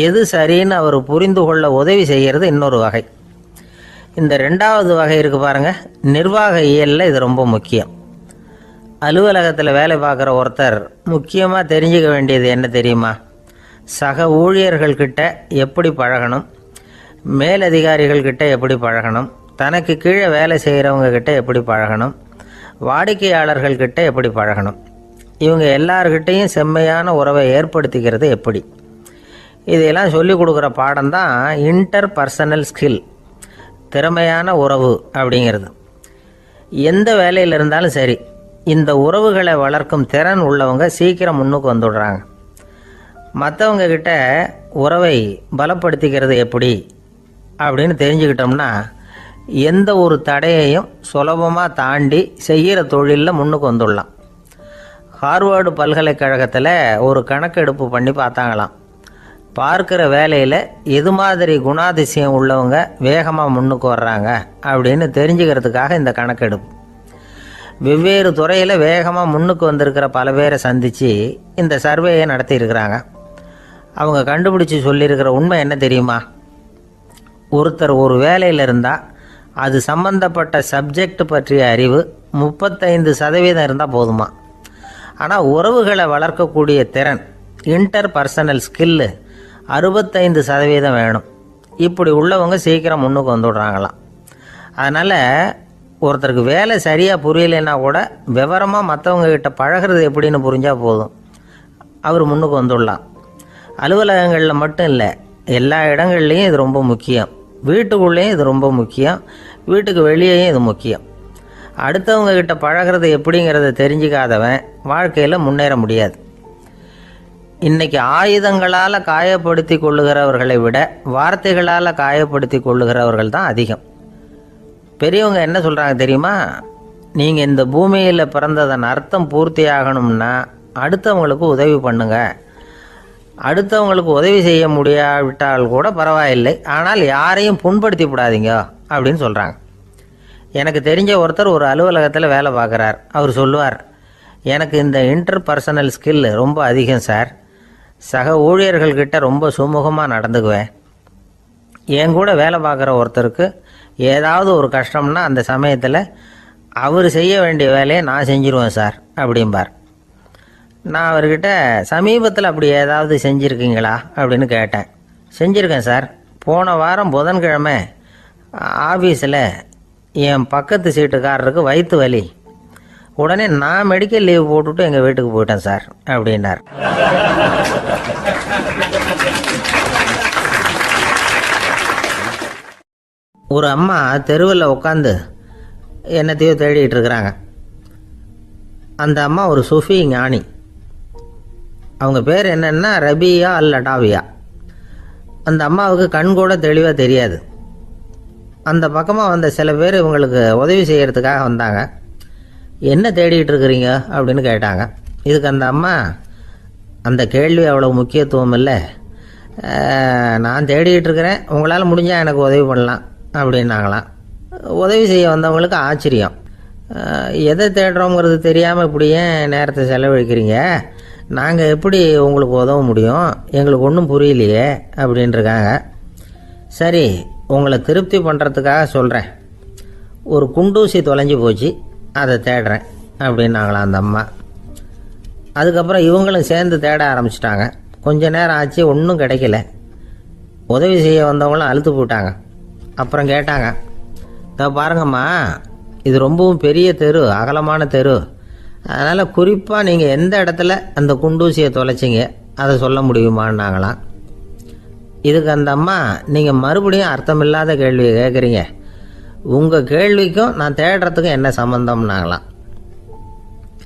எது சரின்னு அவர் புரிந்து கொள்ள உதவி செய்கிறது இன்னொரு வகை. இந்த 2வது வகை இருக்குது பாருங்கள், நிர்வாக இயலில் இது ரொம்ப முக்கியம். அலுவலகத்தில் வேலை பார்க்குற ஒருத்தர் முக்கியமாக தெரிஞ்சுக்க வேண்டியது என்ன தெரியுமா? சக ஊழியர்கள்கிட்ட எப்படி பழகணும், மேலதிகாரிகள்கிட்ட எப்படி பழகணும், தனக்கு கீழே வேலை செய்கிறவங்க கிட்ட எப்படி பழகணும், வாடிக்கையாளர்கள்கிட்ட எப்படி பழகணும், இவங்க எல்லார்கிட்டையும் செம்மையான உறவை ஏற்படுத்திக்கிறது எப்படி, இதையெல்லாம் சொல்லிக் கொடுக்குற பாடம் தான் இன்டர் பர்சனல் ஸ்கில், திறமையான உறவு அப்படிங்கிறது. எந்த வேலையில் இருந்தாலும் சரி, இந்த உறவுகளை வளர்க்கும் திறன் உள்ளவங்க சீக்கிரம் முன்னுக்கு வந்துடுறாங்க. மற்றவங்க கிட்ட உறவை பலப்படுத்திக்கிறது எப்படி அப்படின்னு தெரிஞ்சுக்கிட்டோம்னா எந்த ஒரு தடையையும் சுலபமாக தாண்டி செய்கிற தொழிலில் முன்னுக்கு வந்துடலாம். ஹார்வர்டு பல்கலைக்கழகத்தில் ஒரு கணக்கெடுப்பு பண்ணி பார்த்தாங்களாம். பார்க்குற வேலையில் எது மாதிரி குணாதிசயம் உள்ளவங்க வேகமாக முன்னுக்கு வர்றாங்க அப்படின்னு தெரிஞ்சுக்கிறதுக்காக இந்த கணக்கெடுப்பு. வெவ்வேறு துறையில் வேகமாக முன்னுக்கு வந்திருக்கிற பல பேரை சந்தித்து இந்த சர்வேயை நடத்தியிருக்கிறாங்க. அவங்க கண்டுபிடிச்சி சொல்லியிருக்கிற உண்மை என்ன தெரியுமா? ஒருத்தர் ஒரு வேலையில் இருந்தால் அது சம்பந்தப்பட்ட சப்ஜெக்ட் பற்றிய அறிவு 35% இருந்தால் போதுமா. ஆனால் உறவுகளை வளர்க்கக்கூடிய திறன், இன்டர் பர்சனல் ஸ்கில்லு 65% வேணும். இப்படி உள்ளவங்க சீக்கிரம் முன்னுக்கு வந்துடுறாங்களாம். அதனால் ஒருத்தருக்கு வேலை சரியாக புரியலைன்னா கூட விவரமாக மற்றவங்கக்கிட்ட பழகிறது எப்படின்னு புரிஞ்சால் போதும், அவர் முன்னுக்கு வந்துடலாம். அலுவலகங்களில் மட்டும் இல்லை, எல்லா இடங்கள்லையும் இது ரொம்ப முக்கியம். வீட்டுக்குள்ளேயும் இது ரொம்ப முக்கியம், வீட்டுக்கு வெளியேயும் இது முக்கியம். அடுத்தவங்க கிட்ட பழகிறது எப்படிங்கிறத தெரிஞ்சிக்காதவன் வாழ்க்கையில் முன்னேற முடியாது. இன்றைக்கி ஆயுதங்களால் காயப்படுத்தி கொள்ளுகிறவர்களை விட வார்த்தைகளால் காயப்படுத்தி கொள்ளுகிறவர்கள் தான் அதிகம். பெரியவங்க என்ன சொல்கிறாங்க தெரியுமா? நீங்கள் இந்த பூமியில் பிறந்ததன் அர்த்தம் பூர்த்தி ஆகணும்னா அடுத்தவங்களுக்கு உதவி பண்ணுங்க. அடுத்தவங்களுக்கு உதவி செய்ய முடியாவிட்டால் கூட பரவாயில்லை, ஆனால் யாரையும் புண்படுத்தி விடாதீங்க அப்படின்னு சொல்கிறாங்க. எனக்கு தெரிஞ்ச ஒருத்தர் ஒரு அலுவலகத்தில் வேலை பார்க்குறார். அவர் சொல்லுவார், எனக்கு இந்த இன்டர் பர்சனல் ஸ்கில் ரொம்ப அதிகம் சார், சக ஊழியர்கள்கிட்ட ரொம்ப சுமூகமாக நடந்துக்குவேன். என் கூட வேலை பார்க்குற ஒருத்தருக்கு ஏதாவது ஒரு கஷ்டம்னா அந்த சமயத்தில் அவர் செய்ய வேண்டிய வேலையை நான் செஞ்சிருவேன் சார் அப்படிம்பார். நான் அவர்கிட்ட சமீபத்தில் அப்படி ஏதாவது செஞ்சுருக்கீங்களா அப்படின்னு கேட்டேன். செஞ்சுருக்கேன் சார். போன வாரம் புதன்கிழமை ஆஃபீஸில் என் பக்கத்து சீட்டுக்காரருக்கு வயிற்று வலி, உடனே நான் மெடிக்கல் லீவ் போட்டுவிட்டு எங்கள் வீட்டுக்கு போயிட்டேன் சார் அப்படின்னார். ஒரு அம்மா தெருவில் உட்காந்து என்னத்தையோ தேடிட்டு இருக்கிறாங்க. அந்த அம்மா ஒரு சுஃபி ஞானி. அவங்க பேர் என்னென்னா ரபியா அல் அடாவியா. அந்த அம்மாவுக்கு கண் கூட தெளிவாக தெரியாது. அந்த பக்கமாக வந்த சில பேர் இவங்களுக்கு உதவி செய்கிறதுக்காக வந்தாங்க. என்ன தேடிகிட்டு இருக்கிறீங்க அப்படின்னு கேட்டாங்க. இதுக்கு அந்த அம்மா, அந்த கேள்வி அவ்வளோ முக்கியத்துவம் இல்லை, நான் தேடிகிட்டு இருக்கிறேன், உங்களால் முடிஞ்சால் எனக்கு உதவி பண்ணலாம் அப்படின்னாங்களாம். உதவி செய்ய வந்தவங்களுக்கு ஆச்சரியம். எதை தேடுறோங்கிறது தெரியாமல் இப்படி ஏன் நேரத்தை செலவழிக்கிறீங்க, நாங்கள் எப்படி உங்களுக்கு உதவ முடியும், எங்களுக்கு ஒன்றும் புரியலையே அப்படின்ட்டுருக்காங்க. சரி, உங்களை திருப்தி பண்ணுறதுக்காக சொல்கிறேன். ஒரு குண்டூசி தொலைஞ்சி போச்சு, அதை தேடுறேன் அப்படின்னாங்களாம் அந்த அம்மா. அதுக்கப்புறம் இவங்களும் சேர்ந்து தேட ஆரம்பிச்சிட்டாங்க. கொஞ்ச நேரம் ஆச்சு, ஒன்றும் கிடைக்கல. உதவி செய்ய வந்தவங்களும் அழுத்து போட்டாங்க. அப்புறம் கேட்டாங்க, இதை பாருங்கம்மா, இது ரொம்பவும் பெரிய தெரு, அகலமான தெரு. அதனால் குறிப்பாக நீங்கள் எந்த இடத்துல அந்த குண்டூசியை தொலைச்சிங்க அதை சொல்ல முடியுமான்னாங்களாம். இதுக்கு அந்த அம்மா, நீங்கள் மறுபடியும் அர்த்தமில்லாத கேள்வியை கேட்குறீங்க, உங்கள் கேள்விக்கும் நான் தேடுறதுக்கும் என்ன சம்மந்தம்னாங்களாம்.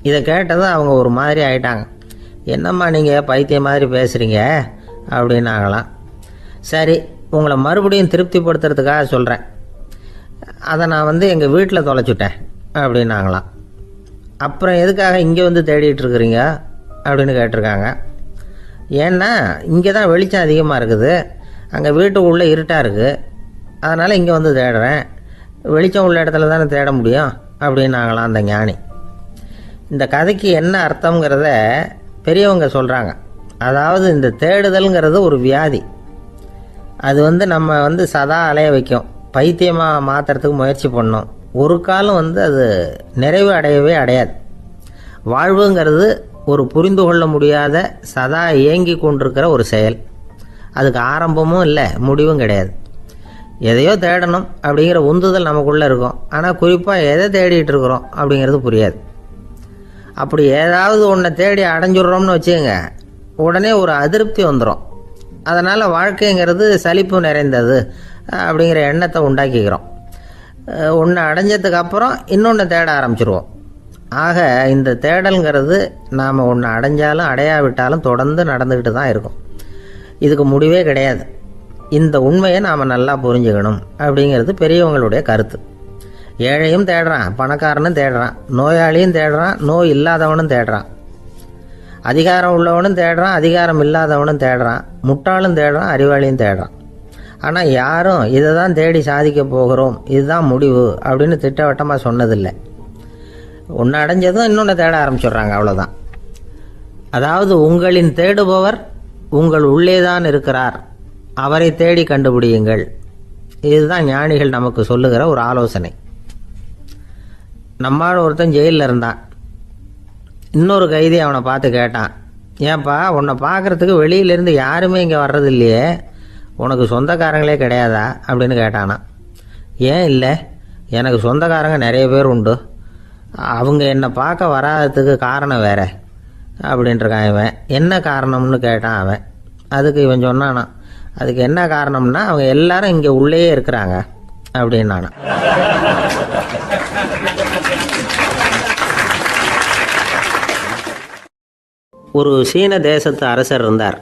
இதை கேட்டதும் அவங்க ஒரு மாதிரி ஆயிட்டாங்க. என்னம்மா நீங்கள் பைத்தியம் மாதிரி பேசுகிறீங்க அப்படின்னாங்களாம். சரி, உங்களை மறுபடியும் திருப்திப்படுத்துறதுக்காக சொல்கிறேன். அதை நான் எங்கள் வீட்டில் தொலைச்சுட்டேன் அப்படின்னாங்களாம். அப்புறம் எதுக்காக இங்கே வந்து தேடிட்டு இருக்கிறீங்க அப்படின்னு கேட்டிருக்காங்க. ஏன்னா இங்கே தான் வெளிச்சம் அதிகமாக இருக்குது, அங்கே வீட்டுக்குள்ளே இருட்டாக இருக்குது, அதனால் இங்கே வந்து தேடுறேன். வெளிச்சம் உள்ள இடத்துல தானே தேட முடியும் அப்படின்னாங்களாம் அந்த ஞானி. இந்த கதைக்கு என்ன அர்த்தங்கிறத பெரியவங்க சொல்கிறாங்க. அதாவது இந்த தேடுதல்ங்கிறது ஒரு வியாதி. அது நம்ம சதா அலைய வைக்கும், பைத்தியமாக மாற்றுறதுக்கு முயற்சி பண்ணோம். ஒரு காலம் அது நிறைவு அடையவே அடையாது. வாழ்வுங்கிறது ஒரு புரிந்து கொள்ள முடியாத சதா இயங்கி கொண்டிருக்கிற ஒரு செயல். அதுக்கு ஆரம்பமும் இல்லை, முடிவும் கிடையாது. எதையோ தேடணும் அப்படிங்கிற உந்துதல் நமக்குள்ளே இருக்கும். ஆனால் குறிப்பாக எதை தேடிட்டு இருக்கிறோம் அப்படிங்கிறது புரியாது. அப்படி ஏதாவது ஒன்றை தேடி அடைஞ்சிடுறோம்னு வச்சுக்கோங்க, உடனே ஒரு அதிருப்தி வந்துடும். அதனால் வாழ்க்கைங்கிறது சலிப்பு நிறைந்தது அப்படிங்கிற எண்ணத்தை உண்டாக்கிக்கிறோம். ஒன்று அடைஞ்சதுக்கு அப்புறம் இன்னொன்று தேட ஆரம்பிச்சிருவோம். ஆக இந்த தேடல்ங்கிறது நாம் ஒன்று அடைஞ்சாலும் அடையாவிட்டாலும் தொடர்ந்து நடந்துக்கிட்டு தான் இருக்கும். இதுக்கு முடிவே கிடையாது. இந்த உண்மையை நாம் நல்லா புரிஞ்சுக்கணும் அப்படிங்கிறது பெரியவங்களுடைய கருத்து. ஏழையும் தேடுறான், பணக்காரனும் தேடுறான், நோயாளியும் தேடுறான், நோய் இல்லாதவனும் தேடுறான், அதிகாரம் உள்ளவனும் தேடுறான், அதிகாரம் இல்லாதவனும் தேடுறான், முட்டாளும் தேடுறான், அறிவாளியும் தேடுறான். ஆனால் யாரும் இதை தான் தேடி சாதிக்க போகிறோம், இதுதான் முடிவு அப்படின்னு திட்டவட்டமாக சொன்னதில்லை. ஒன்று அடைஞ்சதும் இன்னொன்று தேட ஆரம்பிச்சிடுறாங்க, அவ்வளோதான். அதாவது உங்களின் தேடுபவர் உங்கள் உள்ளே தான் இருக்கிறார், அவரை தேடி கண்டுபிடியுங்கள். இதுதான் ஞானிகள் நமக்கு சொல்லுகிற ஒரு ஆலோசனை. நம்மால் ஒருத்தன் ஜெயிலில் இருந்தான். இன்னொரு கைதி அவனை பார்த்து கேட்டான், ஏன்பா உன்னை பார்க்குறதுக்கு வெளியிலேருந்து யாருமே இங்கே வர்றது இல்லையே, உனக்கு சொந்தக்காரங்களே கிடையாதா அப்படின்னு கேட்டானா. ஏன் இல்லை, எனக்கு சொந்தக்காரங்க நிறைய பேர் உண்டு, அவங்க என்னை பார்க்க வராததுக்கு காரணம் வேற அப்படின்ட்டுருக்கான் இவன். என்ன காரணம்னு கேட்டான் அவன். அதுக்கு இவன் சொன்னானா, அதுக்கு என்ன காரணம்னா அவங்க எல்லாரும் இங்கே உள்ளேயே இருக்கிறாங்க அப்படின்னானா. ஒரு சீன தேசத்து அரசர் இருந்தார்.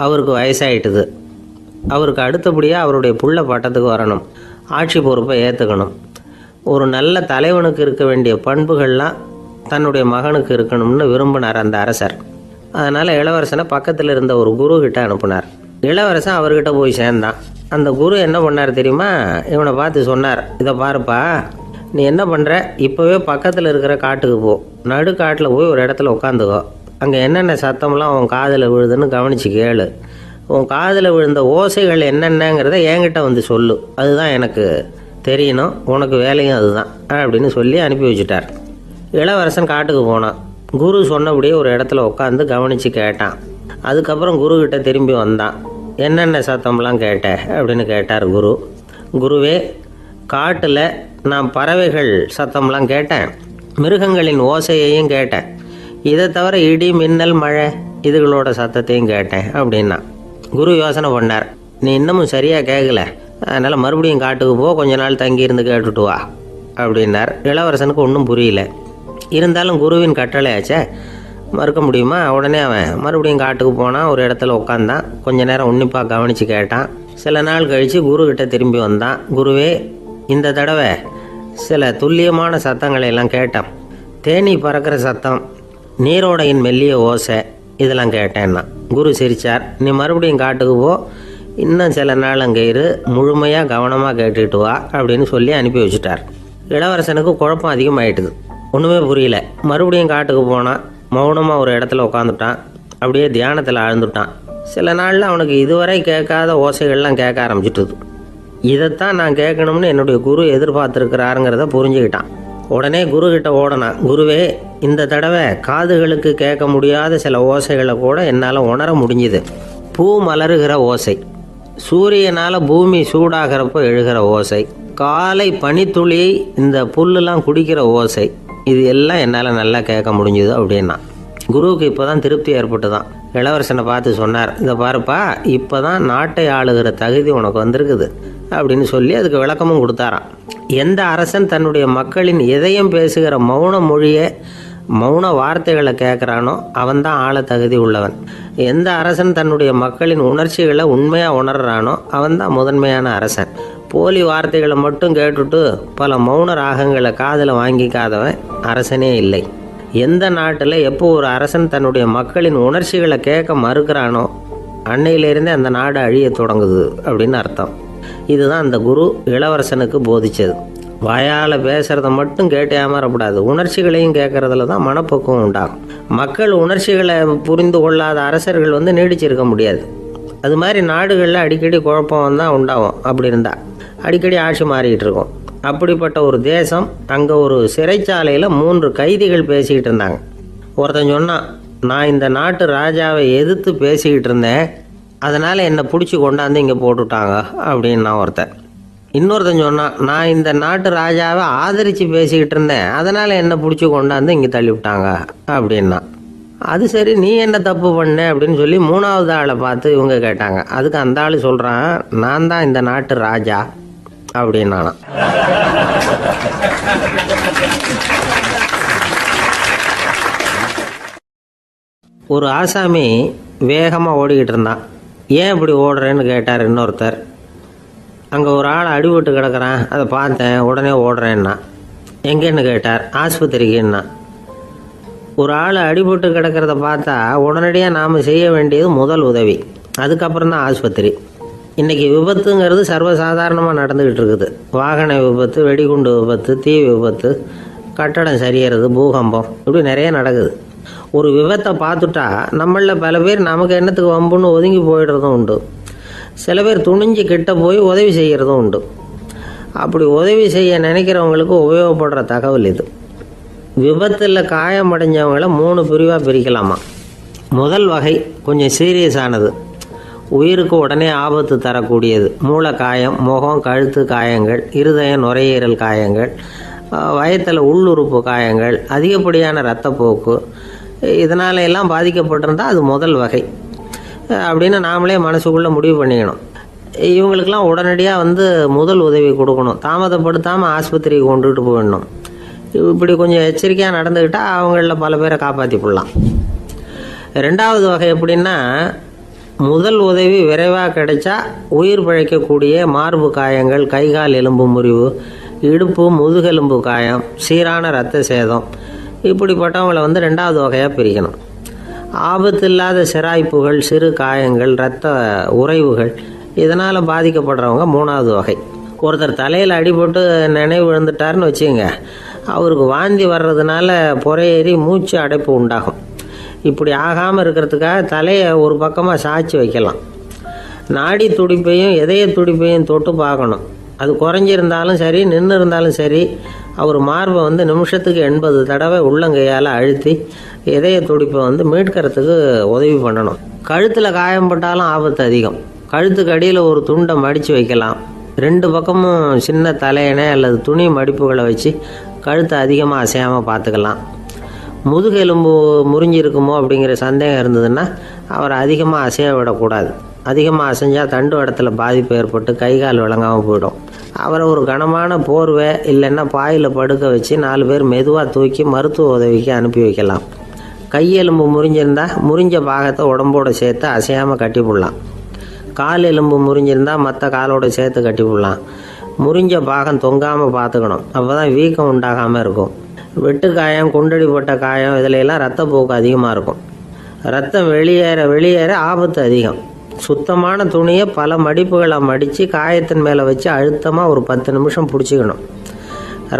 அவருக்கு வயசாயிட்டுது. அவருக்கு அடுத்தபடியாக அவருடைய புள்ள பட்டத்துக்கு வரணும், ஆட்சி பொறுப்பை ஏற்றுக்கணும். ஒரு நல்ல தலைவனுக்கு இருக்க வேண்டிய பண்புகள்லாம் தன்னுடைய மகனுக்கு இருக்கணும்னு விரும்பினார் அந்த அரசர். அதனால் இளவரசனை பக்கத்தில் இருந்த ஒரு குரு கிட்ட அனுப்புனார். இளவரசன் அவர்கிட்ட போய் சேர்ந்தான். அந்த குரு என்ன பண்ணார் தெரியுமா, இவனை பார்த்து சொன்னார், இதை பாருப்பா, நீ என்ன பண்ணுற, இப்போவே பக்கத்தில் இருக்கிற காட்டுக்கு போ, நடு காட்டில் போய் ஒரு இடத்துல உட்காந்துக்கோ, அங்கே என்னென்ன சத்தம்லாம் உன் காதில் விழுதுன்னு கவனித்து கேளு, உன் காதில் விழுந்த ஓசைகள் என்னென்னங்கிறத என்கிட்ட வந்து சொல்லு, அதுதான் எனக்கு தெரியணும், உனக்கு வேலையும் அதுதான் அப்படின்னு சொல்லி அனுப்பி வச்சுட்டார். இளவரசன் காட்டுக்கு போனான். குரு சொன்னபடியே ஒரு இடத்துல உட்காந்து கவனித்து கேட்டான். அதுக்கப்புறம் குருக்கிட்ட திரும்பி வந்தான். என்னென்ன சத்தம்லாம் கேட்ட அப்படின்னு கேட்டார் குரு. குருவே, காட்டில் நான் பறவைகள் சத்தம்லாம் கேட்டேன், மிருகங்களின் ஓசையையும் கேட்டேன், இதை தவிர இடி மின்னல் மழை இதுகளோட சத்தத்தையும் கேட்டேன் அப்படின்னா. குரு யோசனை பண்ணார், நீ இன்னமும் சரியாக கேட்கல, அதனால் மறுபடியும் காட்டுக்கு போ, கொஞ்ச நாள் தங்கி இருந்து கேட்டுட்டு வா அப்படின்னார். இளவரசனுக்கு ஒன்றும் புரியல. இருந்தாலும் குருவின் கட்டளையாச்சே, மறுக்க முடியுமா? உடனே அவன் மறுபடியும் காட்டுக்கு போனான். ஒரு இடத்துல உட்காந்தான். கொஞ்ச நேரம் உன்னிப்பாக கவனித்து கேட்டான். சில நாள் கழித்து குருக்கிட்ட திரும்பி வந்தான். குருவே, இந்த தடவை சில துல்லியமான சத்தங்களை எல்லாம் கேட்டான். தேனி பறக்கிற சத்தம், நீரோடையின் மெல்லிய ஓசை, இதெல்லாம் கேட்டேன்னா. குரு சிரித்தார். நீ மறுபடியும் காட்டுக்கு போ, இன்னும் சில நாள் அங்கே இரு, முழுமையாக கவனமாக கேட்டுட்டு வா அப்படின்னு சொல்லி அனுப்பி வச்சுட்டார். இளவரசனுக்கு குழப்பம் அதிகமாகிட்டுது. ஒன்றுமே புரியல. மறுபடியும் காட்டுக்கு போனான். மௌனமாக ஒரு இடத்துல உட்காந்துட்டான். அப்படியே தியானத்தில் ஆழ்ந்துட்டான். சில நாளில் அவனுக்கு இதுவரை கேட்காத ஓசைகள்லாம் கேட்க ஆரம்பிச்சிட்டுது. இதைத்தான் நான் கேட்கணும்னு என்னுடைய குரு எதிர்பார்த்துருக்கிறாருங்கிறத புரிஞ்சுக்கிட்டான். உடனே குரு கிட்ட ஓடனான். குருவே, இந்த தடவை காதுகளுக்கு கேட்க முடியாத சில ஓசைகளை கூட என்னால் உணர முடிஞ்சுது. பூ மலருகிற ஓசை, சூரியனால் பூமி சூடாகிறப்போ எழுகிற ஓசை, காலை பனித்துளி இந்த புல்லுலாம் குடிக்கிற ஓசை, இது எல்லாம் என்னால் நல்லா கேட்க முடிஞ்சுது அப்படின்னா. குருவுக்கு இப்போ தான் திருப்தி ஏற்பட்டு தான் இளவரசனை பார்த்து சொன்னார், இதை பாருப்பா, இப்போ தான் நாட்டை ஆளுகிற தகுதி உனக்கு வந்திருக்குது அப்படின்னு சொல்லி அதுக்கு விளக்கமும் கொடுத்தாராம். எந்த அரசன் தன்னுடைய மக்களின் இதயம் பேசுகிற மௌன மொழியை, மௌன வார்த்தைகளை கேட்குறானோ அவன்தான் ஆள தகுதி உள்ளவன். எந்த அரசன் தன்னுடைய மக்களின் உணர்ச்சிகளை உண்மையாக உணர்றானோ அவன்தான் முதன்மையான அரசன். போலி வார்த்தைகளை மட்டும் கேட்டுட்டு பல மௌன ராகங்களை காதில் வாங்கிக்காதவன் அரசனே இல்லை. எந்த நாட்டில் எப்போ ஒரு அரசன் தன்னுடைய மக்களின் உணர்ச்சிகளை கேட்க மறுக்கிறானோ அன்னையிலேருந்தே அந்த நாடு அழிய தொடங்குது அப்படின்னு அர்த்தம். இதுதான் அந்த குரு இளவரசனுக்கு போதிச்சது. வாயால் பேசுகிறத மட்டும் கேட்டு ஏமாறக்கூடாது, உணர்ச்சிகளையும் கேட்கறதுல தான் மனப்பக்குவம் உண்டாகும். மக்கள் உணர்ச்சிகளை புரிந்து கொள்ளாத அரசர்கள் நீடிச்சிருக்க முடியாது. அது மாதிரி நாடுகளில் அடிக்கடி குழப்பம் தான் உண்டாகும். அப்படி இருந்தால் அடிக்கடி ஆட்சி மாறிக்கிட்டு இருக்கும். அப்படிப்பட்ட ஒரு தேசம், அங்கே ஒரு சிறைச்சாலையில் 3 கைதிகள் பேசிக்கிட்டு இருந்தாங்க. ஒருத்தன் சொன்னான், நான் இந்த நாட்டு ராஜாவை எதிர்த்து பேசிக்கிட்டு இருந்தேன், அதனால் என்னை பிடிச்சி கொண்டாந்து இங்கே போட்டுட்டாங்க அப்படின்னா ஒருத்தன். இன்னொருத்தன் சொன்னான், நான் இந்த நாட்டு ராஜாவை ஆதரித்து பேசிக்கிட்டு இருந்தேன், அதனால் என்னை பிடிச்சி கொண்டாந்து இங்கே தள்ளிவிட்டாங்க அப்படின்னா. அது சரி, நீ என்ன தப்பு பண்ண அப்படின்னு சொல்லி 3வது ஆளை பார்த்து இவங்க கேட்டாங்க. அதுக்கு அந்த ஆள் சொல்கிறான், நான் தான் இந்த நாட்டு ராஜா அப்படின்னானா. ஒரு ஆசாமி வேகமாக ஓடிக்கிட்டு இருந்தான். ஏன் இப்படி ஓடுறேன்னு கேட்டார் இன்னொருத்தர். அங்கே ஒரு ஆள் அடிபட்டு கிடக்கிறான், அதை பார்த்தேன், உடனே ஓடுறேன்னா. எங்கேன்னு கேட்டார். ஆஸ்பத்திரிக்குன்னா. ஒரு ஆள் அடிபட்டு கிடக்கிறத பார்த்தா உடனடியாக நாம் செய்ய வேண்டியது முதல் உதவி, அதுக்கப்புறம் தான் ஆஸ்பத்திரி. இன்றைக்கி விபத்துங்கிறது சர்வசாதாரணமாக நடந்துக்கிட்டு இருக்குது. வாகன விபத்து, வெடிகுண்டு விபத்து, தீ விபத்து, கட்டடம் சரியறது, பூகம்பம், இப்படி நிறைய நடக்குது. ஒரு விபத்தை பார்த்துட்டா நம்மளில் பல பேர் நமக்கு என்னத்துக்கு வம்புன்னு ஒதுங்கி போயிடுறதும் உண்டு. சில பேர் துணிஞ்சு கிட்ட போய் உதவி செய்கிறதும் உண்டு. அப்படி உதவி செய்ய நினைக்கிறவங்களுக்கு உபயோகப்படுற தகவல் இது. விபத்தில் காயமடைஞ்சவங்களை 3 பிரிவாக பிரிக்கலாமா. முதல் வகை கொஞ்சம் சீரியஸானது, உயிருக்கு உடனே ஆபத்து தரக்கூடியது. மூளை காயம், முகம், கழுத்து காயங்கள், இருதயம், நுரையீரல் காயங்கள், வயத்தில் உள்ளுறுப்பு காயங்கள், அதிகப்படியான இரத்தப்போக்கு, இதனால எல்லாம் பாதிக்கப்பட்டிருந்தால் அது முதல் வகை அப்படின்னு நாமளே மனசுக்குள்ளே முடிவு பண்ணிக்கணும். இவங்களுக்கெல்லாம் உடனடியாக முதல் உதவி கொடுக்கணும். தாமதப்படுத்தாமல் ஆஸ்பத்திரிக்கு கொண்டுகிட்டு போயிடணும். இப்படி கொஞ்சம் எச்சரிக்கையாக நடந்துக்கிட்டால் அவங்களில் பல பேரை காப்பாற்றி போடலாம். 2வது வகை எப்படின்னா, முதல் உதவி விரைவாக கிடைச்சா உயிர் பிழைக்கக்கூடிய மார்பு காயங்கள், கைகால் எலும்பு முறிவு, இடுப்பு முதுகெலும்பு காயம், சீரான இரத்த சேதம், இப்படிப்பட்டவங்களை 2வது வகையாக பிரிக்கணும். ஆபத்து இல்லாத சிராய்ப்புகள், சிறு காயங்கள், இரத்த உறைவுகள், இதனால் பாதிக்கப்படுறவங்க 3வது வகை. ஒருத்தர் தலையில் அடிபட்டு நினைவு விழுந்துட்டாருன்னு வச்சுங்க, அவருக்கு வாந்தி வர்றதுனால புறையேறி மூச்சு அடைப்பு உண்டாகும். இப்படி ஆகாமல் இருக்கிறதுக்காக தலையை ஒரு பக்கமாக சாய்ச்சி வைக்கலாம். நாடி துடிப்பையும் இதய துடிப்பையும் தொட்டு பார்க்கணும். அது குறைஞ்சிருந்தாலும் சரி, நின்று இருந்தாலும் சரி, அவர் மார்பை நிமிஷத்துக்கு 80 தடவை உள்ளங்கையால் அழுத்தி இதய துடிப்பை மீட்கிறதுக்கு உதவி பண்ணணும். கழுத்தில் காயம்பட்டாலும் ஆபத்து அதிகம். கழுத்துக்கு அடியில் ஒரு துண்டை மடித்து வைக்கலாம். 2 பக்கமும் சின்ன தலையணை அல்லது துணி மடிப்புகளை வச்சு கழுத்தை அதிகமாக அசையாமல் பார்த்துக்கலாம். முதுகெலும்பு முறிஞ்சிருக்குமோ அப்படிங்கிற சந்தேகம் இருந்ததுன்னா அவரை அதிகமாக அசைய விடக்கூடாது. அதிகமாக அசைஞ்சால் தண்டு இடத்துல பாதிப்பு ஏற்பட்டு கை கால் விளங்காமல் போயிடும். அவரை ஒரு கனமான போர்வை இல்லைன்னா பாயில் படுக்க வச்சு 4 பேர் மெதுவாக தூக்கி மருத்துவ உதவிக்கு அனுப்பி வைக்கலாம். கையெலும்பு முறிஞ்சிருந்தால் முறிஞ்ச பாகத்தை உடம்போடு சேர்த்து அசையாமல் கட்டி போடலாம். கால் எலும்பு முறிஞ்சிருந்தால் மற்ற காலோடு சேர்த்து கட்டி போடலாம். முறிஞ்ச பாகம் தொங்காமல் பார்த்துக்கணும், அப்போ தான் வீக்கம் உண்டாகாமல் இருக்கும். வெட்டு காயம், குண்டடிப்பட்ட காயம், இதிலெல்லாம் ரத்தப்போக்கு அதிகமாக இருக்கும். ரத்தம் வெளியேற ஆபத்து அதிகம். சுத்தமான துணியை பல மடிப்புகளை மடித்து காயத்தின் மேலே வச்சு அழுத்தமாக ஒரு 10 நிமிஷம் பிடிச்சிக்கணும்.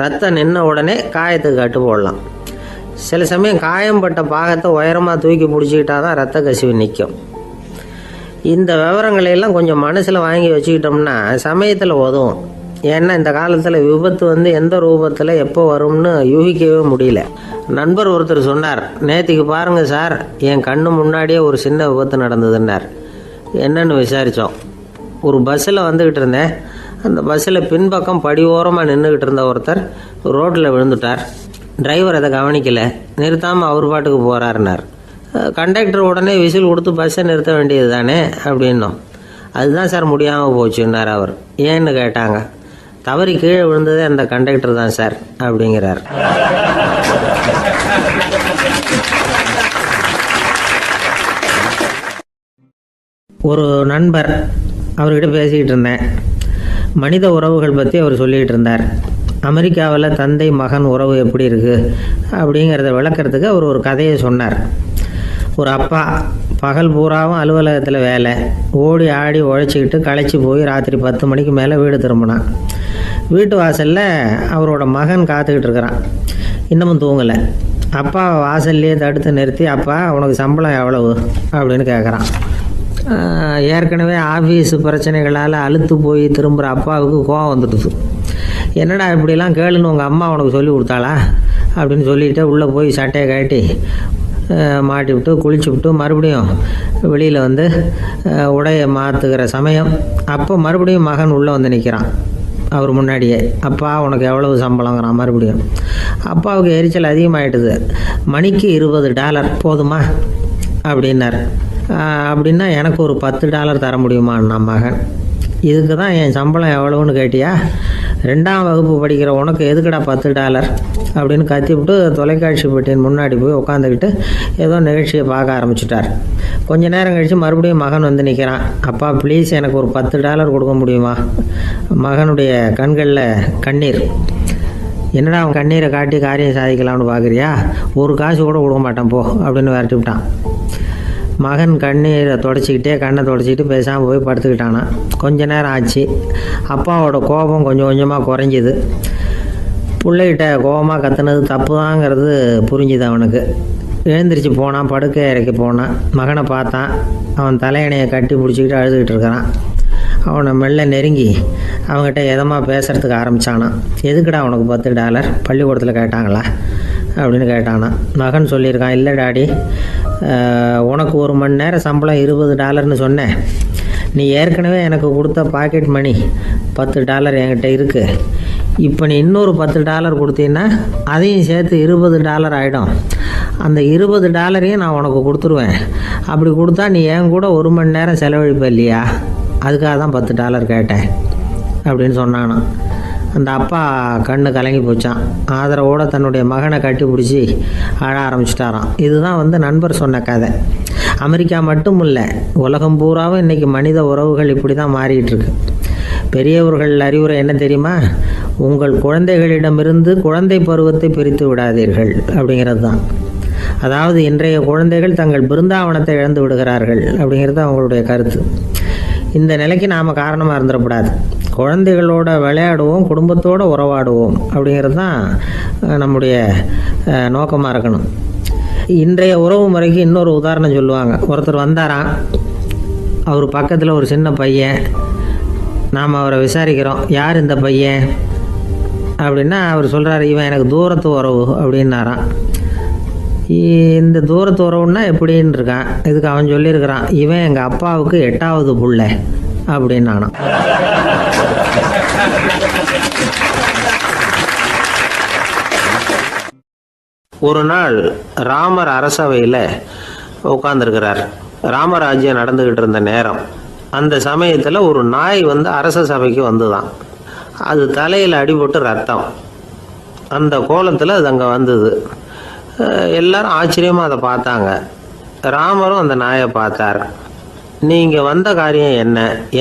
ரத்தம் நின்ன உடனே காயத்துக்கு கட்டு போடலாம். சில சமயம் காயம்பட்ட பாகத்தை உயரமாக தூக்கி பிடிச்சிக்கிட்டா தான் ரத்த கசிவு நிற்கும். இந்த விவரங்களையெல்லாம் கொஞ்சம் மனசில் வாங்கி வச்சுக்கிட்டோம்னா சமயத்தில் உதவும். ஏன்னா இந்த காலத்தில் விபத்து எந்த ரூபத்தில் எப்போ வரும்னு யூகிக்கவே முடியல. நண்பர் ஒருத்தர் சொன்னார், நேற்றுக்கு பாருங்கள் சார், என் கண்ணு முன்னாடியே ஒரு சின்ன விபத்து நடந்ததுன்னார். என்னன்னு விசாரித்தோம். ஒரு பஸ்ஸில் வந்துக்கிட்டு இருந்தேன். அந்த பஸ்ஸில் பின்பக்கம் படி ஓரமாக நின்றுக்கிட்டு இருந்த ஒருத்தர் ரோட்டில் விழுந்துட்டார். டிரைவர் அதை கவனிக்கலை, நிறுத்தாமல் அவர் பாட்டுக்கு போகிறாருனார். கண்டக்டர் உடனே விசில் கொடுத்து பஸ்ஸை நிறுத்த வேண்டியது தானே அப்படின்னோம். அதுதான் சார் முடியாமல் போச்சுன்னார் அவர். ஏன்னு கேட்டாங்க. தவறி கீழே விழுந்ததே அந்த கண்டக்டர் தான் சார் அப்படிங்கிறார். ஒரு நண்பர், அவர்கிட்ட பேசிக்கிட்டு இருந்தேன். மனித உறவுகள் பற்றி அவர் சொல்லிகிட்டு இருந்தார். அமெரிக்காவில் தந்தை மகன் உறவு எப்படி இருக்குது அப்படிங்கிறத விளக்கிறதுக்கு அவர் ஒரு கதையை சொன்னார். ஒரு அப்பா பகல் பூராவும் அலுவலகத்தில் வேலை, ஓடி ஆடி உழைச்சிக்கிட்டு களைச்சி போய் ராத்திரி 10 மணிக்கு மேலே வீடு திரும்பினான். வீட்டு வாசலில் அவரோட மகன் காத்துக்கிட்டு இருக்கிறான். இன்னமும் தூங்கலை. அப்பா வாசல்லையே தடுத்து நிறுத்தி, அப்பா உனக்கு சம்பளம் எவ்வளவு அப்படின்னு கேட்குறான். ஏற்கனவே ஆஃபீஸ் பிரச்சனைகளால் அழுத்து போய் திரும்புகிற அப்பாவுக்கு கோவம் வந்துடுது. என்னடா இப்படிலாம் கேளுன்னு உங்கள் அம்மா உனக்கு சொல்லி கொடுத்தாளா அப்படின்னு சொல்லிவிட்டு உள்ளே போய் சட்டையை கட்டி மாட்டி விட்டு குளிச்சு விட்டு மறுபடியும் வெளியில் உடையை மாற்றுகிற சமயம் அப்போ மறுபடியும் மகன் உள்ளே நிற்கிறான் அவர் முன்னாடியே. அப்பா உனக்கு எவ்வளவு சம்பளங்கிறான் மறுபடியும். அப்பாவுக்கு எரிச்சல் அதிகமாகிட்டுது. மணிக்கு $20 போதுமா அப்படின்னார். அப்படின்னா எனக்கு ஒரு $10 தர முடியுமான்னா மகன். இதுக்கு தான் என் சம்பளம் எவ்வளவுன்னு கேட்டியா? 2ஆம் வகுப்பு படிக்கிற உனக்கு எதுக்குடா $10 அப்படின்னு கத்திவிட்டு தொலைக்காட்சி பெட்டியின் முன்னாடி போய் உட்காந்துக்கிட்டு ஏதோ நிகழ்ச்சியை பார்க்க ஆரம்பிச்சிட்டார். கொஞ்ச நேரம் கழித்து மறுபடியும் மகன் நிற்கிறான். அப்பா ப்ளீஸ் எனக்கு ஒரு $10 கொடுக்க முடியுமா? மகனுடைய கண்களில் கண்ணீர். என்னடா அவன் கண்ணீரை காட்டி காரியம் சாதிக்கலாம்னு பார்க்குறியா? ஒரு காசு கூட கொடுக்க மாட்டான் போ அப்படின்னு விரட்டி விட்டான். மகன் கண்ணீரை தொடச்சிக்கிட்டே கண்ணை தொடச்சிக்கிட்டு பேசாமல் போய் படுத்துக்கிட்டானா. கொஞ்ச நேரம் ஆச்சு. அப்பாவோட கோபம் கொஞ்சம் கொஞ்சமாக குறைஞ்சிது. பிள்ளைகிட்ட கோபமாக கத்துனது தப்பு தாங்கிறது புரிஞ்சுது அவனுக்கு. எழுந்திரிச்சு போனான், படுக்கை இறக்கி போனான். மகனை பார்த்தான். அவன் தலையணையை கட்டி பிடிச்சிக்கிட்டு அழுதுகிட்டு இருக்கிறான். அவனை மெல்ல நெருங்கி அவங்ககிட்ட எதமாக பேசுகிறதுக்கு ஆரம்பித்தானான். எதுக்குடா உனக்கு $10 பள்ளிக்கூடத்தில் கேட்டாங்களா அப்படின்னு கேட்டானான். மகன் சொல்லியிருக்கான், இல்லை டாடி, உனக்கு 1 மணி நேரம் சம்பளம் $20ன்னு சொன்னேன். நீ ஏற்கனவே எனக்கு கொடுத்த பாக்கெட் மணி $10 என்கிட்ட இருக்குது. இப்போ நீ இன்னொரு $10 கொடுத்தீங்கன்னா அதையும் சேர்த்து $20 ஆகிடும். அந்த $20 நான் உனக்கு கொடுத்துருவேன். அப்படி கொடுத்தா நீ என் கூட 1 மணி நேரம் செலவழிப்ப இல்லையா? அதுக்காக தான் $10 கேட்டேன் அப்படின்னு சொன்னானான். அந்த அப்பா கண்ணு கலங்கி போச்சான். ஆதரவோடு தன்னுடைய மகனை கட்டி பிடிச்சி அழ ஆரம்பிச்சிட்டாராம். இதுதான் நண்பர் சொன்ன கதை. அமெரிக்கா மட்டும் இல்லை, உலகம் பூராவும் இன்றைக்கி மனித உறவுகள் இப்படி தான் மாறிட்டுருக்கு. பெரியவர்கள் அறிவுரை என்ன தெரியுமா? உங்கள் குழந்தைகளிடமிருந்து குழந்தை பருவத்தை பிரித்து விடாதீர்கள் அப்படிங்கிறது தான். அதாவது இன்றைய குழந்தைகள் தங்கள் பிருந்தாவனத்தை இழந்து விடுகிறார்கள் அப்படிங்கிறது அவங்களுடைய கருத்து. இந்த நிலைக்கு நாம் காரணமாக இருந்துடக்கூடாது. குழந்தைகளோட விளையாடுவோம், குடும்பத்தோடு உறவாடுவோம் அப்படிங்கிறது தான் நம்முடைய நோக்கமாக இருக்கணும். இன்றைய உறவு முறைக்கு இன்னொரு உதாரணம் சொல்லுவாங்க. ஒருத்தர் வந்தாராம். அவர் பக்கத்தில் ஒரு சின்ன பையன். நாம் அவரை விசாரிக்கிறோம், யார் இந்த பையன் அப்படின்னா அவர் சொல்கிறார், இவன் எனக்கு தூரத்து உறவு அப்படின்னாராம். இந்த தூரத்து உறவுன்னா எப்படின்னு இருக்கான். இதுக்கு அவன் சொல்லியிருக்கிறான், இவன் எங்கள் அப்பாவுக்கு 8வது புள்ள அப்படின்னானா. ஒரு நாள் ராமர் அரசவையில் உட்கார்ந்துருக்கிறார். ராமராஜ்யம் நடந்துக்கிட்டு இருந்த நேரம். அந்த சமயத்தில் ஒரு நாய் அரச சபைக்கு வந்துதான். அது தலையில் அடிபட்டு ரத்தம். அந்த கோலத்தில் அது அங்கே வந்தது. எல்லாரும் ஆச்சரியமாக அதை பார்த்தாங்க. ராமரும் அந்த நாயை பார்த்தார். நீங்கள் வந்த காரியம்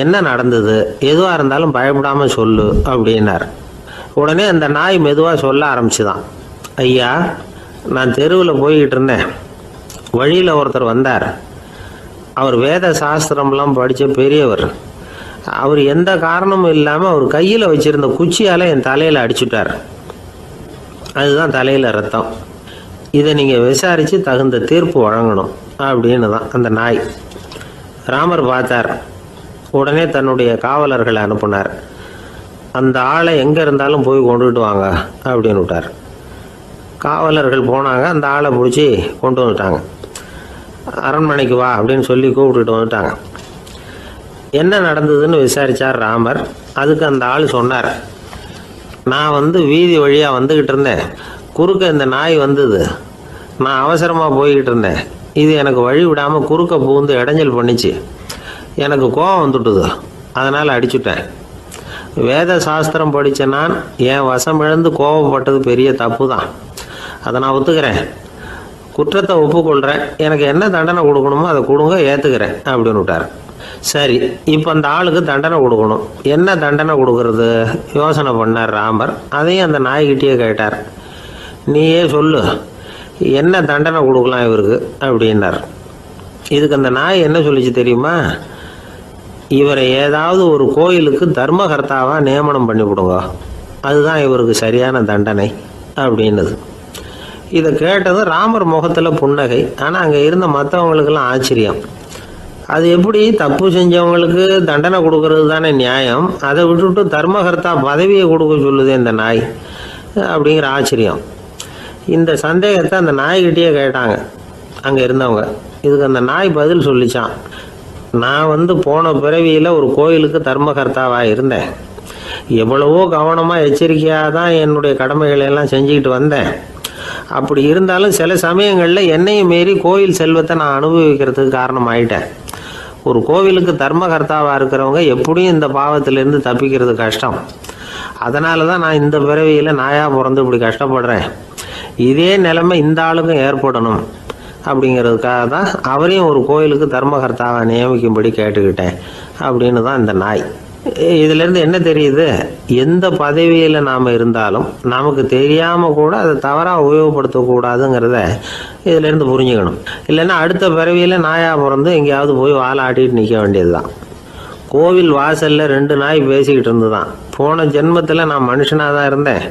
என்ன நடந்தது? எதுவாக இருந்தாலும் பயப்படாமல் சொல்லு அப்படின்னார். உடனே அந்த நாய் மெதுவாக சொல்ல ஆரம்பிச்சுதான். ஐயா, நான் தெருவில் போய்கிட்டு இருந்தேன். வழியில் ஒருத்தர் வந்தார். அவர் வேத சாஸ்திரம்லாம் படித்த பெரியவர். அவர் எந்த காரணமும் இல்லாமல் அவர் கையில் வச்சுருந்த குச்சியால் என் தலையில் அடிச்சுட்டார். அதுதான் தலையில் ரத்தம். இதை நீங்கள் விசாரித்து தகுந்த தீர்ப்பு வழங்கணும் அப்படின்னு தான் அந்த நாய். ராமர் பார்த்தார். உடனே தன்னுடைய காவலர்களை அனுப்புனார். அந்த ஆளை எங்கே இருந்தாலும் போய் கொண்டுகிட்டு வாங்க அப்படின்னு விட்டார். காவலர்கள் போனாங்க. அந்த ஆளை பிடிச்சி கொண்டு வந்துட்டாங்க. அரண்மனைக்கு வா அப்படின்னு சொல்லி கூப்பிட்டுட்டு வந்துட்டாங்க. என்ன நடந்ததுன்னு விசாரித்தார் ராமர். அதுக்கு அந்த ஆள் சொன்னார், நான் வீதி வழியாக வந்துக்கிட்டு இருந்தேன். குறுக்க இந்த நாய் வந்தது. நான் அவசரமாக போய்கிட்டு இருந்தேன். இது எனக்கு வழி விடாமல் குறுக்க பூந்து இடைஞ்சல் பண்ணிச்சு. எனக்கு கோபம் வந்துட்டுது. அதனால் அடிச்சுட்டேன். வேத சாஸ்திரம் படித்த நான் என் வசம் இழந்து கோபப்பட்டது பெரிய தப்பு தான். அதை நான் ஒத்துக்கிறேன். குற்றத்தை ஒப்புக்கொள்கிறேன். எனக்கு என்ன தண்டனை கொடுக்கணுமோ அதை கொடுங்க, ஏற்றுக்கிறேன் அப்படின்னு விட்டார். சரி, இப்போ அந்த ஆளுக்கு தண்டனை கொடுக்கணும். என்ன தண்டனை கொடுக்கறது யோசனை பண்ணார் ராமர். அதையும் அந்த நாய்கிட்டே கேட்டார். நீயே சொல்லு, என்ன தண்டனை கொடுக்கலாம் இவருக்கு அப்படின்னார். இதுக்கு அந்த நாய் என்ன சொல்லிச்சு தெரியுமா? இவரை ஏதாவது ஒரு கோயிலுக்கு தர்மகர்த்தாவாக நியமனம் பண்ணி விடுங்க, அதுதான் இவருக்கு சரியான தண்டனை அப்படின்னது. இதை கேட்டதும் ராமர் முகத்தில் புன்னகை. ஆனால் அங்கே இருந்த மற்றவங்களுக்கெல்லாம் ஆச்சரியம். அது எப்படி தப்பு செஞ்சவங்களுக்கு தண்டனை கொடுக்கறது தானே நியாயம், அதை விட்டுவிட்டு தர்மகர்த்தா பதவியை கொடுக்க சொல்லுது இந்த நாய் அப்படிங்கிற ஆச்சரியம். இந்த சந்தேகத்தை அந்த நாய்கிட்டே கேட்டாங்க அங்கே இருந்தவங்க. இதுக்கு அந்த நாய் பதில் சொல்லிச்சான், நான் போன பிறவியில் ஒரு கோயிலுக்கு தர்மகர்த்தாவாக இருந்தேன். எவ்வளவோ கவனமாக எச்சரிக்கையாக தான் என்னுடைய கடமைகளை எல்லாம் செஞ்சுக்கிட்டு வந்தேன். அப்படி இருந்தாலும் சில சமயங்களில் என்னையும் மீறி கோயில் செல்வத்தை நான் அனுபவிக்கிறதுக்கு காரணமாயிட்டேன். ஒரு கோவிலுக்கு தர்மகர்த்தாவாக இருக்கிறவங்க எப்படியும் இந்த பாவத்திலேருந்து தப்பிக்கிறது கஷ்டம். அதனால தான் நான் இந்த பிறவியில் நாயாக பிறந்து இப்படி கஷ்டப்படுறேன். இதே நிலைமை இந்த ஆளுக்கும் ஏற்படணும் அப்படிங்கிறதுக்காக தான் அவரையும் ஒரு கோயிலுக்கு தர்மகர்த்தாவை நியமிக்கும்படி கேட்டுக்கிட்டேன் அப்படின்னு தான் இந்த நாய். இதிலேருந்து என்ன தெரியுது? எந்த பதவியில் நாம் இருந்தாலும் நமக்கு தெரியாமல் கூட அதை தவறாக உபயோகப்படுத்தக்கூடாதுங்கிறத இதிலேருந்து புரிஞ்சுக்கணும். இல்லைன்னா அடுத்த பிறவியில் நாயாக பிறந்து எங்கேயாவது போய் வாழை ஆட்டிட்டு நிற்க வேண்டியது தான். கோவில் வாசலில் 2 நாய் பேசிக்கிட்டு இருந்துதான். போன ஜென்மத்தில் நான் மனுஷனாக தான் இருந்தேன்.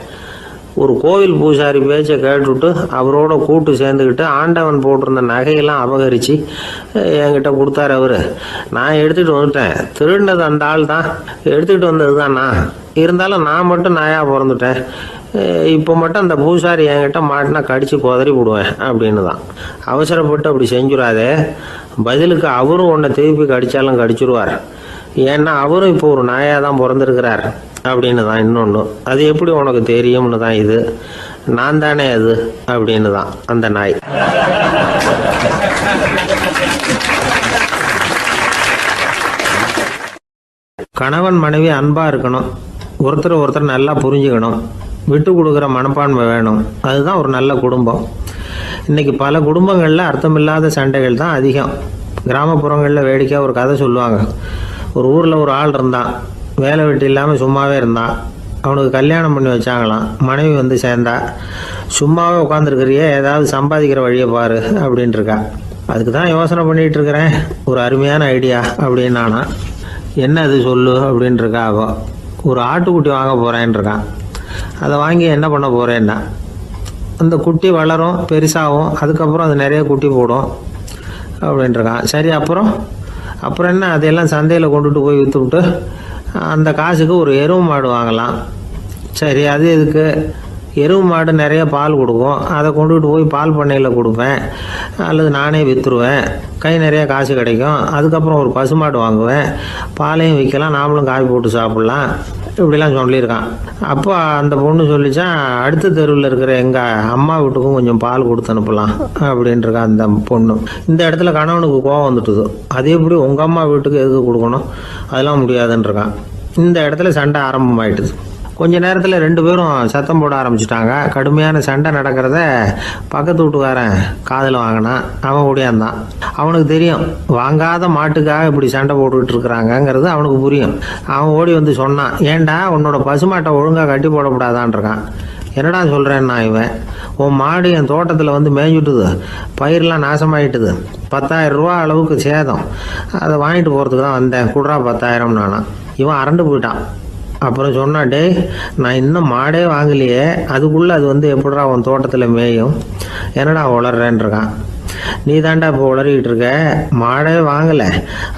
ஒரு கோவில் பூசாரி பேச்சை கேட்டுவிட்டு அவரோட கூட்டு சேர்ந்துக்கிட்டு ஆண்டவன் போட்டிருந்த நகையெல்லாம் அபகரித்து என்கிட்ட கொடுத்தாரு அவர். நான் எடுத்துகிட்டு வந்துட்டேன். திருடினது அந்த ஆள் தான், எடுத்துக்கிட்டு வந்தது தான் நான். இருந்தாலும் நான் மட்டும் நாயாக பிறந்துட்டேன். இப்போ மட்டும் அந்த பூசாரி என்கிட்ட மாட்டினா கடித்து குதறி விடுவேன் அப்படின்னு தான். அவசரப்பட்டு அப்படி செஞ்சுடாதே. பதிலுக்கு அவரும் உன்னை திருப்பி கடித்தாலும் கடிச்சிருவார். ஏன்னா அவரும் இப்போ ஒரு நாயாக தான் பிறந்திருக்கிறார் அப்படின்னு தான். இன்னொன்று, அது எப்படி உனக்கு தெரியும்னு தான். இது நான் தானே அது அப்படின்னு தான் அந்த நாய். கணவன் மனைவி அன்பாக இருக்கணும். ஒருத்தர் நல்லா புரிஞ்சுக்கணும். விட்டு கொடுக்குற மனப்பான்மை வேணும். அதுதான் ஒரு நல்ல குடும்பம். இன்றைக்கி பல குடும்பங்களில் அர்த்தமில்லாத சண்டைகள் தான் அதிகம். கிராமப்புறங்களில் வேடிக்கையாக ஒரு கதை சொல்லுவாங்க. ஒரு ஊரில் ஒரு ஆள் இருந்தான். வேலை வெட்டி இல்லாமல் சும்மாவே இருந்தான். அவனுக்கு கல்யாணம் பண்ணி வச்சாங்களாம். மனைவி சேர்ந்தா. சும்மாவே உட்காந்துருக்கிறியே, ஏதாவது சம்பாதிக்கிற வழியை பாரு அப்படின்ட்டுருக்கா. அதுக்கு தான் யோசனை பண்ணிகிட்டு இருக்கிறேன். ஒரு அருமையான ஐடியா அப்படின்னானா. என்ன அது சொல்லு அப்படின்ட்டுருக்கா. அவள் ஒரு ஆட்டுக்குட்டி வாங்க போகிறேன்ருக்கான். அதை வாங்கி என்ன பண்ண போகிறேன்னா, அந்த குட்டி வளரும், பெருசாகும், அதுக்கப்புறம் அது நிறைய குட்டி போடும் அப்படின்ட்டுருக்கான். சரி, அப்புறம் என்ன, அதையெல்லாம் சந்தையில் கொண்டுட்டு போய் விற்றுவிட்டு அந்த காசுக்கு ஒரு எருவு மாடு வாங்கலாம். சரி, அது எதுக்கு? எருவு மாடு நிறைய பால் கொடுக்கும். அதை கொண்டுகிட்டு போய் பால் பண்ணையில் கொடுப்பேன், அல்லது நானே விற்றுருவேன். கை நிறைய காசு கிடைக்கும். அதுக்கப்புறம் ஒரு பசுமாடு வாங்குவேன், பாலையும் விற்கலாம், நாமளும் காய் போட்டு சாப்பிட்லாம். இப்படிலாம் சொல்லியிருக்கான். அப்போ அந்த பொண்ணு சொல்லிச்சான், அடுத்த தெருவில் இருக்கிற எங்கள் அம்மா வீட்டுக்கும் கொஞ்சம் பால் கொடுத்து அனுப்பலாம் அப்படின்ட்டுருக்கான் அந்த பொண்ணு. இந்த இடத்துல கணவனுக்கு கோவம் வந்துட்டுது. அது எப்படி உங்கள் அம்மா வீட்டுக்கு எதுக்கு கொடுக்கணும், அதெல்லாம் முடியாதுன்றிருக்கான். இந்த இடத்துல சண்டை ஆரம்பமாயிட்டுது. கொஞ்ச நேரத்தில் 2 பேரும் சத்தம் போட ஆரம்பிச்சிட்டாங்க. கடுமையான சண்டை நடக்கிறத பக்கத்து வீட்டுக்காரன் காதில் வாங்கினான். அவன் ஓடியாந்தான். அவனுக்கு தெரியும், வாங்காத மாட்டுக்காக இப்படி சண்டை போட்டுக்கிட்டு இருக்கிறாங்கங்கிறது அவனுக்கு புரியும். அவன் ஓடி சொன்னான், ஏண்டா உன்னோட பசுமாட்டை ஒழுங்காக கட்டி போடக்கூடாதான்ருக்கான். என்னடா சொல்கிறேன்னா, இவன் உன் மாடு என் தோட்டத்தில் மேய்ஞ்சுட்டுது, பயிரெலாம் நாசமாயிட்டுது, 10,000 ரூபா அளவுக்கு சேதம், அதை வாங்கிட்டு போகிறதுக்கு தான் வந்தேன், குடுறா 10,000 நானா. இவன் அரண்டு போயிட்டான். அப்புறம் சொன்னா, டேய் நான் இன்னும் மாடே வாங்கலையே, அதுக்குள்ளே அது வந்து எப்படிடா உன் தோட்டத்தில் மேயும், என்னடா உளறேன்னு இருக்கான். நீ தாண்டா இப்போ உளறிக்கிட்டு இருக்க, மாடே வாங்கலை,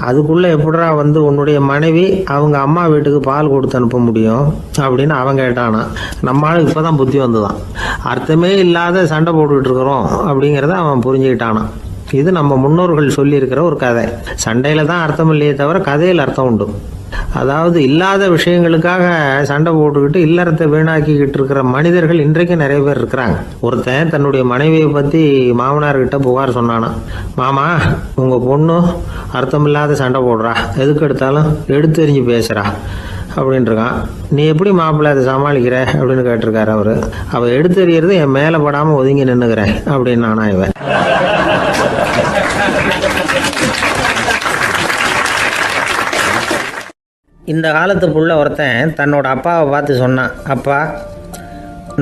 அதுக்குள்ளே எப்படிடா வந்து உன்னுடைய மனைவி அவங்க அம்மா வீட்டுக்கு பால் கொடுத்து அனுப்ப முடியும் அப்படின்னு அவன் கேட்டானா. நம்மளால இப்போ தான் புத்தி வந்துதான், அர்த்தமே இல்லாத சண்டை போட்டுக்கிட்டு இருக்கிறோம் அப்படிங்கிறத அவன் புரிஞ்சுக்கிட்டானான். இது நம்ம முன்னோர்கள் சொல்லியிருக்கிற ஒரு கதை. சண்டையில் தான் அர்த்தம் இல்லையே தவிர கதையில் அர்த்தம் உண்டு. அதாவது இல்லாத விஷயங்களுக்காக சண்டை போட்டுக்கிட்டு இல்லறத்தை வீணாக்கிக்கிட்டு இருக்கிற மனிதர்கள் இன்றைக்கு நிறைய பேர் இருக்கிறாங்க. ஒருத்தன் தன்னுடைய மனைவியை பற்றி மாமனார்கிட்ட புகார் சொன்னானா, மாமா உங்கள் பொண்ணு அர்த்தமில்லாத சண்டை போடுறா, எதுக்கு எடுத்தாலும் எடுத்தெறிஞ்சு பேசுகிறா அப்படின்ட்டுருக்கான். நீ எப்படி மாப்பிள்ளை அதை சமாளிக்கிற அப்படின்னு கேட்டிருக்காரு அவர். அவள் எடுத்தெறியறது என் மேலே படாமல் ஒதுங்கி நின்றுக்கிறேன் அப்படின்னு நானா இவன். இந்த காலத்து புள்ள ஒருத்தன் தன்னோட அப்பாவை பார்த்து சொன்னான், அப்பா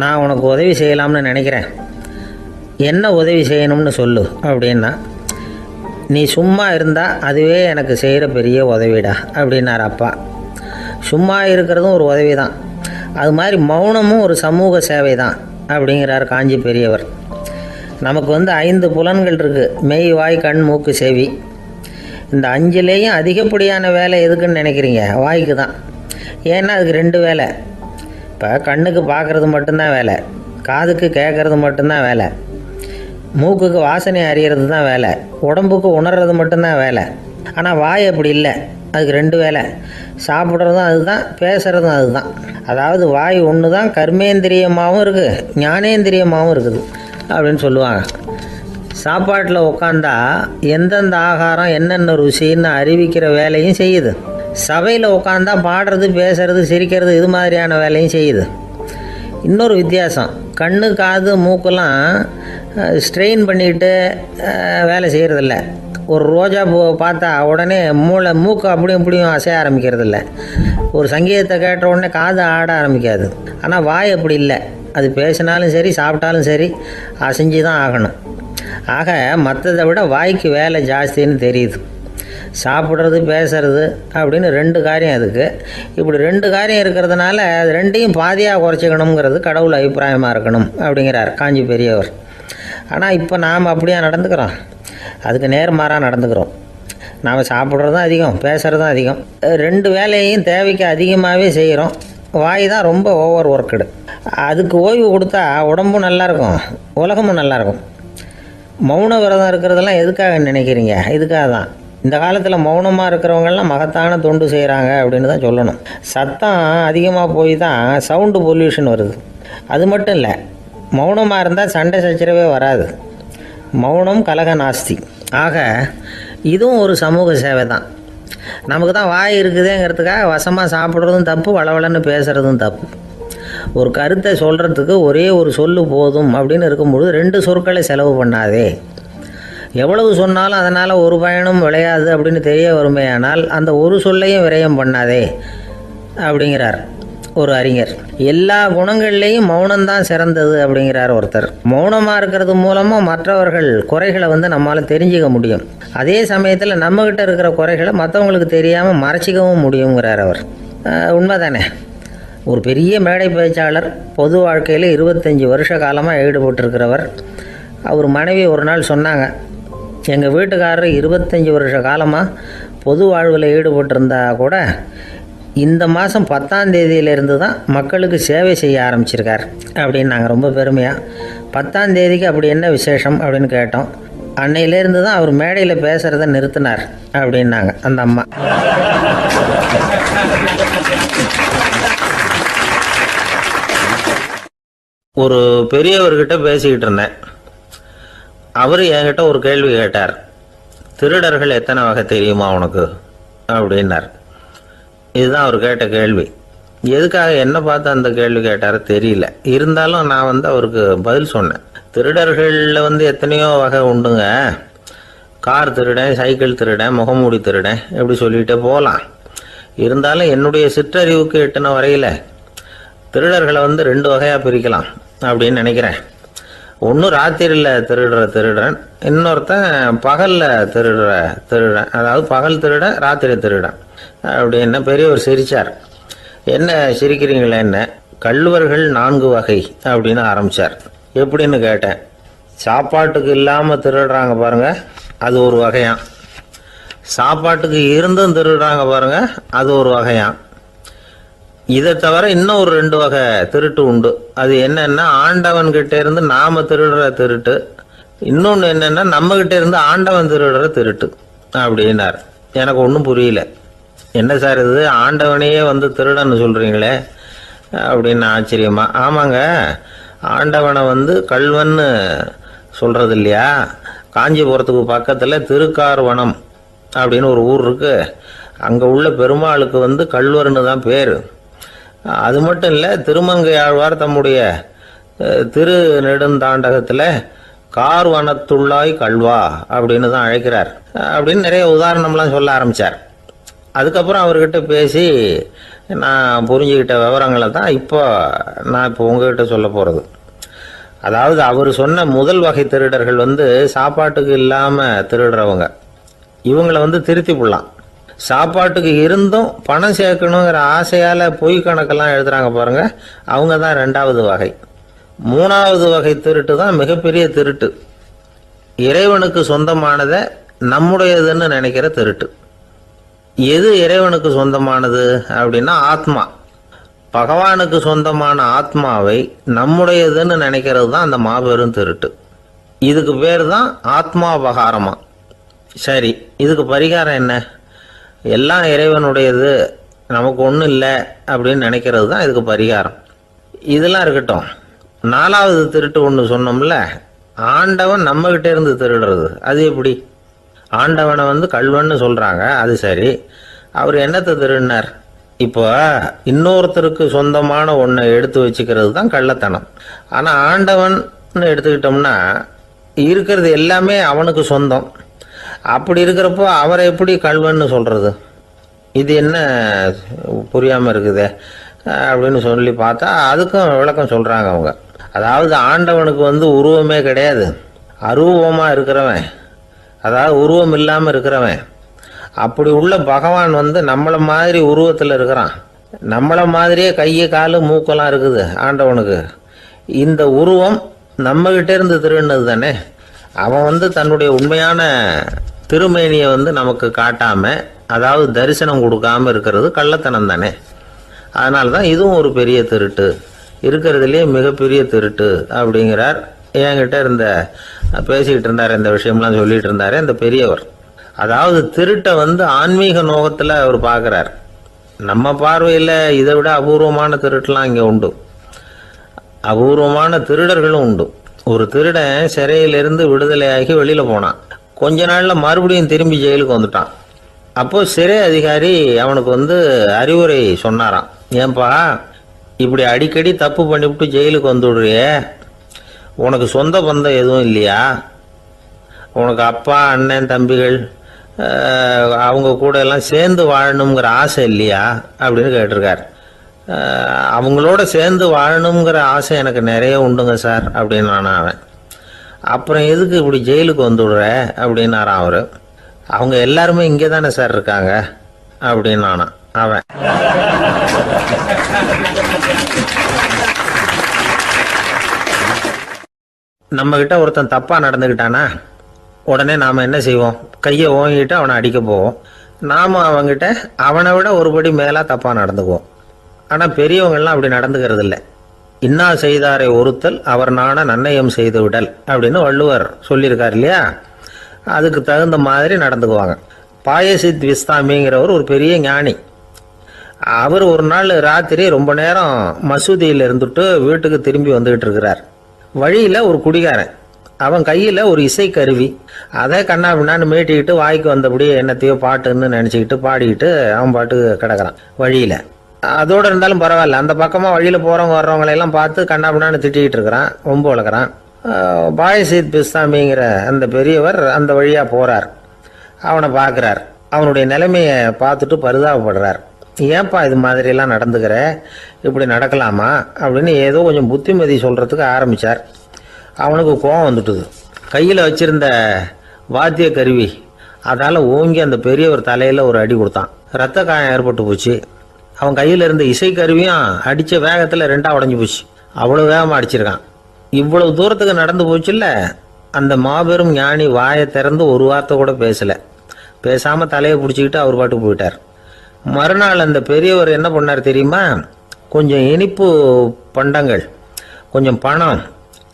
நான் உனக்கு உதவி செய்யலாம்னு நினைக்கிறேன், என்ன உதவி செய்யணும்னு சொல்லு அப்படின்னா. நீ சும்மா இருந்தால் அதுவே எனக்கு செய்கிற பெரிய உதவிடா அப்படின்னார் அப்பா. சும்மா இருக்கிறதும் ஒரு உதவி தான், அது மாதிரி மௌனமும் ஒரு சமூக சேவை தான் அப்படிங்கிறார் காஞ்சி பெரியவர். நமக்கு வந்து 5 புலன்கள் இருக்குது, மெய் வாய் கண் மூக்கு செவி. இந்த 5லேயும் அதிகப்படியான வேலை எதுக்குன்னு நினைக்கிறீங்க? வாய்க்கு தான். ஏன்னா அதுக்கு 2 வேலை. இப்போ கண்ணுக்கு பார்க்குறது மட்டும்தான் வேலை, காதுக்கு கேட்குறது மட்டும்தான் வேலை, மூக்குக்கு வாசனை அறியறது தான் வேலை, உடம்புக்கு உணர்றது மட்டும்தான் வேலை. ஆனால் வாய் அப்படி இல்லை, அதுக்கு 2 வேலை, சாப்பிட்றதும் அதுதான், பேசுகிறதும் அதுதான். அதாவது வாய் ஒன்று தான் கர்மேந்திரியமாகவும் இருக்குது, ஞானேந்திரியமாகவும் இருக்குது அப்படின்னு சொல்லுவாங்க. சாப்பாட்டில் உட்காந்தா எந்தெந்த ஆகாரம் என்னென்ன ருசின்னு அறிவிக்கிற வேலையும் செய்யுது. சபையில் உட்காந்தா பாடுறது பேசுறது சிரிக்கிறது இது மாதிரியான வேலையும் செய்யுது. இன்னொரு வித்தியாசம், கண்ணு காது மூக்கெல்லாம் ஸ்ட்ரெயின் பண்ணிட்டு வேலை செய்கிறதில்ல. ஒரு ரோஜா பூ பார்த்தா உடனே மூக்கு அப்படியும் இப்படியும் அசைய ஆரம்பிக்கிறதில்ல. ஒரு சங்கீதத்தை கேட்ட உடனே காது ஆட ஆரம்பிக்காது. ஆனால் வாய் அப்படி இல்லை, அது பேசினாலும் சரி சாப்பிட்டாலும் சரி அசைஞ்சு தான் ஆகணும். ஆக மற்றதை விட வாய்க்கு வேலை ஜாஸ்தின்னு தெரியுது. சாப்பிட்றது பேசுறது அப்படின்னு 2 காரியம் அதுக்கு. இப்படி 2 காரியம் இருக்கிறதுனால அது 2ஐயும் பாதியாக குறைச்சிக்கணுங்கிறது கடவுள் அபிப்பிராயமாக இருக்கணும் அப்படிங்கிறார் காஞ்சி பெரியவர். ஆனால் இப்போ நாம் அப்படியா நடந்துக்கிறோம்? அதுக்கு நேர்மாறாக நடந்துக்கிறோம். நாம் சாப்பிட்றதும் அதிகம், பேசுகிறதும் அதிகம், 2 வேலையையும் தேவைக்கு அதிகமாகவே செய்கிறோம். வாய் தான் ரொம்ப ஓவர் ஒர்க்குடு. அதுக்கு ஓய்வு கொடுத்தா உடம்பும் நல்லாயிருக்கும், உலகமும் நல்லாயிருக்கும். மௌன விரதம் இருக்கிறதெல்லாம் எதுக்காக நினைக்கிறீங்க? இதுக்காக தான். இந்த காலத்தில் மௌனமாக இருக்கிறவங்கெல்லாம் மகத்தான தொண்டு செய்கிறாங்க அப்படின்னு தான் சொல்லணும். சத்தம் அதிகமாக போய் தான் சவுண்டு பொல்யூஷன் வருது. அது மட்டும் இல்லை, மௌனமாக இருந்தால் சண்டை சச்சரவே வராது. மௌனம் கலக நாஸ்தி. ஆக இதுவும் ஒரு சமூக சேவை தான். நமக்கு தான் வாய் இருக்குதுங்கிறதுக்காக வசமாக சாப்பிட்றதும் தப்பு, வளவளன்னு பேசுகிறதும் தப்பு. ஒரு கருத்தை சொல்கிறதுக்கு ஒரே ஒரு சொல்லு போதும் அப்படின்னு இருக்கும்பொழுது 2 சொற்களை செலவு பண்ணாதே. எவ்வளவு சொன்னாலும் அதனால் ஒரு பயனும் விளையாது அப்படின்னு தெரிய வருமேயானால் அந்த ஒரு சொல்லையும் விரயம் பண்ணாதே அப்படிங்கிறார் ஒரு அறிஞர். எல்லா குணங்கள்லேயும் மௌனம்தான் சிறந்தது அப்படிங்கிறார் ஒருத்தர். மௌனமாக இருக்கிறது மூலமாக மற்றவர்கள் குறைகளை வந்து நம்மளால் தெரிஞ்சிக்க முடியும். அதே சமயத்தில் நம்மக்கிட்ட இருக்கிற குறைகளை மற்றவங்களுக்கு தெரியாமல் மறைச்சிக்கவும் முடியுங்கிறார் அவர். உண்மைதானே? ஒரு பெரிய மேடை பேச்சாளர், பொது வாழ்க்கையில் 25 வருஷ காலமாக ஈடுபட்டிருக்கிறவர். அவர் மனைவி ஒரு நாள் சொன்னாங்க, எங்கள் வீட்டுக்காரர் 25 வருஷ காலமாக பொது வாழ்வில் ஈடுபட்டிருந்தா கூட இந்த மாதம் 10ஆம் தேதியிலேருந்து தான் மக்களுக்கு சேவை செய்ய ஆரம்பிச்சிருக்கார் அப்படின்னு நாங்கள் ரொம்ப பெருமையாக. 10ஆம் தேதிக்கு அப்படி என்ன விசேஷம் அப்படின்னு கேட்டோம். அன்னையிலேருந்து தான் அவர் மேடையில் பேசுகிறத நிறுத்தினார் அப்படின்னாங்க அந்த அம்மா. ஒரு பெரியவர்கிட்ட பேசிக்கிட்டு இருந்தேன். அவர் என்கிட்ட ஒரு கேள்வி கேட்டார். திருடர்கள் எத்தனை வகை தெரியுமா உனக்கு அப்படின்னார். இதுதான் அவர் கேட்ட கேள்வி. எதுக்காக என்ன பார்த்து அந்த கேள்வி கேட்டார் தெரியல. இருந்தாலும் நான் அவருக்கு பதில் சொன்னேன். திருடர்களில் எத்தனையோ வகை உண்டுங்க. கார் திருடன், சைக்கிள் திருடன், முகமூடி திருடன், எப்படி சொல்லிகிட்டே போகலாம். இருந்தாலும் என்னுடைய சிற்றறிவுக்கு எட்டின வரையில் திருடர்களை 2 வகையாக பிரிக்கலாம் அப்படின்னு நினைக்கிறேன். ஒன்று ராத்திரியில் திருடுற திருடன், இன்னொருத்தன் பகலில் திருடுறேன். அதாவது பகல் திருடன், ராத்திரி திருடன் அப்படின்னு பெரியவர் சிரித்தார். என்ன சிரிக்கிறீங்களே? என்ன கள்வர்கள் 4 வகை அப்படின்னு ஆரம்பிச்சார். எப்படின்னு கேட்டேன். சாப்பாட்டுக்கு இல்லாமல் திருடுறாங்க பாருங்க, அது ஒரு வகையான். சாப்பாட்டுக்கு இருந்தும் திருடுறாங்க பாருங்க, அது ஒரு வகையான். இதை தவிர இன்னும் ஒரு 2 வகை திருட்டு உண்டு. அது என்னன்னா, ஆண்டவன் கிட்ட இருந்து நாம திருடுற திருட்டு, இன்னொன்று என்னன்னா நம்ம கிட்ட இருந்து ஆண்டவன் திருடுற திருட்டு அப்படின்னார். எனக்கு ஒன்றும் புரியல. என்ன சார் இது, ஆண்டவனையே வந்து திருடன்னு சொல்றீங்களே அப்படின்னு ஆச்சரியமா. ஆமாங்க, ஆண்டவனை வந்து கள்வன்னு சொல்றது இல்லையா? காஞ்சிபுரத்துக்கு பக்கத்தில் திருக்கார்வனம் அப்படின்னு ஒரு ஊர் இருக்கு. அங்கே உள்ள பெருமாளுக்கு வந்து கள்வர்னு தான் பேர். அது மட்டும் இல்லை, திருமங்கை ஆழ்வார் தம்முடைய திரு நெடுந்தாண்டகத்தில் கார்வனத்துள்ளாய் கல்வா அப்படின்னு தான் அழைக்கிறார் அப்படின்னு நிறைய உதாரணம்லாம் சொல்ல ஆரம்பித்தார். அதுக்கப்புறம் அவர்கிட்ட பேசி நான் புரிஞ்சுக்கிட்ட விவரங்களை தான் நான் இப்போ உங்ககிட்ட சொல்ல போகிறது. அதாவது அவர் சொன்ன முதல் வகை திருடர்கள் வந்து சாப்பாட்டுக்கு இல்லாமல் திருடுறவங்க. இவங்களை வந்து திருத்தி போடலாம். சாப்பாட்டுக்கு இருந்தும் பணம் சேர்க்கணுங்கிற ஆசையால் பொய் கணக்கெல்லாம் எழுதுறாங்க பாருங்க, அவங்க தான் 2வது வகை. 3வது வகை திருட்டு தான் மிகப்பெரிய திருட்டு. இறைவனுக்கு சொந்தமானதை நம்முடையதுன்னு நினைக்கிற திருட்டு. எது இறைவனுக்கு சொந்தமானது அப்படின்னா ஆத்மா. பகவானுக்கு சொந்தமான ஆத்மாவை நம்முடையதுன்னு நினைக்கிறது தான் அந்த மாபெரும் திருட்டு. இதுக்கு பேர் தான் ஆத்மாபகாரமா. சரி, இதுக்கு பரிகாரம் என்ன? எல்லாம் இறைவனுடையது, நமக்கு ஒன்றும் இல்லை அப்படின்னு நினைக்கிறது தான் இதுக்கு பரிகாரம். இதெல்லாம் இருக்கட்டும். 4வது திருட்டு ஒன்று சொன்னோம்ல, ஆண்டவன் நம்மகிட்ட இருந்து திருடுறது. அது எப்படி? ஆண்டவனை வந்து கள்வன்னு சொல்றாங்க, அது சரி. அவர் என்னத்தை திருடினார்? இப்போ இன்னொருத்தருக்கு சொந்தமான ஒன்றை எடுத்து வச்சுக்கிறது தான் கள்ளத்தனம். ஆனால் ஆண்டவன் எடுத்துக்கிட்டோம்னா இருக்கிறது எல்லாமே அவனுக்கு சொந்தம். அப்படி இருக்கிறப்போ அவரை எப்படி கள்வன்னு சொல்றது? இது என்ன புரியாமல் இருக்குதே அப்படின்னு சொல்லி பார்த்தா அதுக்கும் விளக்கம் சொல்றாங்க அவங்க. அதாவது ஆண்டவனுக்கு வந்து உருவமே கிடையாது, அரூபமாக இருக்கிறவன், அதாவது உருவம் இல்லாமல் இருக்கிறவன். அப்படி உள்ள பகவான் வந்து நம்மளை மாதிரி உருவத்தில் இருக்கிறான். நம்மளை மாதிரியே கையை காலு மூக்கெல்லாம் இருக்குது ஆண்டவனுக்கு. இந்த உருவம் நம்மகிட்ட இருந்து திருடினது தானே. அவன் வந்து தன்னுடைய உண்மையான திருமேனியை வந்து நமக்கு காட்டாம, அதாவது தரிசனம் கொடுக்காம இருக்கிறது கள்ளத்தனம் தானே. அதனால தான் இதுவும் ஒரு பெரிய திருட்டு, இருக்கிறதுலேயே மிகப்பெரிய திருட்டு அப்படிங்கிறார். என்கிட்ட பேசிக்கிட்டு இருந்தார், இந்த விஷயம்லாம் சொல்லிட்டு இருந்தாரு இந்த பெரியவர். அதாவது திருட்டை வந்து ஆன்மீக நோகத்தில் அவர் பார்க்குறார். நம்ம பார்வையில் இதை விட அபூர்வமான திருட்டுலாம் இங்கே உண்டு. அபூர்வமான திருடர்களும் உண்டு. ஒரு திருடன் சிறையிலிருந்து விடுதலையாகி வெளியில் போனான். கொஞ்ச நாளில் மறுபடியும் திரும்பி ஜெயிலுக்கு வந்துட்டான். அப்போது சிறை அதிகாரி அவனுக்கு வந்து அறிவுரை சொன்னாராம். ஏன்பா இப்படி அடிக்கடி தப்பு பண்ணிவிட்டு ஜெயிலுக்கு வந்துவிடுறியே, உனக்கு சொந்த பந்தம் எதுவும் இல்லையா? உனக்கு அப்பா அண்ணன் தம்பிகள் அவங்க கூட எல்லாம் சேர்ந்து வாழணுங்கிற ஆசை இல்லையா அப்படின்னு கேட்டிருக்கார். அவங்களோட சேர்ந்து வாழணுங்கிற ஆசை எனக்கு நிறைய உண்டுங்க சார் அப்படின்னு நான். அவன் அப்புறம் எதுக்கு இப்படி ஜெயிலுக்கு வந்துவிடுற அப்படின்னாரான் அவர். அவங்க எல்லாருமே இங்கே தானே சார் இருக்காங்க அப்படின்னு நானான் அவன். நம்ம கிட்ட ஒருத்தன் தப்பா நடந்துக்கிட்டானா உடனே நாம என்ன செய்வோம்? கையை ஓங்கிட்டு அவனை அடிக்க போவோம். நாம அவங்கிட்ட அவனை விட ஒருபடி மேலா தப்பா நடந்துக்குவோம். ஆனா பெரியவங்கெல்லாம் அப்படி நடந்துக்கிறது இல்லை. இன்னா செய்தாரை ஒருத்தல் அவர் நாண நன்னயம் செய்து விடல் அப்படின்னு வள்ளுவர் சொல்லியிருக்காரு இல்லையா? அதுக்கு தகுந்த மாதிரி நடந்துக்குவாங்க. பாயசித் விஸ்தாமிங்கிறவர் ஒரு பெரிய ஞானி. அவர் ஒரு நாள் ராத்திரி ரொம்ப நேரம் மசூதியில் இருந்துட்டு வீட்டுக்கு திரும்பி வந்துகிட்டு இருக்கிறார். வழியில் ஒரு குடிகாரன், அவன் கையில் ஒரு இசைக்கருவி, அதை கண்ணா பின்னான்னு மீட்டிக்கிட்டு வாய்க்கு வந்தபடி என்னத்தையோ பாட்டுன்னு நினச்சிக்கிட்டு பாடிக்கிட்டு அவன் பாட்டுக்கு கிடக்கிறான் வழியில். அதோடு இருந்தாலும் பரவாயில்ல, அந்த பக்கமாக வழியில் போகிறவங்க வர்றவங்களையெல்லாம் பார்த்து கண்ணா பின்னான்னு திட்டிக்கிட்டு இருக்கிறான், ரொம்ப வளர்க்குறான். பாயசீத் பிஸ்தாமிங்கிற அந்த பெரியவர் அந்த வழியாக போகிறார். அவனை பார்க்குறார். அவனுடைய நிலைமையை பார்த்துட்டு பரிதாபப்படுறார். ஏன்பா இது மாதிரிலாம் நடந்துக்கிற, இப்படி நடக்கலாமா அப்படின்னு ஏதோ கொஞ்சம் புத்திமதி சொல்கிறதுக்கு ஆரம்பித்தார். அவனுக்கு கோபம் வந்துட்டுது. கையில் வச்சிருந்த வாத்திய கருவி அதால் ஓங்கி அந்த பெரியவர் தலையில் ஒரு அடி கொடுத்தான். ரத்த காயம் ஏற்பட்டு போச்சு. அவன் கையில் இருந்த இசைக்கருவியும் அடித்த வேகத்தில் ரெண்டாக உடஞ்சி போச்சு. அவ்வளோ வேகமாக அடிச்சிருக்கான். இவ்வளவு தூரத்துக்கு நடந்து போச்சுல்ல, அந்த மாபெரும் ஞானி வாயை திறந்து ஒரு வார்த்தை கூட பேசலை. பேசாமல் தலையை பிடிச்சிக்கிட்டு அவர் பாட்டுக்கு போயிட்டார். மறுநாள் அந்த பெரியவர் என்ன பண்ணார் தெரியுமா? கொஞ்சம் இனிப்பு பண்டங்கள், கொஞ்சம் பணம்,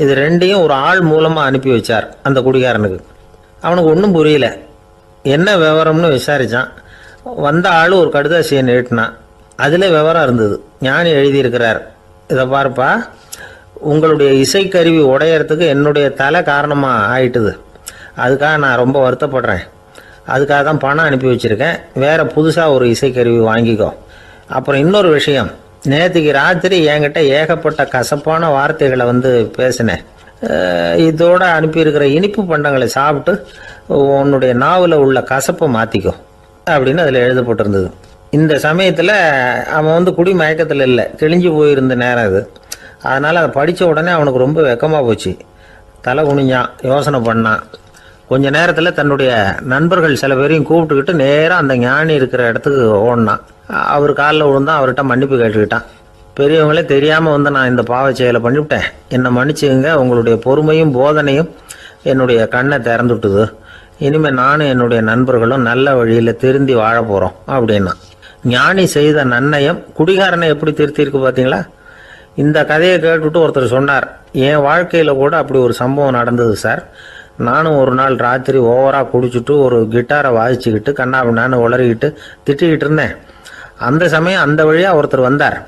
இது ரெண்டையும் ஒரு ஆள் மூலமாக அனுப்பி வச்சார் அந்த குடிகாரனுக்கு. அவனுக்கு ஒன்றும் புரியல. என்ன விவரம்னு விசாரித்தான். வந்த ஆள் ஒரு கடுதாசியை நீட்டினான். அதில் விவரம் இருந்தது. ஞானி எழுதியிருக்கிறார், இதை பாருப்பா, உங்களுடைய இசைக்கருவி உடையறதுக்கு என்னுடைய தலை காரணமாக ஆயிட்டுது. அதுக்காக நான் ரொம்ப வருத்தப்படுறேன். அதுக்காக தான் பணம் அனுப்பி வச்சுருக்கேன். வேறு புதுசாக ஒரு இசைக்கருவி வாங்கிக்கோ. அப்புறம் இன்னொரு விஷயம், நேற்றுக்கு ராத்திரி என்கிட்ட ஏகப்பட்ட கசப்பான வார்த்தைகளை பேசினேன். இதோடு அனுப்பியிருக்கிற இனிப்பு பண்டங்களை சாப்பிட்டு உன்னுடைய நாவில் உள்ள கசப்பை மாற்றிக்கோ அப்படின்னு அதில் எழுதப்பட்டிருந்தது. இந்த சமயத்தில் அவன் குடி மயக்கத்தில் இல்லை, தெளிஞ்சு போயிருந்த நேரம் அது. அதனால் அதை படித்த உடனே அவனுக்கு ரொம்ப வெக்கமாக போச்சு. தலை குனிஞ்சான், யோசனை பண்ணான். கொஞ்ச நேரத்தில் தன்னுடைய நண்பர்கள் சில பேரையும் கூப்பிட்டுக்கிட்டு நேராக அந்த ஞானி இருக்கிற இடத்துக்கு ஓடினான். அவர் காலில் விழுந்தான். அவர்கிட்ட மன்னிப்பு கேட்டுக்கிட்டான். பெரியவங்களே தெரியாமல் நான் இந்த பாவ செயலை பண்ணிவிட்டேன், என்னை மன்னிச்சுங்க. உங்களுடைய பொறுமையும் போதனையும் என்னுடைய கண்ணை திறந்துட்டுது. இனிமேல் நானும் என்னுடைய நண்பர்களும் நல்ல வழியில் திருந்தி வாழ போகிறோம் அப்படின்னா. ஞானி செய்த நன்னயம் குடிகாரனை எப்படி திருத்திருக்கு பார்த்தீங்களா? இந்த கதையை கேட்டுவிட்டு ஒருத்தர் சொன்னார், என் வாழ்க்கையில் கூட அப்படி ஒரு சம்பவம் நடந்தது சார். நானும் ஒரு நாள் ராத்திரி ஓவராக குடிச்சிட்டு ஒரு கிட்டாரை வாசிச்சுக்கிட்டு கண்ணாபின்னான்னு உளறிக்கிட்டு திட்டிக்கிட்டு இருந்தேன். அந்த சமயம் அந்த வழியாக ஒருத்தர் வந்தார்.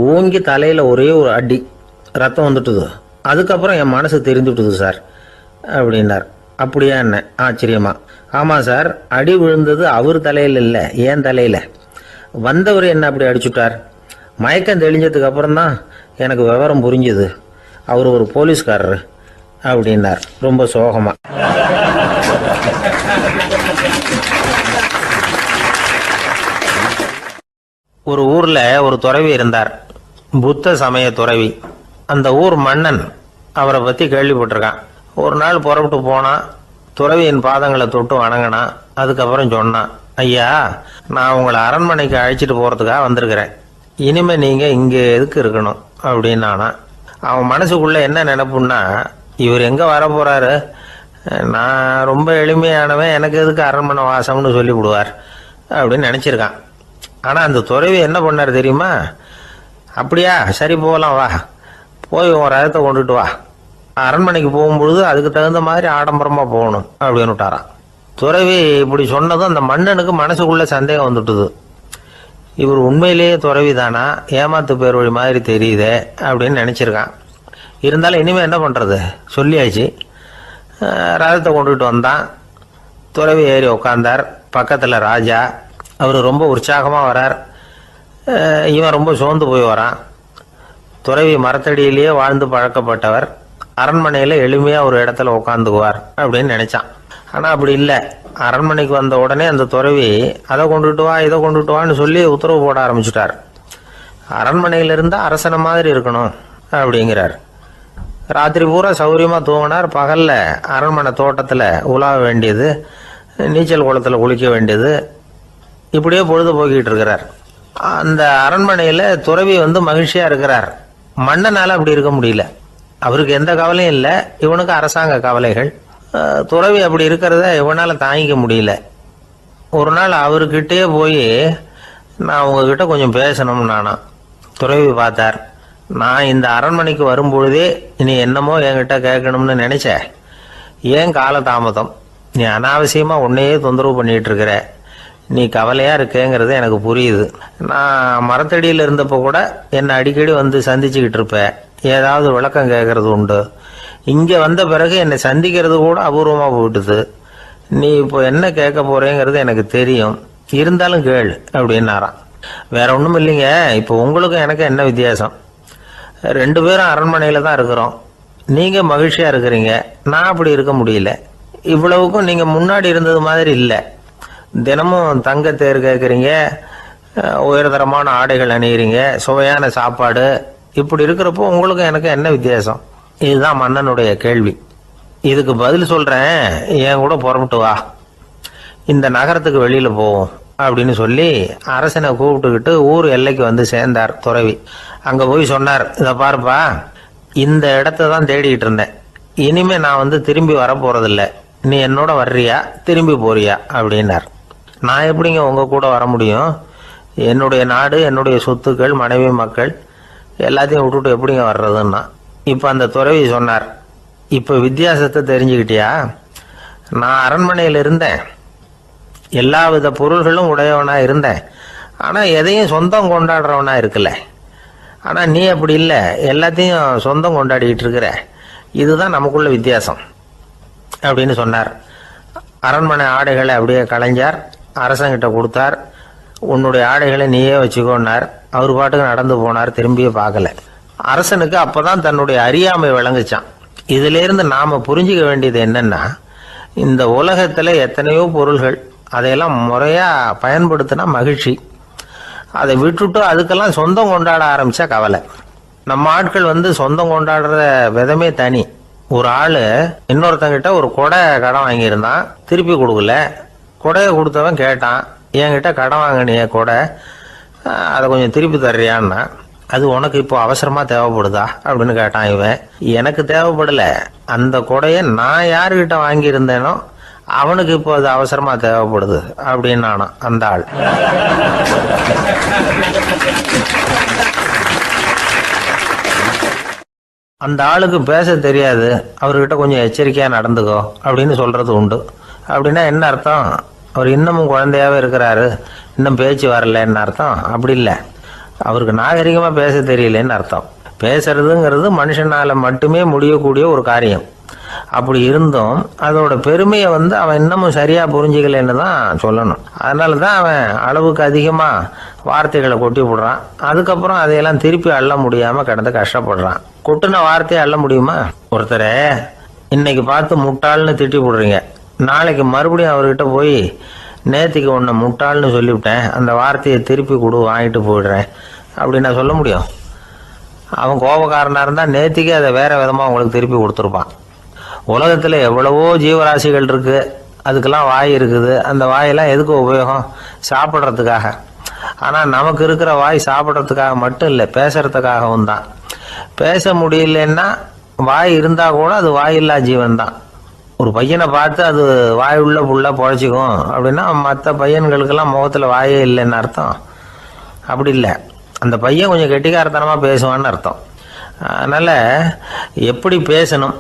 ஊங்கி தலையில் ஒரே ஒரு அடி, ரத்தம் வந்துட்டுது. அதுக்கப்புறம் என் மனசு தெரிந்துவிட்டுது சார் அப்படின்னார். அப்படியா என்ன? ஆச்சரியமா. ஆமாம் சார், அடி விழுந்தது அவர் தலையில் இல்லை, என் தலையில். வந்தவர் என்ன அப்படி அடிச்சுட்டார். மயக்கம் தெளிஞ்சதுக்கு அப்புறம்தான் எனக்கு விவரம் புரிஞ்சுது. அவர் ஒரு போலீஸ்காரர் அப்படின்னார் ரொம்ப சோகமா. ஒரு ஊர்ல ஒரு துறவி இருந்தார், புத்த சமய துறவி. அந்த ஊர் மன்னன் அவரை பத்தி கேள்விப்பட்டிருக்கான். ஒரு நாள் புறப்பட்டு போனான். துறவியின் பாதங்களை தொட்டு வணங்கினான். அதுக்கப்புறம் சொன்னான், ஐயா, நான் உங்களை அரண்மனைக்கு அழைச்சிட்டு போறதுக்காக வந்திருக்கிறேன். இனிமே நீங்க இங்க எதுக்கு இருக்கணும் அப்படின்னானா. அவன் மனசுக்குள்ள என்ன நினைப்புன்னா, இவர் எங்க வர போறாரு, நான் ரொம்ப எளிமையானவன், எனக்கு எதுக்கு அரண்மனை வாசம்னு சொல்லி விடுவார் அப்படின்னு நினைச்சிருக்கான். ஆனா அந்த துறவி என்ன பண்ணார் தெரியுமா? அப்படியா, சரி போகலாம், வா, போய் உன் ரதத்தை கொண்டுட்டு வா. அரண்மனைக்கு போகும்பொழுது அதுக்கு தகுந்த மாதிரி ஆடம்பரமா போகணும் அப்படின்னு விட்டாரான். துறவி இப்படி சொன்னதும் அந்த மன்னனுக்கு மனசுக்குள்ள சந்தேகம் வந்துட்டுது. இவர் உண்மையிலேயே துறவி தானா, ஏமாத்து பேர் வழி மாதிரி தெரியுதே அப்படின்னு நினைச்சிருக்கான். இருந்தாலும் இனிமே என்ன பண்றது, சொல்லியாச்சு. ரதத்தை கொண்டுட்டு வந்தான். துறவி ஏறி உட்காந்தார். பக்கத்துல ராஜா. அவர் ரொம்ப உற்சாகமா வரார். இவன் ரொம்ப சோர்ந்து போய் வரான். துறவி மரத்தடியிலேயே வாழ்ந்து பழக்கப்பட்டவர். அரண்மனையில எளிமையா ஒரு இடத்துல உட்காந்துக்குவார் அப்படின்னு நினைச்சான். ஆனா அப்படி இல்லை. அரண்மனைக்கு வந்த உடனே அந்த துறவி அதை கொண்டுட்டு வா, இதை கொண்டுட்டு வான்னு சொல்லி உத்தரவு போட ஆரம்பிச்சுட்டார். அரண்மனையில இருந்தா அரசனை மாதிரி இருக்கணும் அப்படிங்கிறார். ராத்திரி பூரா சௌரியமா தூங்கினார். பகல்ல அரண்மனை தோட்டத்துல உலாவ வேண்டியது, நீச்சல் குளத்துல குளிக்க வேண்டியது, இப்படியே பொழுது போக்கிட்டு இருக்கிறார். அந்த அரண்மனையில துறவி மகிழ்ச்சியா இருக்கிறார். மன்னனால அப்படி இருக்க முடியல. அவருக்கு எந்த கவலையும் இல்லை, இவனுக்கு அரசாங்க கவலைகள். துறவி அப்படி இருக்கிறத இவனால தாங்கிக்க முடியல. ஒரு நாள் அவர்கிட்டயே போய், நான் உங்ககிட்ட கொஞ்சம் பேசணும் நானா. துறவி பார்த்தார். நான் இந்த அரண்மனைக்கு வரும்பொழுதே நீ என்னமோ என்கிட்ட கேட்கணும்னு நினைச்ச. ஏன் கால தாமதம்? நீ அனாவசியமா உன்னையே தொந்தரவு பண்ணிட்டு இருக்கிற. நீ கவலையா இருக்கேங்கிறது எனக்கு புரியுது. நான் மரத்தடியில் இருந்தப்போ கூட என்னை அடிக்கடி சந்திச்சுக்கிட்டு இருப்ப, ஏதாவது விளக்கம் கேட்கறது உண்டு. இங்க வந்த பிறகு என்னை சந்திக்கிறது கூட அபூர்வமா போயிட்டுது. நீ இப்போ என்ன கேட்க போறேங்கிறது எனக்கு தெரியும், இருந்தாலும் கேளு அப்படின்னாராம். வேற ஒண்ணும் இல்லைங்க, இப்போ உங்களுக்கும் எனக்கு என்ன வித்தியாசம்? 2 பேரும் அரண்மனையில தான் இருக்கிறோம். நீங்க மகிழ்ச்சியா இருக்கிறீங்க, நான் அப்படி இருக்க முடியல. இவ்வளவுக்கும் நீங்க முன்னாடி இருந்தது மாதிரி இல்லை. தினமும் தங்க தேர் கேட்குறீங்க, உயர்தரமான ஆடைகள் அணிகிறீங்க, சுவையான சாப்பாடு. இப்படி இருக்கிறப்போ உங்களுக்கு எனக்கு என்ன வித்தியாசம்? இதுதான் மன்னனுடைய கேள்வி. இதுக்கு பதில் சொல்றேன், என் கூட புறப்பட்டு வா, இந்த நகரத்துக்கு வெளியில போவோம் அப்படின்னு சொல்லி அரசனை கூப்பிட்டுக்கிட்டு ஊர் எல்லைக்கு வந்து சேர்ந்தார் துறவி. அங்க போய் சொன்னார், இதை பாருப்பா, இந்த இடத்த தான் தேடிக்கிட்டு இருந்தேன். இனிமே நான் வந்து திரும்பி வர போறதில்ல. நீ என்னோட வர்றியா திரும்பி போறியா அப்படின்னார். நான் எப்படிங்க உங்க கூட வர முடியும்? என்னுடைய நாடு, என்னுடைய சொத்துக்கள், மனைவி, மக்கள் எல்லாத்தையும் விட்டுட்டு எப்படிங்க வர்றதுன்னா. இப்ப அந்த துறவி சொன்னார், இப்ப வித்தியாசத்தை தெரிஞ்சுக்கிட்டியா? நான் அரண்மனையில் இருந்தேன், எல்லா வித பொருள்களும் உடையவனா இருந்தேன், ஆனா எதையும் சொந்தம் கொண்டாடுறவனா இருக்கல. ஆனா நீ அப்படி இல்லை, எல்லாத்தையும் சொந்தம் கொண்டாடிக்கிட்டு இருக்கிற. இதுதான் நமக்குள்ள வித்தியாசம் அப்படின்னு சொன்னார். அரண்மனை ஆடைகளை அப்படியே கலைஞர் அரசங்கிட்ட கொடுத்தார். உன்னுடைய ஆடைகளை நீயே வச்சுக்கோன்னார். அவர் பாட்டுக்கு நடந்து போனார், திரும்பியே பார்க்கல. அரசனுக்கு அப்பதான் தன்னுடைய அறியாமை விளங்குச்சான். இதுல இருந்து நாம புரிஞ்சுக்க வேண்டியது என்னன்னா, இந்த உலகத்துல எத்தனையோ பொருள்கள், அதையெல்லாம் முறையா பயன்படுத்தினா மகிழ்ச்சி. அதை விட்டுட்டு அதுக்கெல்லாம் சொந்தம் கொண்டாட ஆரம்பிச்சா கவலை. நம்ம ஆட்கள் வந்து சொந்தம் கொண்டாடுற விதமே தனி. ஒரு ஆளு இன்னொருத்தங்கிட்ட ஒரு கொடை கடன் வாங்கியிருந்தான், திருப்பி கொடுக்கல. கொடையை கொடுத்தவன் கேட்டான், என்கிட்ட கடன் வாங்கினிய கொடை, அதை கொஞ்சம் திருப்பி தர்றியான்னா. அது உனக்கு இப்போ அவசரமா தேவைப்படுதா அப்படின்னு கேட்டான் இவன். எனக்கு தேவைப்படல, அந்த கொடையை நான் யாருக்கிட்ட வாங்கியிருந்தேனோ அவனுக்கு இப்போ அது அவசரமா தேவைப்படுது அப்படின்னு அந்த ஆள். அந்த ஆளுக்கு பேச தெரியாது, அவர்கிட்ட கொஞ்சம் எச்சரிக்கையா நடந்துக்கோ அப்படின்னு சொல்றது உண்டு. அப்படின்னா என்ன அர்த்தம்? அவர் இன்னமும் குழந்தையாவே இருக்கிறாரு, இன்னும் பேச்சு வரலன்னு அர்த்தம்? அப்படி இல்லை, அவருக்கு நாகரிகமா பேச தெரியலன்னு அர்த்தம். பேசுறதுங்கிறது மனுஷனால மட்டுமே முடியக்கூடிய ஒரு காரியம். அப்படி இருந்தும் அதோட பெருமையை வந்து அவன் இன்னமும் சரியா புரிஞ்சுக்கலன்னு தான் சொல்லணும். அதனாலதான் அவன் அளவுக்கு அதிகமா வார்த்தைகளை கொட்டி விடுறான். அதுக்கப்புறம் அதையெல்லாம் திருப்பி அள்ள முடியாம கிடந்து கஷ்டப்படுறான். கொட்டுன வார்த்தையை அள்ள முடியுமா? ஒருத்தரை இன்னைக்கு பார்த்து முட்டாள்னு திட்டி விடுறீங்க, நாளைக்கு மறுபடியும் அவர்கிட்ட போய் நேத்திக்கு உன்னை முட்டாள்னு சொல்லிவிட்டேன், அந்த வார்த்தையை திருப்பி கொடு, வாங்கிட்டு போயிடுறேன் அப்படின்னு நான் சொல்ல முடியும்? அவன் கோபக்காரனா இருந்தா நேத்திக்கு அதை வேற விதமா உங்களுக்கு திருப்பி கொடுத்துருப்பான். உலகத்துல எவ்வளவோ ஜீவராசிகள் இருக்கு, அதுக்கெல்லாம் வாய் இருக்குது. அந்த வாயெல்லாம் எதுக்கு உபயோகம்? சாப்பிட்றதுக்காக. ஆனா நமக்கு இருக்கிற வாய் சாப்பிட்றதுக்காக மட்டும் இல்லை, பேசுறதுக்காகவும் தான். பேச முடியலன்னா வாய் இருந்தா கூட அது வாயில்லா ஜீவன் தான். ஒரு பையனை பார்த்து அது வாய் உள்ள புள்ள பொழைச்சிக்கும் அப்படின்னா மற்ற பையன்களுக்கெல்லாம் முகத்துல வாயே இல்லைன்னு அர்த்தம்? அப்படி இல்லை, அந்த பையன் கொஞ்சம் கெட்டிக்காரத்தனமா பேசுவான்னு அர்த்தம். அதனால எப்படி பேசணும்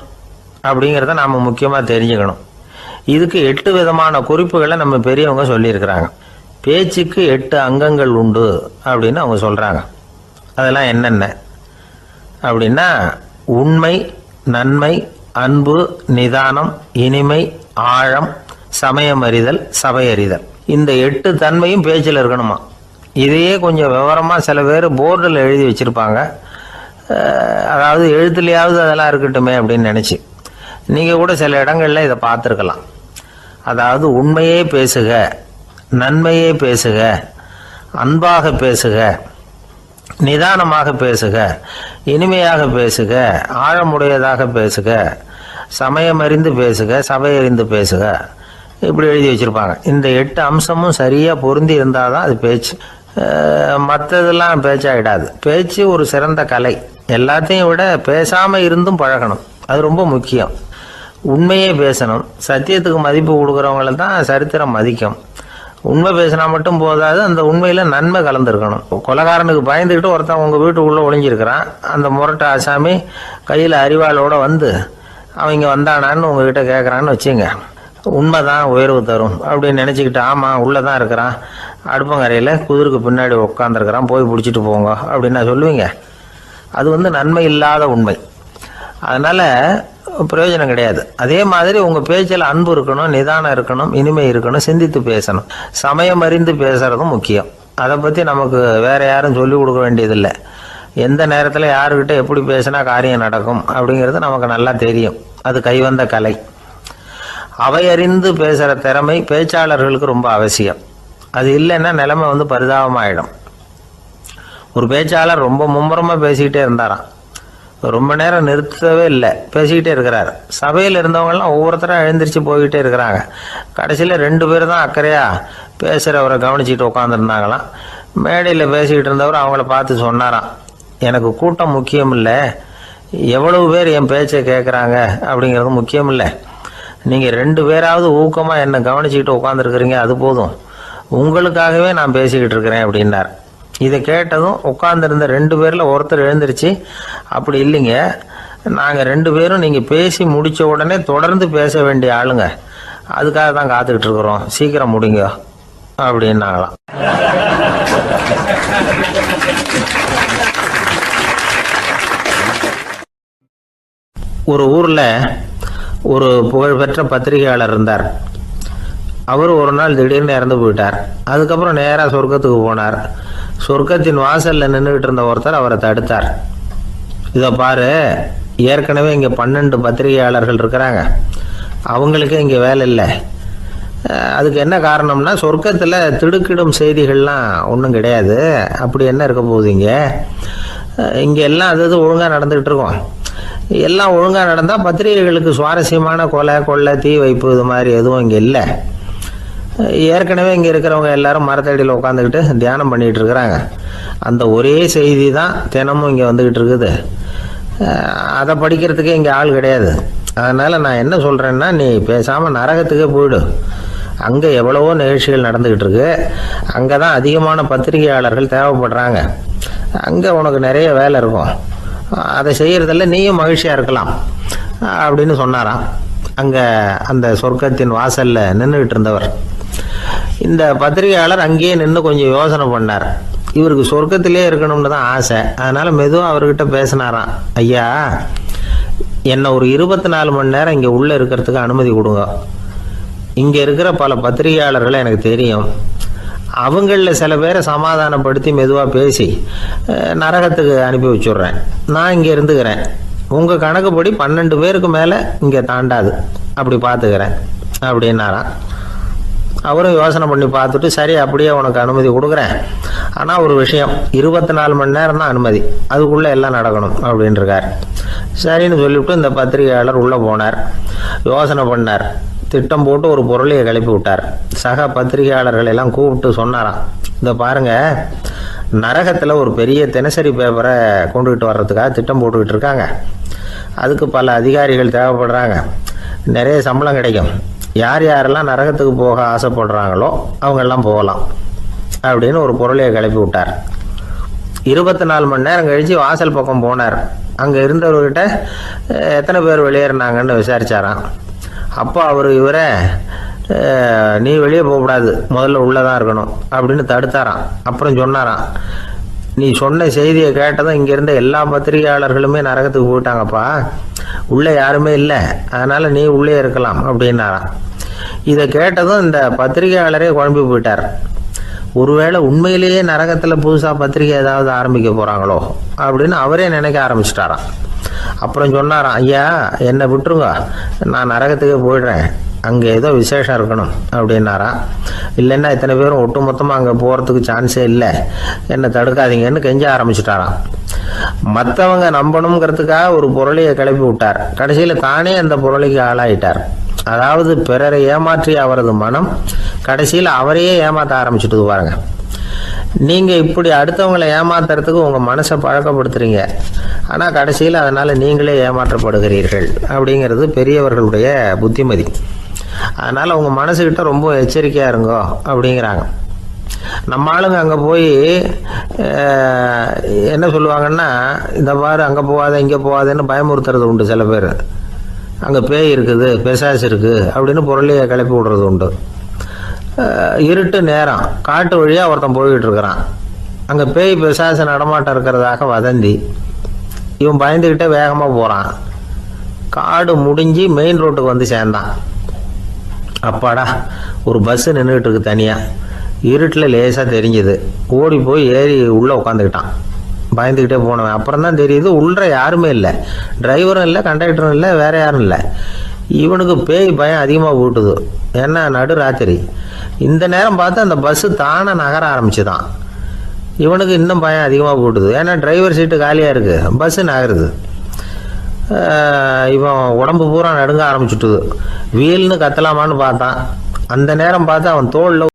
அப்படிங்கிறத நாம முக்கியமா தெரிஞ்சுக்கணும். இதுக்கு 8 விதமான குறிப்புகளை நம்ம பெரியவங்க சொல்லியிருக்கிறாங்க. பேச்சுக்கு 8 அங்கங்கள் உண்டு அப்படின்னு அவங்க சொல்றாங்க. அதெல்லாம் என்னென்ன அப்படின்னா, உண்மை, நன்மை, அன்பு, நிதானம், இனிமை, ஆழம், சமயமறிதல், சபையறிதல். இந்த 8 தன்மையும் பேச்சில் இருக்கணுமா. இதையே கொஞ்சம் விவரமா சில பேர் போர்டில் எழுதி வச்சிருப்பாங்க. அதாவது எழுத்துலையாவது அதெல்லாம் இருக்கட்டுமே அப்படின்னு நினைச்சு நீங்க கூட சில இடங்கள்ல இதை பார்த்துருக்கலாம். அதாவது உண்மையே பேசுக, நன்மையே பேசுக, அன்பாக பேசுக, நிதானமாக பேசுக, இனிமையாக பேசுக, ஆழமுடையதாக பேசுக, சமயமறிந்து பேசுக, சபையறிந்து பேசுக, இப்படி எழுதி வச்சிருப்பாங்க. இந்த 8 அம்சமும் சரியா பொருந்தி இருந்தாதான் அது பேச்சு. மற்றதெல்லாம் பேச்சாயிடாது. பேச்சு ஒரு சிறந்த கலை. எல்லாத்தையும் விட பேசாம இருந்தும் பழகணும், அது ரொம்ப முக்கியம். உண்மையே பேசணும். சத்தியத்துக்கு மதிப்பு கொடுக்கறவங்கள தான் சரித்திரம் மதிக்கும். உண்மை பேசினா மட்டும் போதாது, அந்த உண்மையில நன்மை கலந்துருக்கணும். கொலைகாரனுக்கு பயந்துக்கிட்டு ஒருத்தன் உங்க வீட்டுக்குள்ள ஒளிஞ்சிருக்கிறான். அந்த முரட்டை ஆசாமி கையில அறிவாளோட வந்து அவங்க வந்தானான்னு உங்ககிட்ட கேட்கறான்னு வச்சுங்க. உண்மைதான் உயர்வு தரும் அப்படின்னு நினைச்சுக்கிட்டு, ஆமா உள்ளதான் இருக்கிறான், அடுப்பங்கரையில குதிருக்கு பின்னாடி உட்காந்துருக்கிறான், போய் பிடிச்சிட்டு போங்க அப்படின்னு சொல்லுவீங்க? அது நன்மை இல்லாத உண்மை. அதனால பிரயோஜனம் கிடையாது. அதே மாதிரி உங்க பேச்சில் அன்பு இருக்கணும், நிதானம் இருக்கணும், இனிமை இருக்கணும், சிந்தித்து பேசணும். சமயம் அறிந்து பேசுறதும் முக்கியம். அதை பத்தி நமக்கு வேற யாரும் சொல்லி கொடுக்க வேண்டியதில்லை. எந்த நேரத்தில் யாருக்கிட்ட எப்படி பேசினா காரியம் நடக்கும் அப்படிங்கிறது நமக்கு நல்லா தெரியும். அது கைவந்த கலை. அவையறிந்து பேசுற திறமை பேச்சாளர்களுக்கு ரொம்ப அவசியம். அது இல்லைன்னா நிலைமை பரிதாபமாயிடும். ஒரு பேச்சாளர் ரொம்ப மும்முரமா பேசிக்கிட்டே இருந்தாராம். ரொம்ப நேரம் நிறுத்தவே இல்லை, பேசிக்கிட்டே இருக்கிறார். சபையில் இருந்தவங்கெல்லாம் ஒவ்வொருத்தரும் எழுந்திரிச்சு போய்கிட்டே இருக்கிறாங்க. கடைசியில் 2 பேர் தான் அக்கறையா பேசுகிறவரை கவனிச்சுட்டு உட்காந்துருந்தாங்களாம். மேடையில் பேசிக்கிட்டு இருந்தவர் அவங்கள பார்த்து சொன்னாராம், எனக்கு கூட்டம் முக்கியம் இல்லை, எவ்வளவு பேர் என் பேச்சை கேட்குறாங்க அப்படிங்கிறது முக்கியம் இல்லை. நீங்கள் 2 பேராவது ஊக்கமாக என்னை கவனிச்சுக்கிட்டு உட்காந்துருக்குறீங்க, அது போதும். உங்களுக்காகவே நான் பேசிக்கிட்டு இருக்கிறேன் அப்படின்னார். இதை கேட்டதும் உட்காந்துருந்த 2 பேரில் ஒருத்தர் எழுந்திருச்சு, அப்படி இல்லைங்க, நாங்கள் 2 பேரும் நீங்கள் பேசி முடித்த உடனே தொடர்ந்து பேச வேண்டிய ஆளுங்க, அதுக்காக தான் காத்துக்கிட்டு இருக்கிறோம், சீக்கிரம் முடிங்க அப்படின்னாங்களாம். ஒரு ஊரில் ஒரு புகழ்பெற்ற பத்திரிகையாளர் இருந்தார். அவர் ஒரு நாள் திடீர்னு இறந்து போயிட்டார். அதுக்கப்புறம் நேராக சொர்க்கத்துக்கு போனார். சொர்க்கத்தின் வாசலில் நின்றுக்கிட்டு இருந்த ஒருத்தர் அவரை தடுத்தார். இதை பாரு, ஏற்கனவே இங்கே 12 பத்திரிகையாளர்கள் இருக்கிறாங்க, அவங்களுக்கே இங்கே வேலை இல்லை. அதுக்கு என்ன காரணம்னா, சொர்க்கத்தில் திடுக்கிடும் செய்திகள்லாம் ஒன்றும் கிடையாது, அப்படி என்ன இருக்க போகுது இங்கே எல்லாம் அது ஒழுங்காக நடந்துகிட்டு இருக்கோம். எல்லாம் ஒழுங்காக நடந்தால் பத்திரிகைகளுக்கு சுவாரஸ்யமான கொலை கொள்ளை தீ வைப்பு இது மாதிரி எதுவும் இங்கே இல்லை. ஏற்கனவே இங்கே இருக்கிறவங்க எல்லாரும் மரத்தடியில் உட்காந்துக்கிட்டு தியானம் பண்ணிகிட்டு இருக்கிறாங்க. அந்த ஒரே செய்தி தான் தினமும் இங்கே வந்துக்கிட்டு இருக்குது. அதை படிக்கிறதுக்கே இங்கே ஆள் கிடையாது. அதனால் நான் என்ன சொல்கிறேன்னா, நீ பேசாமல் நரகத்துக்கே போயிடு. அங்கே எவ்வளவோ நிகழ்ச்சிகள் நடந்துக்கிட்டு இருக்கு, அங்கே தான் அதிகமான பத்திரிகையாளர்கள் தேவைப்படுறாங்க, அங்கே உனக்கு நிறைய வேலை இருக்கும், அதை செய்கிறதில்ல நீயும் மகிழ்ச்சியாக இருக்கலாம் அப்படின்னு சொன்னாராம். அங்கே அந்த சொர்க்கத்தின் வாசலில் நின்றுக்கிட்டு இருந்தவர். இந்த பத்திரிகையாளர் அங்கேயே நின்று கொஞ்சம் யோசனை பண்ணார். இவருக்கு சொர்க்கத்திலே இருக்கணும்னு தான் ஆசை. அதனால் மெதுவாக அவர்கிட்ட பேசினாராம், ஐயா, என்னை ஒரு 24 மணி நேரம் இங்கே உள்ளே இருக்கிறதுக்கு அனுமதி கொடுங்க. இங்கே இருக்கிற பல பத்திரிகையாளர்களை எனக்கு தெரியும், அவங்களில் சில பேரை சமாதானப்படுத்தி மெதுவாக பேசி நரகத்துக்கு அனுப்பி வச்சுட்றேன். நான் இங்கே இருந்துக்கிறேன், உங்கள் கணக்குப்படி 12 பேருக்கு மேலே இங்கே தாண்டாது, அப்படி பார்த்துக்கிறேன் அப்படின்னாராம். அவரும் யோசனை பண்ணி பார்த்துட்டு, சரி அப்படியே உனக்கு அனுமதி கொடுக்குறேன், ஆனால் ஒரு விஷயம், 24 மணி நேரம் தான் அனுமதி, அதுக்குள்ளே எல்லாம் நடக்கணும் அப்படின்ட்டுருக்கார். சரின்னு சொல்லிவிட்டு இந்த பத்திரிகையாளர் உள்ளே போனார். யோசனை பண்ணார், திட்டம் போட்டு ஒரு பொருளையை கிளப்பி விட்டார். சக பத்திரிகையாளர்கள் எல்லாம் கூப்பிட்டு சொன்னாராம், இந்த பாருங்க, நரகத்தில் ஒரு பெரிய தினசரி பேப்பரை கொண்டுகிட்டு வர்றதுக்காக திட்டம் போட்டுக்கிட்டு இருக்காங்க. அதுக்கு பல அதிகாரிகள் தேவைப்படுறாங்க, நிறைய சம்பளம் கிடைக்கும். யார் யாரெல்லாம் நரகத்துக்கு போக ஆசைப்படுறாங்களோ அவங்கெல்லாம் போகலாம் அப்படின்னு ஒரு பொருளையை கிளப்பி விட்டார். 24 மணி நேரம் கழித்து வாசல் பக்கம் போனார். அங்கே இருந்தவர்கிட்ட எத்தனை பேர் வெளியேறினாங்கன்னு விசாரிச்சாராம். அப்போ அவர் இவரை, நீ வெளியே போகக்கூடாது, முதல்ல உள்ளே தான் இருக்கணும் அப்படின்னு தடுத்தாராம். அப்புறம் சொன்னாராம், நீ சொன்ன செய்தியை கேட்டதும் இங்கே இருந்த எல்லா பத்திரிகையாளர்களுமே நரகத்துக்கு போயிட்டாங்கப்பா, உள்ளே யாருமே இல்லை, அதனால் நீ உள்ளே இருக்கலாம் அப்படின்னாராம். இதை கேட்டதும் இந்த பத்திரிகையாளரே குழம்பி போயிட்டார். ஒருவேளை உண்மையிலேயே நரகத்தில் புதுசாக பத்திரிகை ஏதாவது ஆரம்பிக்க போகிறாங்களோ அப்படின்னு அவரே நினைக்க ஆரம்பிச்சிட்டாராம். அப்புறம் சொன்னாராம், ஐயா என்னை விட்டுருங்க, நான் நரகத்துக்கே போயிடுறேன், அங்கே ஏதோ விசேஷம் இருக்கணும் அப்படின்னாராம். இல்லைன்னா இத்தனை பேரும் ஒட்டு மொத்தமாக அங்கே போகிறதுக்கு சான்ஸே இல்லை, என்னை தடுக்காதீங்கன்னு கெஞ்ச ஆரம்பிச்சிட்டாராம். மற்றவங்க நம்பணுங்கிறதுக்காக ஒரு பொருளையை கிளப்பி விட்டார். கடைசியில் தானே அந்த பொருளைக்கு ஆளாயிட்டார். அதாவது பிறரை ஏமாற்றிய அவரது மனம் கடைசியில் அவரையே ஏமாற்ற ஆரம்பிச்சுட்டு பாருங்க. நீங்கள் இப்படி அடுத்தவங்களை ஏமாத்துறதுக்கு உங்கள் மனசை பழக்கப்படுத்துறீங்க, ஆனால் கடைசியில் அதனால் நீங்களே ஏமாற்றப்படுகிறீர்கள் அப்படிங்கிறது பெரியவர்களுடைய புத்திமதி. அதனால் உங்கள் மனசுக்கிட்ட ரொம்ப எச்சரிக்கையாக இருங்கோ அப்படிங்கிறாங்க. நம்ம ஆளுங்க அங்கே போய் என்ன சொல்லுவாங்கன்னா, இந்த மாதிரி அங்கே போகாத இங்கே போகாதேன்னு பயமுறுத்துறது உண்டு. சில பேர் அங்கே பேய் இருக்குது, பிசாசு இருக்குது அப்படின்னு பொருளையை கிளப்பி விடுறது உண்டு. இருட்டு நேரம் காட்டு வழியாக ஒருத்தன் போய்கிட்டு இருக்கிறான். அங்கே பேய் பிசாசு நடமாட்டம் இருக்கிறதாக வதந்தி. இவன் பயந்துக்கிட்டே வேகமாக போகிறான். காடு முடிஞ்சு மெயின் ரோட்டுக்கு வந்து சேர்ந்தான். அப்பாடா, ஒரு பஸ்ஸு நின்றுக்கிட்டு இருக்கு தனியாக, இருட்டில் லேசாக தெரிஞ்சுது. ஓடி போய் ஏறி உள்ளே உட்காந்துக்கிட்டான். பயந்துக்கிட்டே போனவன் அப்புறம் தான் தெரியுது உள்ள யாருமே இல்லை, டிரைவரும் இல்லை, கண்டக்டரும் இல்லை, வேற யாரும் இல்லை. இவனுக்கு பேய் பயம் அதிகமாக போட்டுது. ஏன்னா நடு ராத்திரி, இந்த நேரம் பார்த்து அந்த பஸ்ஸு தானே நகர ஆரம்பிச்சுதான். இவனுக்கு இன்னும் பயம் அதிகமாக போட்டுது. ஏன்னா டிரைவர் சீட்டு காலியாக இருக்குது, பஸ்ஸு நகருது. இவன் உடம்பு பூரா நடுங்க ஆரம்பிச்சுட்டுது. வீல்னு கத்தலாமான்னு பார்த்தான். அந்த நேரம் பார்த்து அவன் தோளில்